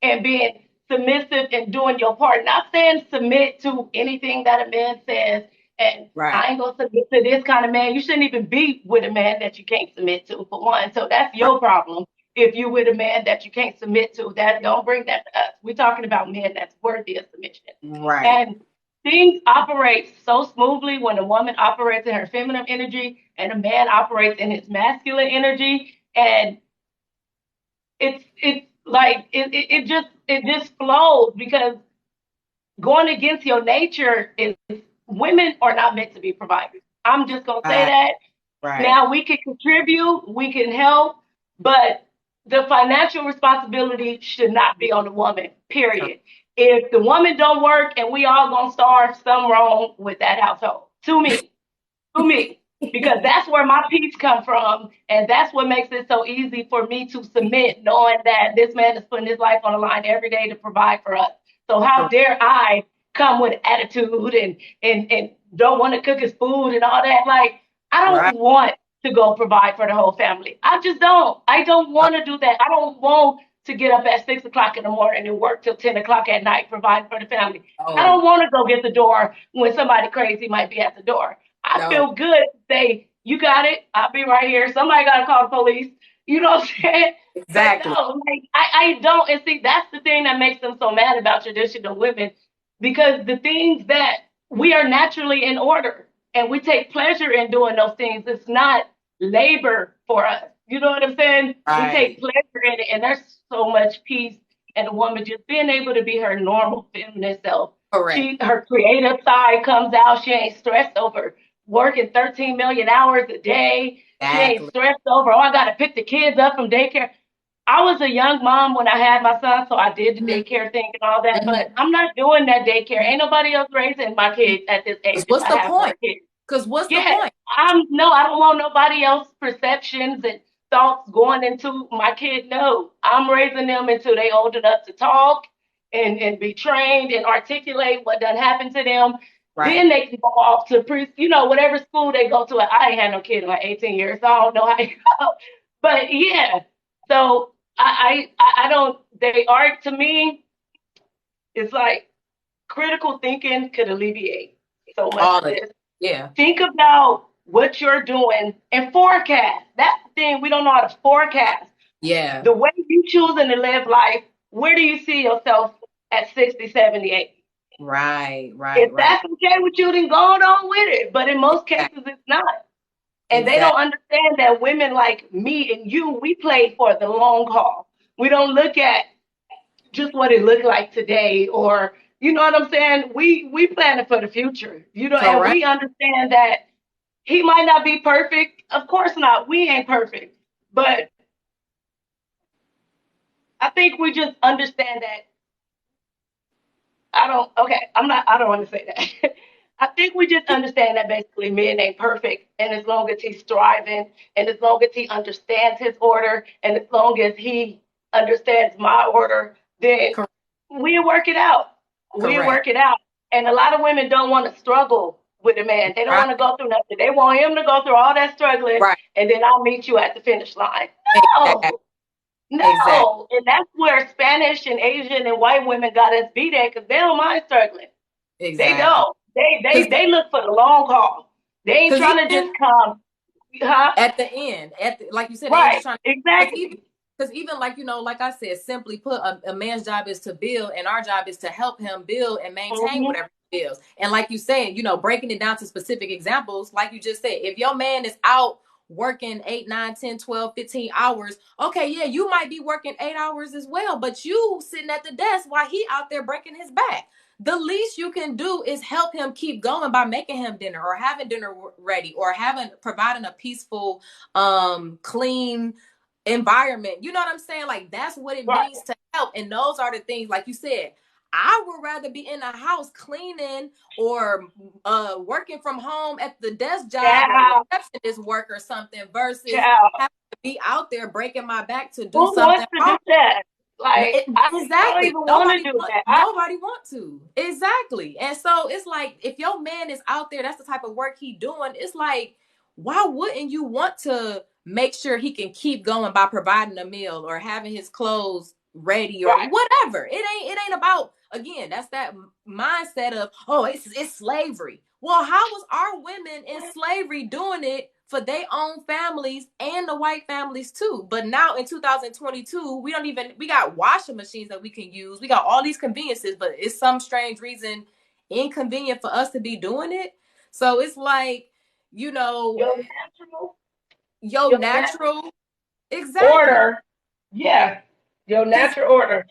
and being submissive and doing your part. Not saying submit to anything that a man says. And Right. I ain't gonna submit to this kind of man. You shouldn't even be with a man that you can't submit to, for one. So that's your problem. If you're with a man that you can't submit to, that don't bring that to us. We're talking about men that's worthy of submission. Right. And things operate so smoothly when a woman operates in her feminine energy and a man operates in his masculine energy. And it's like it just flows because going against your nature is women are not meant to be providers. I'm just gonna say that. Right. Now we can contribute, we can help, but the financial responsibility should not be on the woman, period. If the woman don't work and we all gonna starve, something wrong with that household. To me, because that's where my peace come from, and that's what makes it so easy for me to submit, knowing that this man is putting his life on the line every day to provide for us. So how dare I come with attitude and don't want to cook his food and all that? Like, I Right. don't want to go provide for the whole family. I just don't. I don't want to do that. I don't want to get up at 6 o'clock in the morning and work till 10 o'clock at night, provide for the family. I Oh, don't want to go get the door when somebody crazy might be at the door. I no. feel good to say, you got it. I'll be right here. Somebody got to call the police. You know what I'm saying? But Exactly. no, like, I don't. And see, that's the thing that makes them so mad about traditional women, because the things that we are naturally in order and we take pleasure in doing those things, it's not labor for us. You know what I'm saying? We take Right. pleasure in it, and there's so much peace and a woman just being able to be her normal feminine self. Correct. Her creative side comes out. She ain't stressed over working 13 million hours a day. She ain't Exactly. stressed over, oh, I got to pick the kids up from daycare. I was a young mom when I had my son, so I did the Mhm. daycare thing and all that, Mhm. but I'm not doing that daycare. Ain't nobody else raising my kids at this age 'Cause if what's I the have more point? kids. Because what's the Yeah, point? I don't want nobody else's perceptions and thoughts going into my kid. No, I'm raising them until they old enough to talk and be trained and articulate what done happened to them. Right. Then they can go off to whatever school they go to. I ain't had no kid in like 18 years, so I don't know how to go. But yeah, so I don't. They are, to me. It's like critical thinking could alleviate so much All of of it. this. Yeah. Think about what you're doing and forecast. That's the thing. We don't know how to forecast. Yeah. The way you choosing to live life, where do you see yourself at 60, 70, 80? Right. Right. If Right. that's okay with you, then go on with it. But in most cases, it's not. And they don't Exactly. understand that women like me and you, we play for the long haul. We don't look at just what it looked like today, or you know what I'm saying? We plan it for the future. And Correct. we understand that he might not be perfect. Of course not. We ain't perfect. But I think we just understand that I don't want to say that. I think we just understand that basically men ain't perfect. And as long as he's striving, and as long as he understands his order, and as long as he understands my order, then Correct. we work it out. We Correct. work it out. And a lot of women don't want to struggle with a man. They don't Right. want to go through nothing. They want him to go through all that struggling, Right. and then I'll meet you at the finish line. Exactly. No, Exactly. no. And that's where Spanish and Asian and white women got us beat at, because they don't mind struggling. They Exactly. don't. They Because they they look for the long haul. They ain't trying to just even come, huh? at the end, like you said, they ain't just Right. trying. Exactly. Because even like like I said, simply put, a man's job is to build, and our job is to help him build and maintain Mm-hmm. whatever he builds. And like you said, breaking it down to specific examples, like you just said, if your man is out working 8, 9, 10, 12, 15 hours, okay, yeah, you might be working 8 hours as well, but you sitting at the desk while he out there breaking his back. The least you can do is help him keep going by making him dinner, or having dinner ready, or providing a peaceful, clean environment. You know what I'm saying? Like, that's what it Right. means to help. And those are the things, like you said, I would rather be in the house cleaning, or working from home at the desk job, or Child, receptionist work or something, versus child. having to be out there breaking my back to do Who something wants to do hard. that? Like, I don't Exactly. even want to do that. Nobody want to. Exactly. And so it's like, if your man is out there, that's the type of work he doing. It's like, why wouldn't you want to make sure he can keep going by providing a meal, or having his clothes ready, or Right. whatever? It ain't about, again, that's that mindset of, oh, it's slavery. Well, how was our women in slavery doing it for their own families and the white families too? But now in 2022, we got washing machines that we can use. We got all these conveniences, but it's some strange reason inconvenient for us to be doing it. So it's like, you know, Your natural, your your natural natural. Exactly. order. Yeah. Your Because natural order.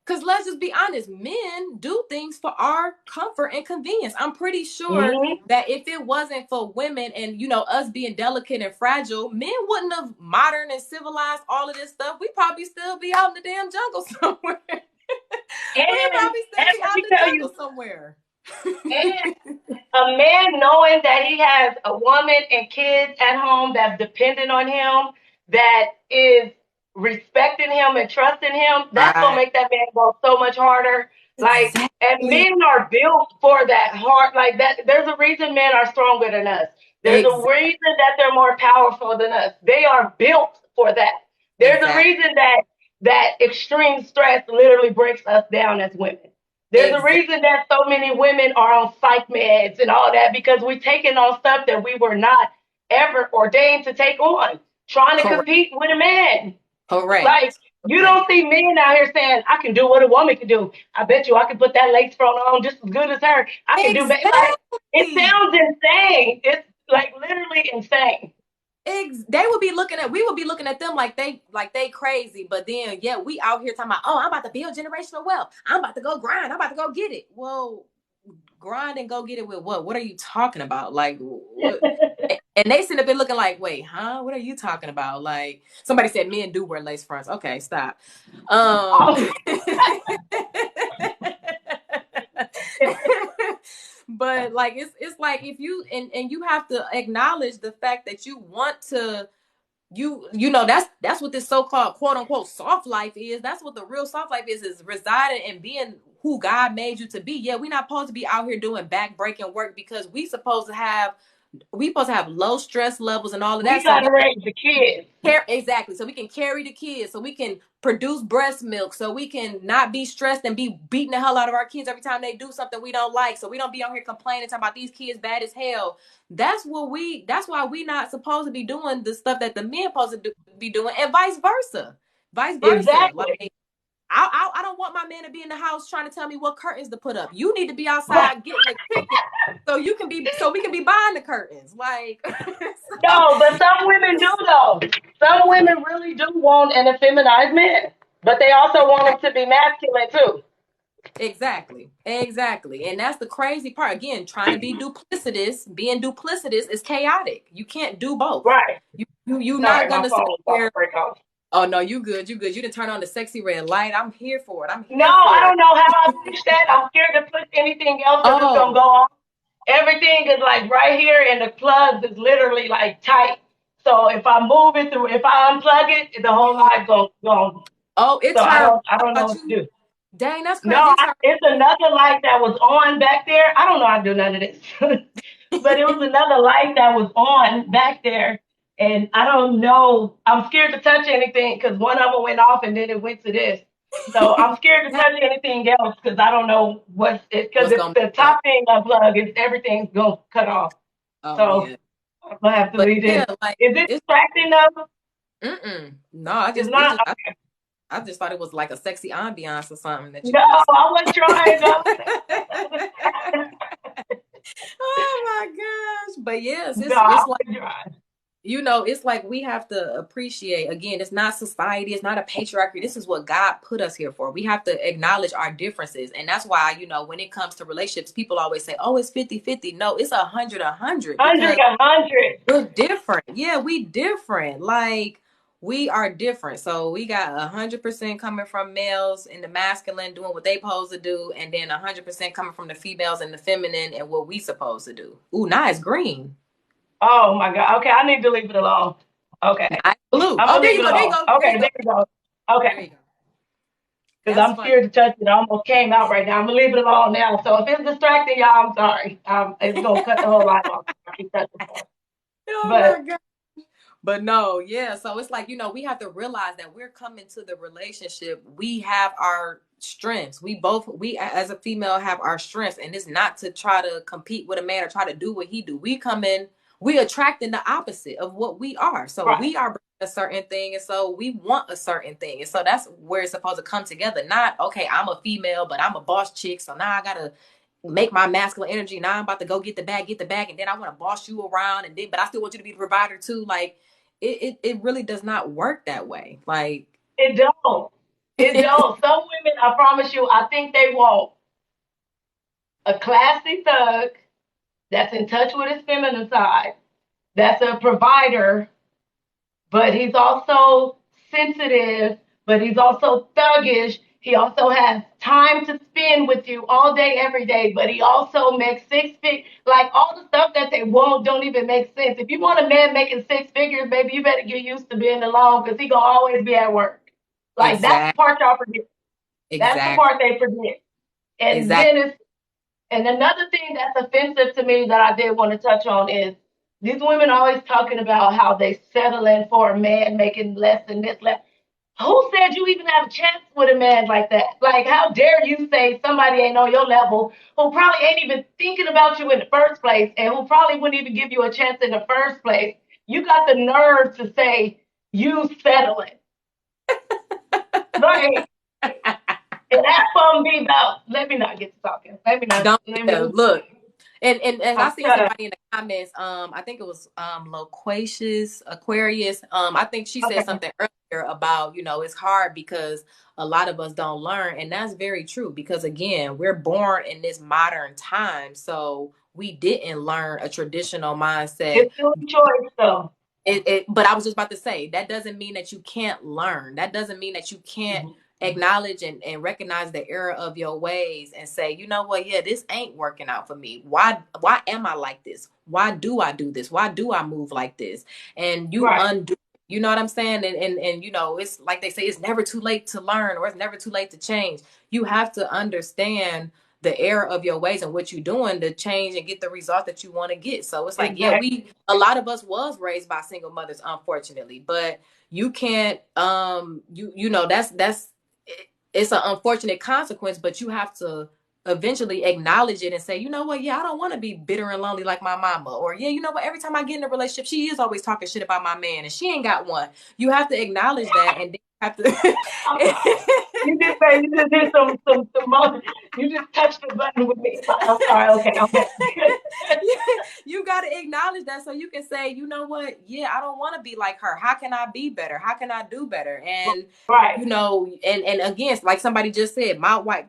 Because let's just be honest, men do things for our comfort and convenience. I'm pretty sure Mm-hmm. that if it wasn't for women and, us being delicate and fragile, men wouldn't have modern and civilized all of this stuff. We'd probably still be out in the damn jungle somewhere. We'd probably still And be let out me in the tell jungle you, somewhere. and a man knowing that he has a woman and kids at home that's dependent on him, that is respecting him and trusting him, that's gonna Right. make that man go so much harder. Like, and Exactly. men are built for that hard, like that. There's a reason men are stronger than us. There's a Exactly. reason that they're more powerful than us. They are built for that. There's a Exactly. reason that extreme stress literally breaks us down as women. There's a Exactly. reason that so many women are on psych meds and all that because we're taking on stuff that we were not ever ordained to take on, trying to Correct. compete with a man. Like, Correct. you Correct. don't see men out here saying, I can do what a woman can do. I bet you I can put that lace front on just as good as her. I can do that. Like, it Exactly. sounds insane. It's like literally insane. We would be looking at them like they crazy, but then we out here talking about, oh, I'm about to build generational wealth. I'm about to go grind. I'm about to go get it. Well, grind and go get it with what? What are you talking about? Like what? And they sit up and looking like, wait, huh? What are you talking about? Like somebody said men do wear lace fronts. Okay, stop. Oh. But like it's like if you and you have to acknowledge the fact that you want to that's what this so-called quote unquote soft life is. That's what the real soft life is residing and being who God made you to be. Yeah, we're not supposed to be out here doing back-breaking work because we supposed to have low stress levels and all of We that. So gotta raise the kids. exactly. So we can carry the kids, so we can produce breast milk, so we can not be stressed and be beating the hell out of our kids every time they do something we don't like. So we don't be out here complaining, talking about these kids bad as hell. That's why we not supposed to be doing the stuff that the men supposed to be doing, and vice versa. Vice versa. Exactly. Like I don't want my man to be in the house trying to tell me what curtains to put up. You need to be outside getting the chicken so we can be buying the curtains. Like No, but some women do though. Some women really do want an effeminized man, but they also want him to be masculine too. Exactly. And that's the crazy part. Again, trying to be duplicitous, being duplicitous is chaotic. You can't do both. Right. You're Sorry, not my gonna sit phone was about to here. break off. Oh no, you good. You good. You didn't turn on the sexy red light. I'm here for it. I'm No, here I for it. don't know how I fix that. I'm scared to put anything else because it's gonna Oh, go off. Everything is like right here, and the plugs is literally like tight. So if I move it through, if I unplug it, the whole light goes gone. oh, it So turned. I How don't know about what to you? do. Dang, that's crazy. No, It turned. it's another light that was on back there. I don't know how to do none of this, but it was another light that was on back there, and I don't know. I'm scared to touch anything because one of them went off and then it went to this. So I'm scared to touch anything else because I don't know what's it. Because What's if gonna the be up? top thing unplugged, everything's gonna cut off. Oh So yeah. I'm gonna have to But leave yeah, this. like Is it it's distracting though? no, I It's just it not. just I just thought it was like a sexy ambiance or something that you No, was. I wasn't trying. No, Oh my gosh. But yes, no, it's I like, wasn't trying. it's like we have to appreciate, again, it's not society, it's not a patriarchy. This is what God put us here for. We have to acknowledge our differences. And that's why, when it comes to relationships, people always say, oh, it's 50-50. No, it's 100-100 because 100. we're different. Yeah, we different. Like we are different. So we got 100% coming from males in the masculine doing what they supposed to do, and then 100% coming from the females and the feminine and what we supposed to do. Ooh, nice green. Oh my God. Okay, I need to leave it alone. Okay. Nice blue. I'm Oh, gonna there leave you it go. There you alone. go. There you Okay, go. there you go. There you Okay. go. Because That's I'm funny. scared to touch it. I almost came out right now. I'm gonna leave it alone now. So if it's distracting y'all, I'm sorry. It's gonna cut the whole light off. I keep touching stuff. Oh But my God. But no, yeah. So it's like, we have to realize that we're coming to the relationship. We have our strengths. We as a female have our strengths. And it's not to try to compete with a man or try to do what he do. We attracting the opposite of what we are. So right. we are a certain thing. And so we want a certain thing. And so that's where it's supposed to come together. Not, okay, I'm a female, but I'm a boss chick. So now I gotta make my masculine energy. Now I'm about to go get the bag, and then I want to boss you around, but I still want you to be the provider too. Like it really does not work that way. Like It don't. It don't. Some women, I promise you, I think they want a classy thug that's in touch with his feminine side, that's a provider, but he's also sensitive, but he's also thuggish. He also has time to spend with you all day, every day, but he also makes 6 figures. Like all the stuff that they want don't even make sense. If you want a man making 6 figures, baby, you better get used to being alone because he gonna always be at work. Like that's the Exactly. part y'all forget. That's the Exactly. part they forget. And Exactly. then it's and another thing that's offensive to me that I did want to touch on is these women always talking about how they settling for a man making less than this, less. Who said you even have a chance with a man like that? Like, how dare you say somebody ain't on your level, who probably ain't even thinking about you in the first place, and who probably wouldn't even give you a chance in the first place? You got the nerve to say you settling. Like, and that's gonna be about. Let me not get to talking. Let me not. Don't Let me. look. And I I'm seen shut up. somebody in the comments. I think it was Loquacious Aquarius. I think she said Okay. something earlier about, it's hard because a lot of us don't learn, and that's very true because again, we're born in this modern time, so we didn't learn a traditional mindset. It's still a choice, though. But I was just about to say that doesn't mean that you can't learn. That doesn't mean that you can't Mhm. acknowledge and recognize the error of your ways and say, you know what, yeah, this ain't working out for me. Why am I like this? Why do I do this? Why do I move like this? And you Right. undo, you know what I'm saying? And it's like they say, it's never too late to learn or it's never too late to change. You have to understand the error of your ways and what you're doing to change and get the result that you want to get. So it's like, yeah, Exactly. a lot of us was raised by single mothers, unfortunately, but you can't, that's it's an unfortunate consequence, but you have to eventually acknowledge it and say, you know what, yeah, I don't want to be bitter and lonely like my mama, or yeah, you know what, every time I get in a relationship, she is always talking shit about my man and she ain't got one. You have to acknowledge that, and then you have to You just say you just did some more. You just touched the button with me. I'm sorry. Okay, I'm back. you got to acknowledge that so you can say, you know what, yeah, I don't want to be like her. How can I be better? How can I do better? And Right. and again, like somebody just said,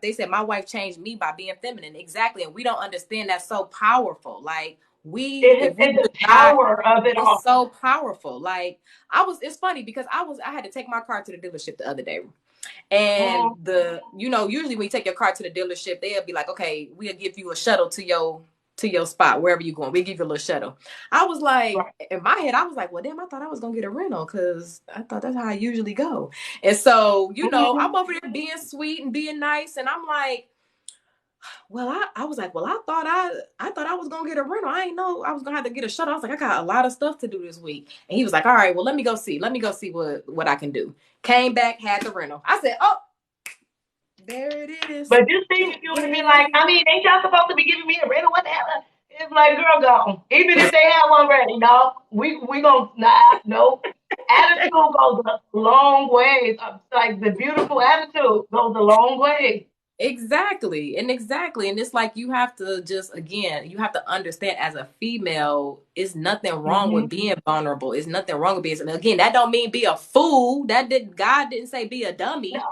they said my wife changed me by being feminine. Exactly. And we don't understand that's so powerful. Like if we It's the could not, power of it it's all. so powerful. Like it's funny because I had to take my car to the dealership the other day. And usually when you take your car to the dealership, they'll be like, okay, we'll give you a shuttle to your spot, wherever you're going. We'll give you a little shuttle. I was like, Right. in my head, I was like, well, damn, I thought I was going to get a rental because I thought that's how I usually go. And so, I'm over there being sweet and being nice. And I'm like, well, I was like, well, I thought I was gonna get a rental. I didn't know I was gonna have to get a shuttle. I was like, I got a lot of stuff to do this week. And he was like, all right, well, let me go see what I can do. Came back, had the rental. I said, oh, there it is. But just think if you would have been like, I mean, ain't y'all supposed to be giving me a rental? What the hell? It's like, girl, go. Even if they have one ready, no, we gonna no. Attitude goes a long way. Like the beautiful attitude goes a long way. Exactly. And it's like you have to you have to understand as a female, it's nothing wrong with being vulnerable. It's nothing wrong with being, and again, that don't mean be a fool. God didn't say be a dummy. No.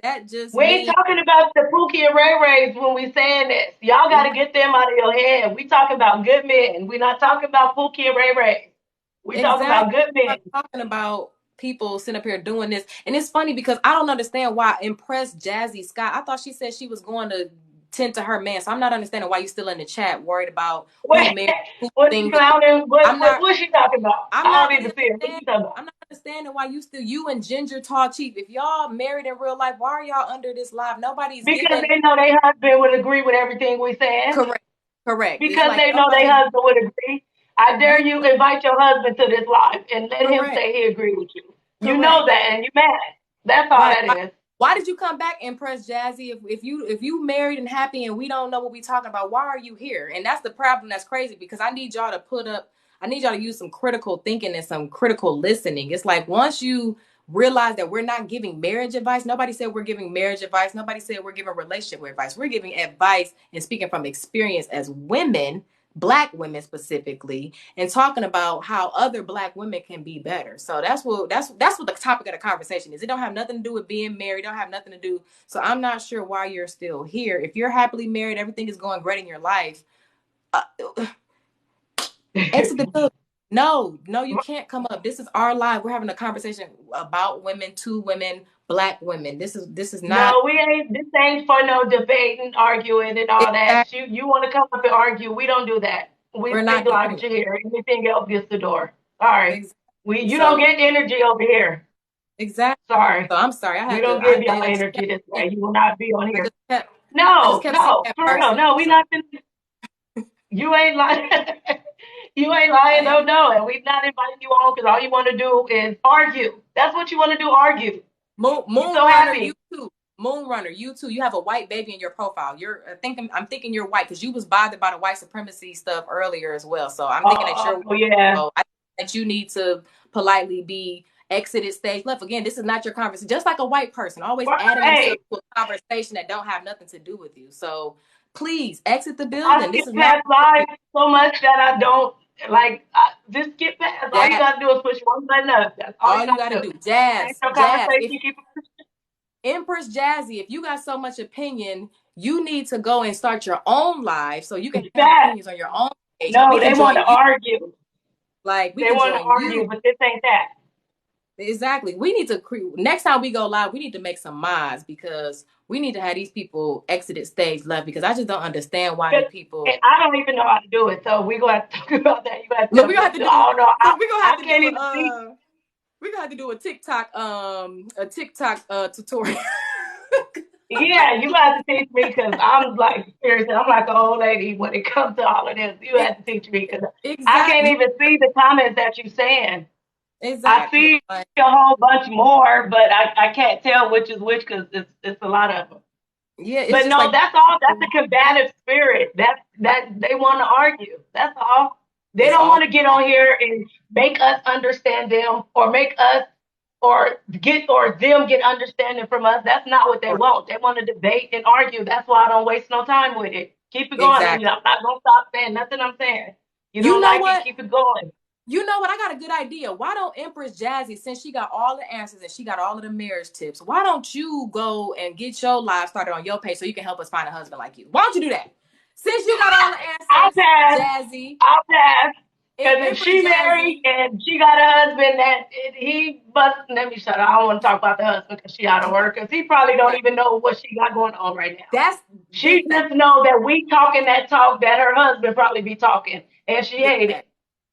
That just We ain't means talking about the Pookie and Ray Rays when we saying this. Y'all got to get them out of your head. We talking about good men. We not talking about Pookie and Ray Rays. We talking exactly. about good men. I'm talking about people sitting up here doing this. And it's funny because I don't understand why Impressed Jazzy Scott. I thought she said she was going to tend to her man. So I'm not understanding why you still in the chat worried about who What? married, who What she single. clowning? I'm not What she talking about? I'm I not don't even see it. What understanding. she talking about? I'm not understanding why you and Ginger Tall Chief. If y'all married in real life, why are y'all under this live? Nobody's Because giving they know their husband would agree with everything we saying. correct. Correct. It's Because like they know their nobody husband would agree. I dare you you invite your husband to this live and let him correct. say he agree with you. You know Correct. that and you mad. That's all Right. that is. Why did you come back and press Jazzy? If you married and happy and we don't know what we talking about, why are you here? And that's the problem. That's crazy because I need y'all to use some critical thinking and some critical listening. It's like once you realize that we're not giving marriage advice, nobody said we're giving marriage advice. Nobody said we're giving relationship advice. We're giving advice and speaking from experience as women Black women specifically, and talking about how other Black women can be better. So that's what the topic of the conversation is. It don't have nothing to do with being married. Don't have nothing to do. So I'm not sure why you're still here. If you're happily married, everything is going great in your life. Exit the building. No, you can't come up. This is our live. We're having a conversation about women, to women, Black women. This is not. No, we ain't. This ain't for no debating, arguing, and all that. You want to come up and argue? We don't do that. We're speak not logic doing here. Anything else gets the door. Sorry, exactly. you don't get energy over here. Exactly. Sorry. So I'm sorry. We don't give y'all energy this way. You will not be on here. No, for real. No, we not. You ain't lying. You ain't lying. No. And we've not invited you on because all you want to do is argue. That's what you want to do. Argue. Moonrunner, you too. Moonrunner, you too. You have a white baby in your profile. I'm thinking you're white because you was bothered by the white supremacy stuff earlier as well. So I'm thinking that you're white. Yeah. So I think that you need to politely be exited stage left. Again, this is not your conversation. Just like a white person, always adding themselves to a conversation that don't have nothing to do with you. So please exit the building. This is not live so much that I don't like. Just get past. All you gotta do is push one button up. That's all you gotta do. Jazz. Empress Jazzy, if you got so much opinion, you need to go and start your own live so you can have opinions on your own page. No, they want to argue. Like they want to argue, but this ain't that. Exactly. We need to next time we go live, we need to make some mods because we need to have these people exited stage left because I just don't understand why people. And I don't even know how to do it, so we gonna have to talk about that. You got to. No, we gonna have to do. I don't know. We gonna have to do. We're gonna have to do a TikTok tutorial. Yeah, you have to teach me because I'm like seriously, I'm like an old lady when it comes to all of this. You have to teach me because I can't even see the comments that you're saying. Exactly. I see a whole bunch more, but I can't tell which is which because it's a lot of them. Yeah, but no, like, that's all. That's a combative spirit. That they want to argue. That's all. They don't want to get on here and make us understand them or make us or them get understanding from us. That's not what they want. They want to debate and argue. That's why I don't waste no time with it. Keep it going. Exactly. I'm not gonna stop saying nothing I'm saying. You know what? Keep it going. You know what? I got a good idea. Why don't Empress Jazzy, since she got all the answers and she got all of the marriage tips, why don't you go and get your live started on your page so you can help us find a husband like you? Why don't you do that? Since you got all the answers, I'll pass. Jazzy. I'll pass. Because if she married and she got a husband that he must, let me shut up. I don't want to talk about the husband because she out of work because he probably don't even know what she got going on right now. She just know that we talking that talk that her husband probably be talking and she hate it.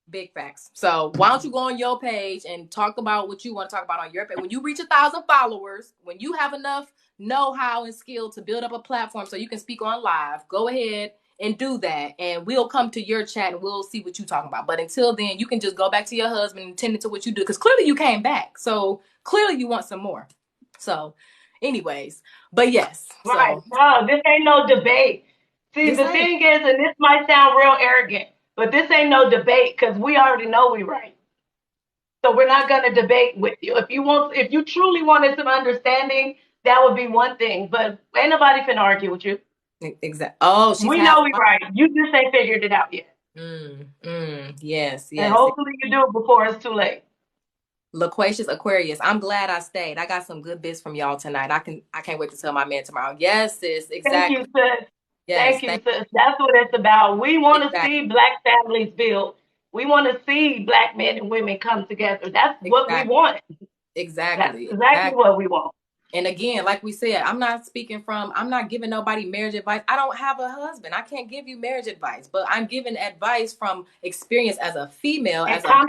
Big facts. So why don't you go on your page and talk about what you want to talk about on your page? When you reach 1,000 followers, when you have enough know-how and skill to build up a platform so you can speak on live, go ahead and do that. And we'll come to your chat and we'll see what you're talking about. But until then, you can just go back to your husband and tend to what you do. Because clearly you came back. So clearly you want some more. So anyways, but yes. Right. So. No, this ain't no debate. See, the thing is, and this might sound real arrogant, but this ain't no debate because we already know we right. So we're not going to debate with you. If you truly wanted some understanding, that would be one thing. But ain't nobody finna argue with you. Exactly. Oh, we know we right. You just ain't figured it out yet. Yes. And hopefully you do it before it's too late. Loquacious Aquarius. I'm glad I stayed. I got some good bits from y'all tonight. I can't wait to tell my man tomorrow. Yes, sis. Exactly. Thank you, sis. Yes, thank you, sis. That's what it's about. We want to see Black families build. We want to see Black men and women come together. That's what we want. Exactly. That's exactly what we want. And again, like we said, I'm not giving nobody marriage advice. I don't have a husband. I can't give you marriage advice, but I'm giving advice from experience as a female, as a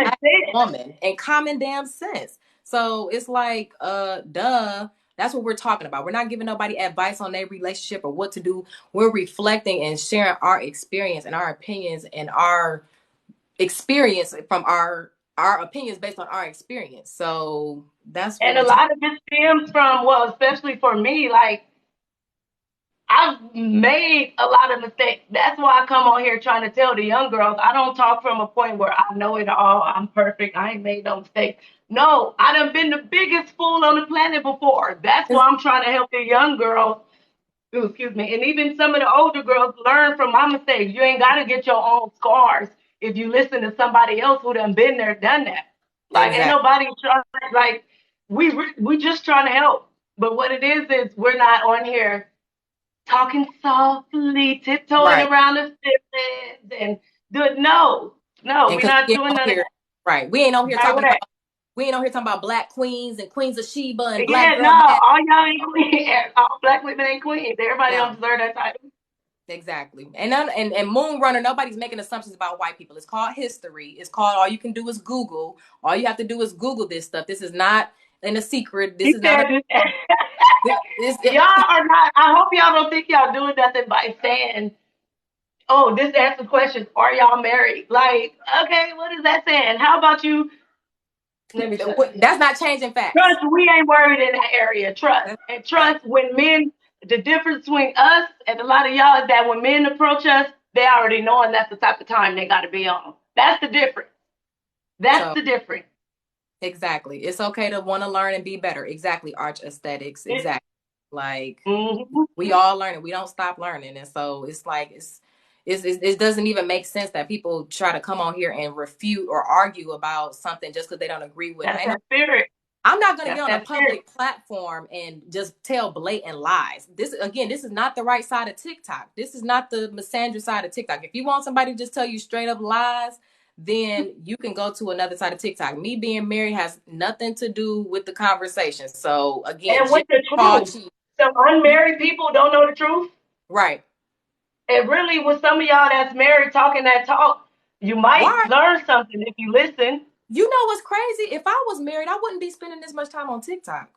woman, and common damn sense. So it's like, duh. That's what we're talking about. We're not giving nobody advice on their relationship or what to do. We're reflecting and sharing our experience and our opinions and our experience from our opinions based on our experience. So that's what and a lot of it stems from, well, especially for me, like I've made a lot of mistakes. That's why I come on here trying to tell the young girls, I don't talk from a point where I know it all. I'm perfect. I ain't made no mistakes. No, I done been the biggest fool on the planet before. That's why I'm trying to help the young girls Ooh, excuse me. And even some of the older girls learn from my mistakes. You ain't got to get your own scars if you listen to somebody else who done been there, done that. Like, ain't Exactly. nobody trying, like, we just trying to help. But what it is we're not on here talking softly, tiptoeing Right. around the feelings and do it. No, no, And we're because not we ain't doing on none of here, that. right. We ain't on here Right talking with about that. we ain't on here talking about black queens and queens of Sheba and black Yeah, no, girl magic. all y'all ain't queens. All black women ain't queens. Everybody don't No. deserve that title. Exactly. And Moon Runner, nobody's making assumptions about white people. It's called history. It's called all you can do is Google. All you have to do is Google this stuff. This is not in a secret. This He is not said a this. this Y'all are not, I hope y'all don't think y'all doing nothing by saying, oh, this answers questions. Are y'all married? Like, okay, what is that saying? How about you? Let me shut up. that's not changing facts. Trust, we ain't worried in that area. Trust. That's And right. trust when men, the difference between us and a lot of y'all is that when men approach us, they already knowing that's the type of time they got to be on. That's the difference. That's So the difference. exactly. It's okay to want to learn and be better. Exactly. Arch aesthetics. It, Exactly. Like mm-hmm. we all learning. We don't stop learning. And so it's like it doesn't even make sense that people try to come on here and refute or argue about something just because they don't agree with. That's And that spirit. I'm not going to That's get on a that spirit. public platform and just tell blatant lies. This is not the right side of TikTok. This is not the misandry side of TikTok. If you want somebody to just tell you straight up lies, then you can go to another side of TikTok. Me being married has nothing to do with the conversation. So again, And with Jim the Paul truth. Chi, Some unmarried people don't know the truth. right? And really, with some of y'all that's married talking that talk, you might Why? learn something if you listen. You know what's crazy? If I was married, I wouldn't be spending this much time on TikTok.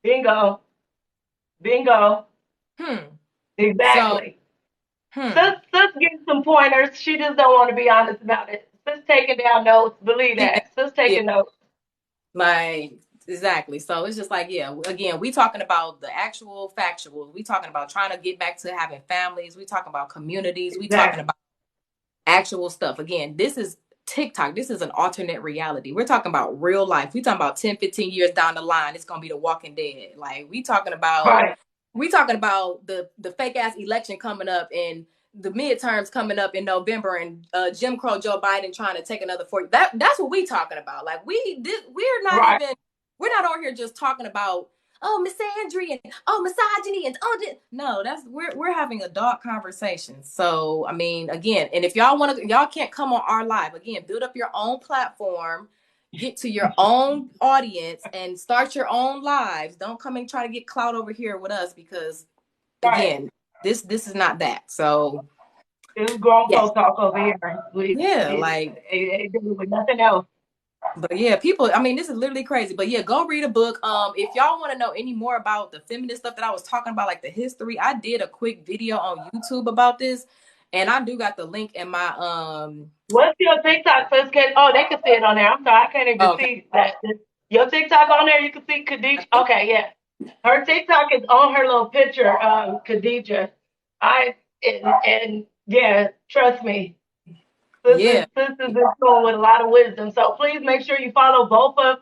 Bingo. Bingo. Hmm. So, Exactly. hmm. Sis getting some pointers. She just don't want to be honest about it. Sis taking down notes. Believe She, that. Sis yeah. taking notes. Like exactly. So it's just like, yeah, again, we talking about the actual factuals. We talking about trying to get back to having families. We talking about communities. We talking Exactly. about actual stuff. Again, this is TikTok. This is an alternate reality. We're talking about real life. We talking about 10, 15 years down the line. It's gonna be the Walking Dead. Like Right. we talking about the fake ass election coming up and the midterms coming up in November and Jim Crow Joe Biden trying to take another 40. That's what we talking about. Like Right. we're not on here just talking about oh misandry and oh misogyny and oh no, that's we're having adult conversations. So I mean again, and if y'all can't come on our live again, build up your own platform, get to your own audience and start your own lives. Don't come and try to get clout over here with us because Right. again, this is not that. So This is grown yeah. folk talk over here. Yeah, like It dealing with nothing else. but yeah, people, I mean, this is literally crazy. But yeah, go read a book. If y'all want to know any more about the feminist stuff that I was talking about, like the history, I did a quick video on YouTube about this. And I do got the link in my What's your TikTok? So oh, they can see it on there. I'm sorry, I can't even okay. see that. Your TikTok on there, you can see I Khadijah. think Okay, yeah. Her TikTok is on her little picture, Khadijah. I and yeah, trust me, yeah, this is going with a lot of wisdom. So please make sure you follow both of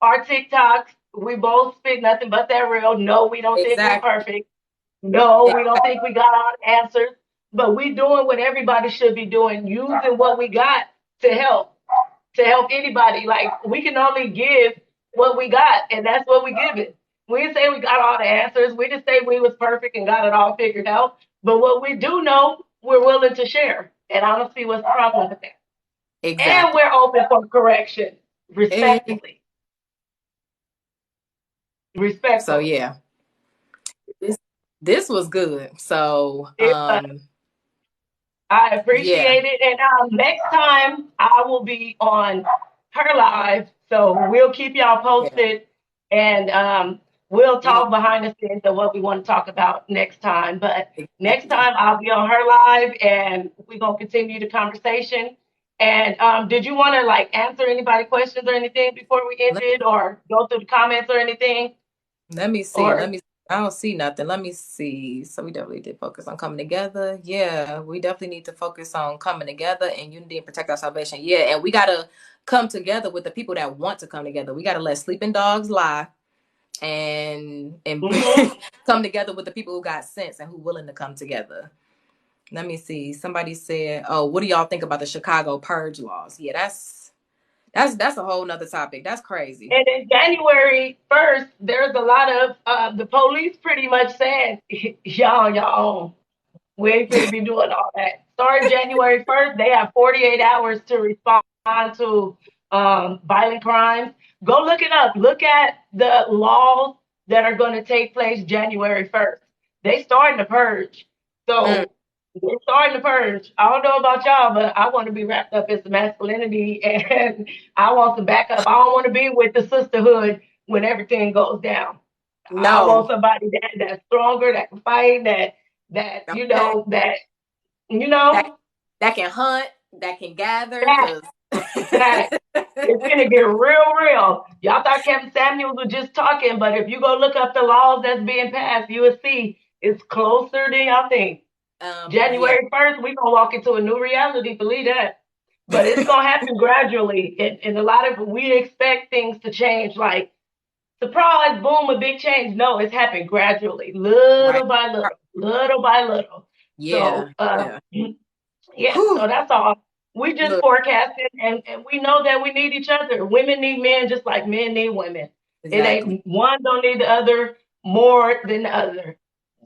our TikToks. We both speak nothing but that real. No, we don't think we're exactly. perfect. No, we don't Exactly. think we got all the answers. But we doing what everybody should be doing, using what we got to help anybody. Like we can only give what we got, and that's what we give it. We didn't say we got all the answers. We didn't say we was perfect and got it all figured out. But what we do know, we're willing to share. And I don't see what's the problem with that. And Exactly. we're open for correction, Eh, respectfully. So Respectfully. yeah, this this was good. So It, I yeah. appreciate it. And next time I will be on her live. So we'll keep y'all Yeah. posted and we'll We gonna talk behind the scenes of what we want to talk about next time. But next exactly. time I'll be on her live and we're going to continue the conversation. And did you want to like answer anybody questions or anything before we Let, ended or go through the comments or anything? let me see. Or I don't see nothing. Let me see. So we definitely did focus on coming together. Yeah, we definitely need to focus on coming together and unity and protect our salvation. Yeah, and we gotta come together with the people that want to come together. We gotta let sleeping dogs lie and Mhm. come together with the people who got sense and who willing to come together. Let me see. Somebody said, "Oh, what do y'all think about the Chicago purge laws?" Yeah, that's a whole nother topic. That's crazy. And in January 1st, there's a lot of the police pretty much saying, y'all on your own. We ain't finna be doing all that. Starting January 1st, they have 48 hours to respond to violent crimes. Go look it up. Look at the laws that are going to take place January 1st. They starting to purge. Mm, So they're starting to purge. I don't know about y'all, but I want to be wrapped up in some masculinity and I want some backup. I don't want to be with the sisterhood when everything goes down. I want no. somebody that's stronger, that can fight, that Okay. you That know, that can hunt, that can gather, that cause that it's gonna get real, real. Y'all thought Kevin Samuels was just talking, but if you go look up the laws that's being passed, you will see it's closer than y'all think. yeah. January 1st, we're gonna walk into a new reality, believe that. But it's gonna happen gradually. And a lot of we expect things to change like surprise, boom, a big change. No, it's happened gradually, Right. little by little, little by little. Yeah. So Yeah. yeah, Whew. so that's all. We just Look, forecasting and we know that we need each other. Women need men just like men need women. It exactly. ain't one don't need the other more than the other.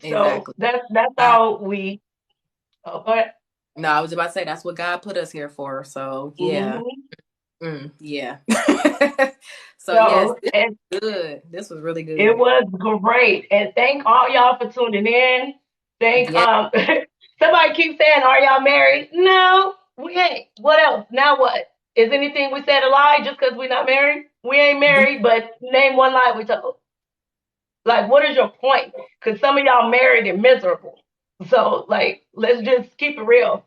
So Exactly. that's Uh, how we but no, I was about to say that's what God put us here for. So yeah. mhm. Yeah. So yes, So this and was good. This was really it good. was great. And thank all y'all for tuning in. Thank Yeah. somebody keeps saying, are y'all married? No, we ain't. What else? Now what? Is anything we said a lie just because we're not married? We ain't married, but name one lie we told. Like, what is your point? Because some of y'all married and miserable. So, like, let's just keep it real.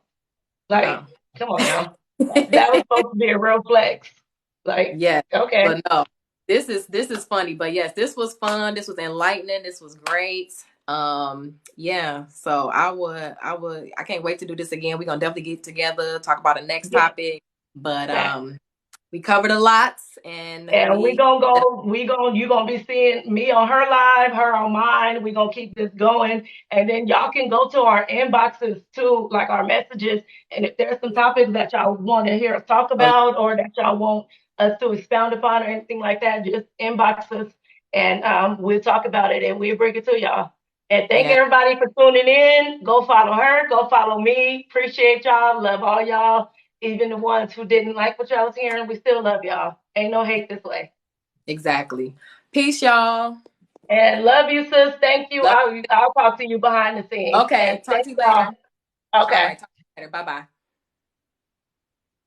Like, No. come on now. That was supposed to be a real flex. Like, Yeah. okay. But no. This is funny, but yes, this was fun. This was enlightening. This was great. Yeah. So I can't wait to do this again. We're gonna definitely get together, talk about the next Yeah, topic. But that. we covered a lot and And we we gonna go, you gonna be seeing me on her live, her on mine. We gonna keep this going. And then y'all can go to our inboxes too, like our messages. And if there's some topics that y'all want to hear us talk oh about or that y'all want us to expound upon or anything like that, just inbox us and we'll talk about it and we'll bring it to y'all. And thank yeah, everybody for tuning in. Go follow her, go follow me. Appreciate y'all. Love all y'all. Even the ones who didn't like what y'all was hearing, we still love y'all. Ain't no hate this way. exactly. Peace, y'all. And love you, sis. Thank you. Love I'll talk to you behind the scenes. Okay, And talk thank to you y'all. later. All Okay. right, talk to you later. Bye bye.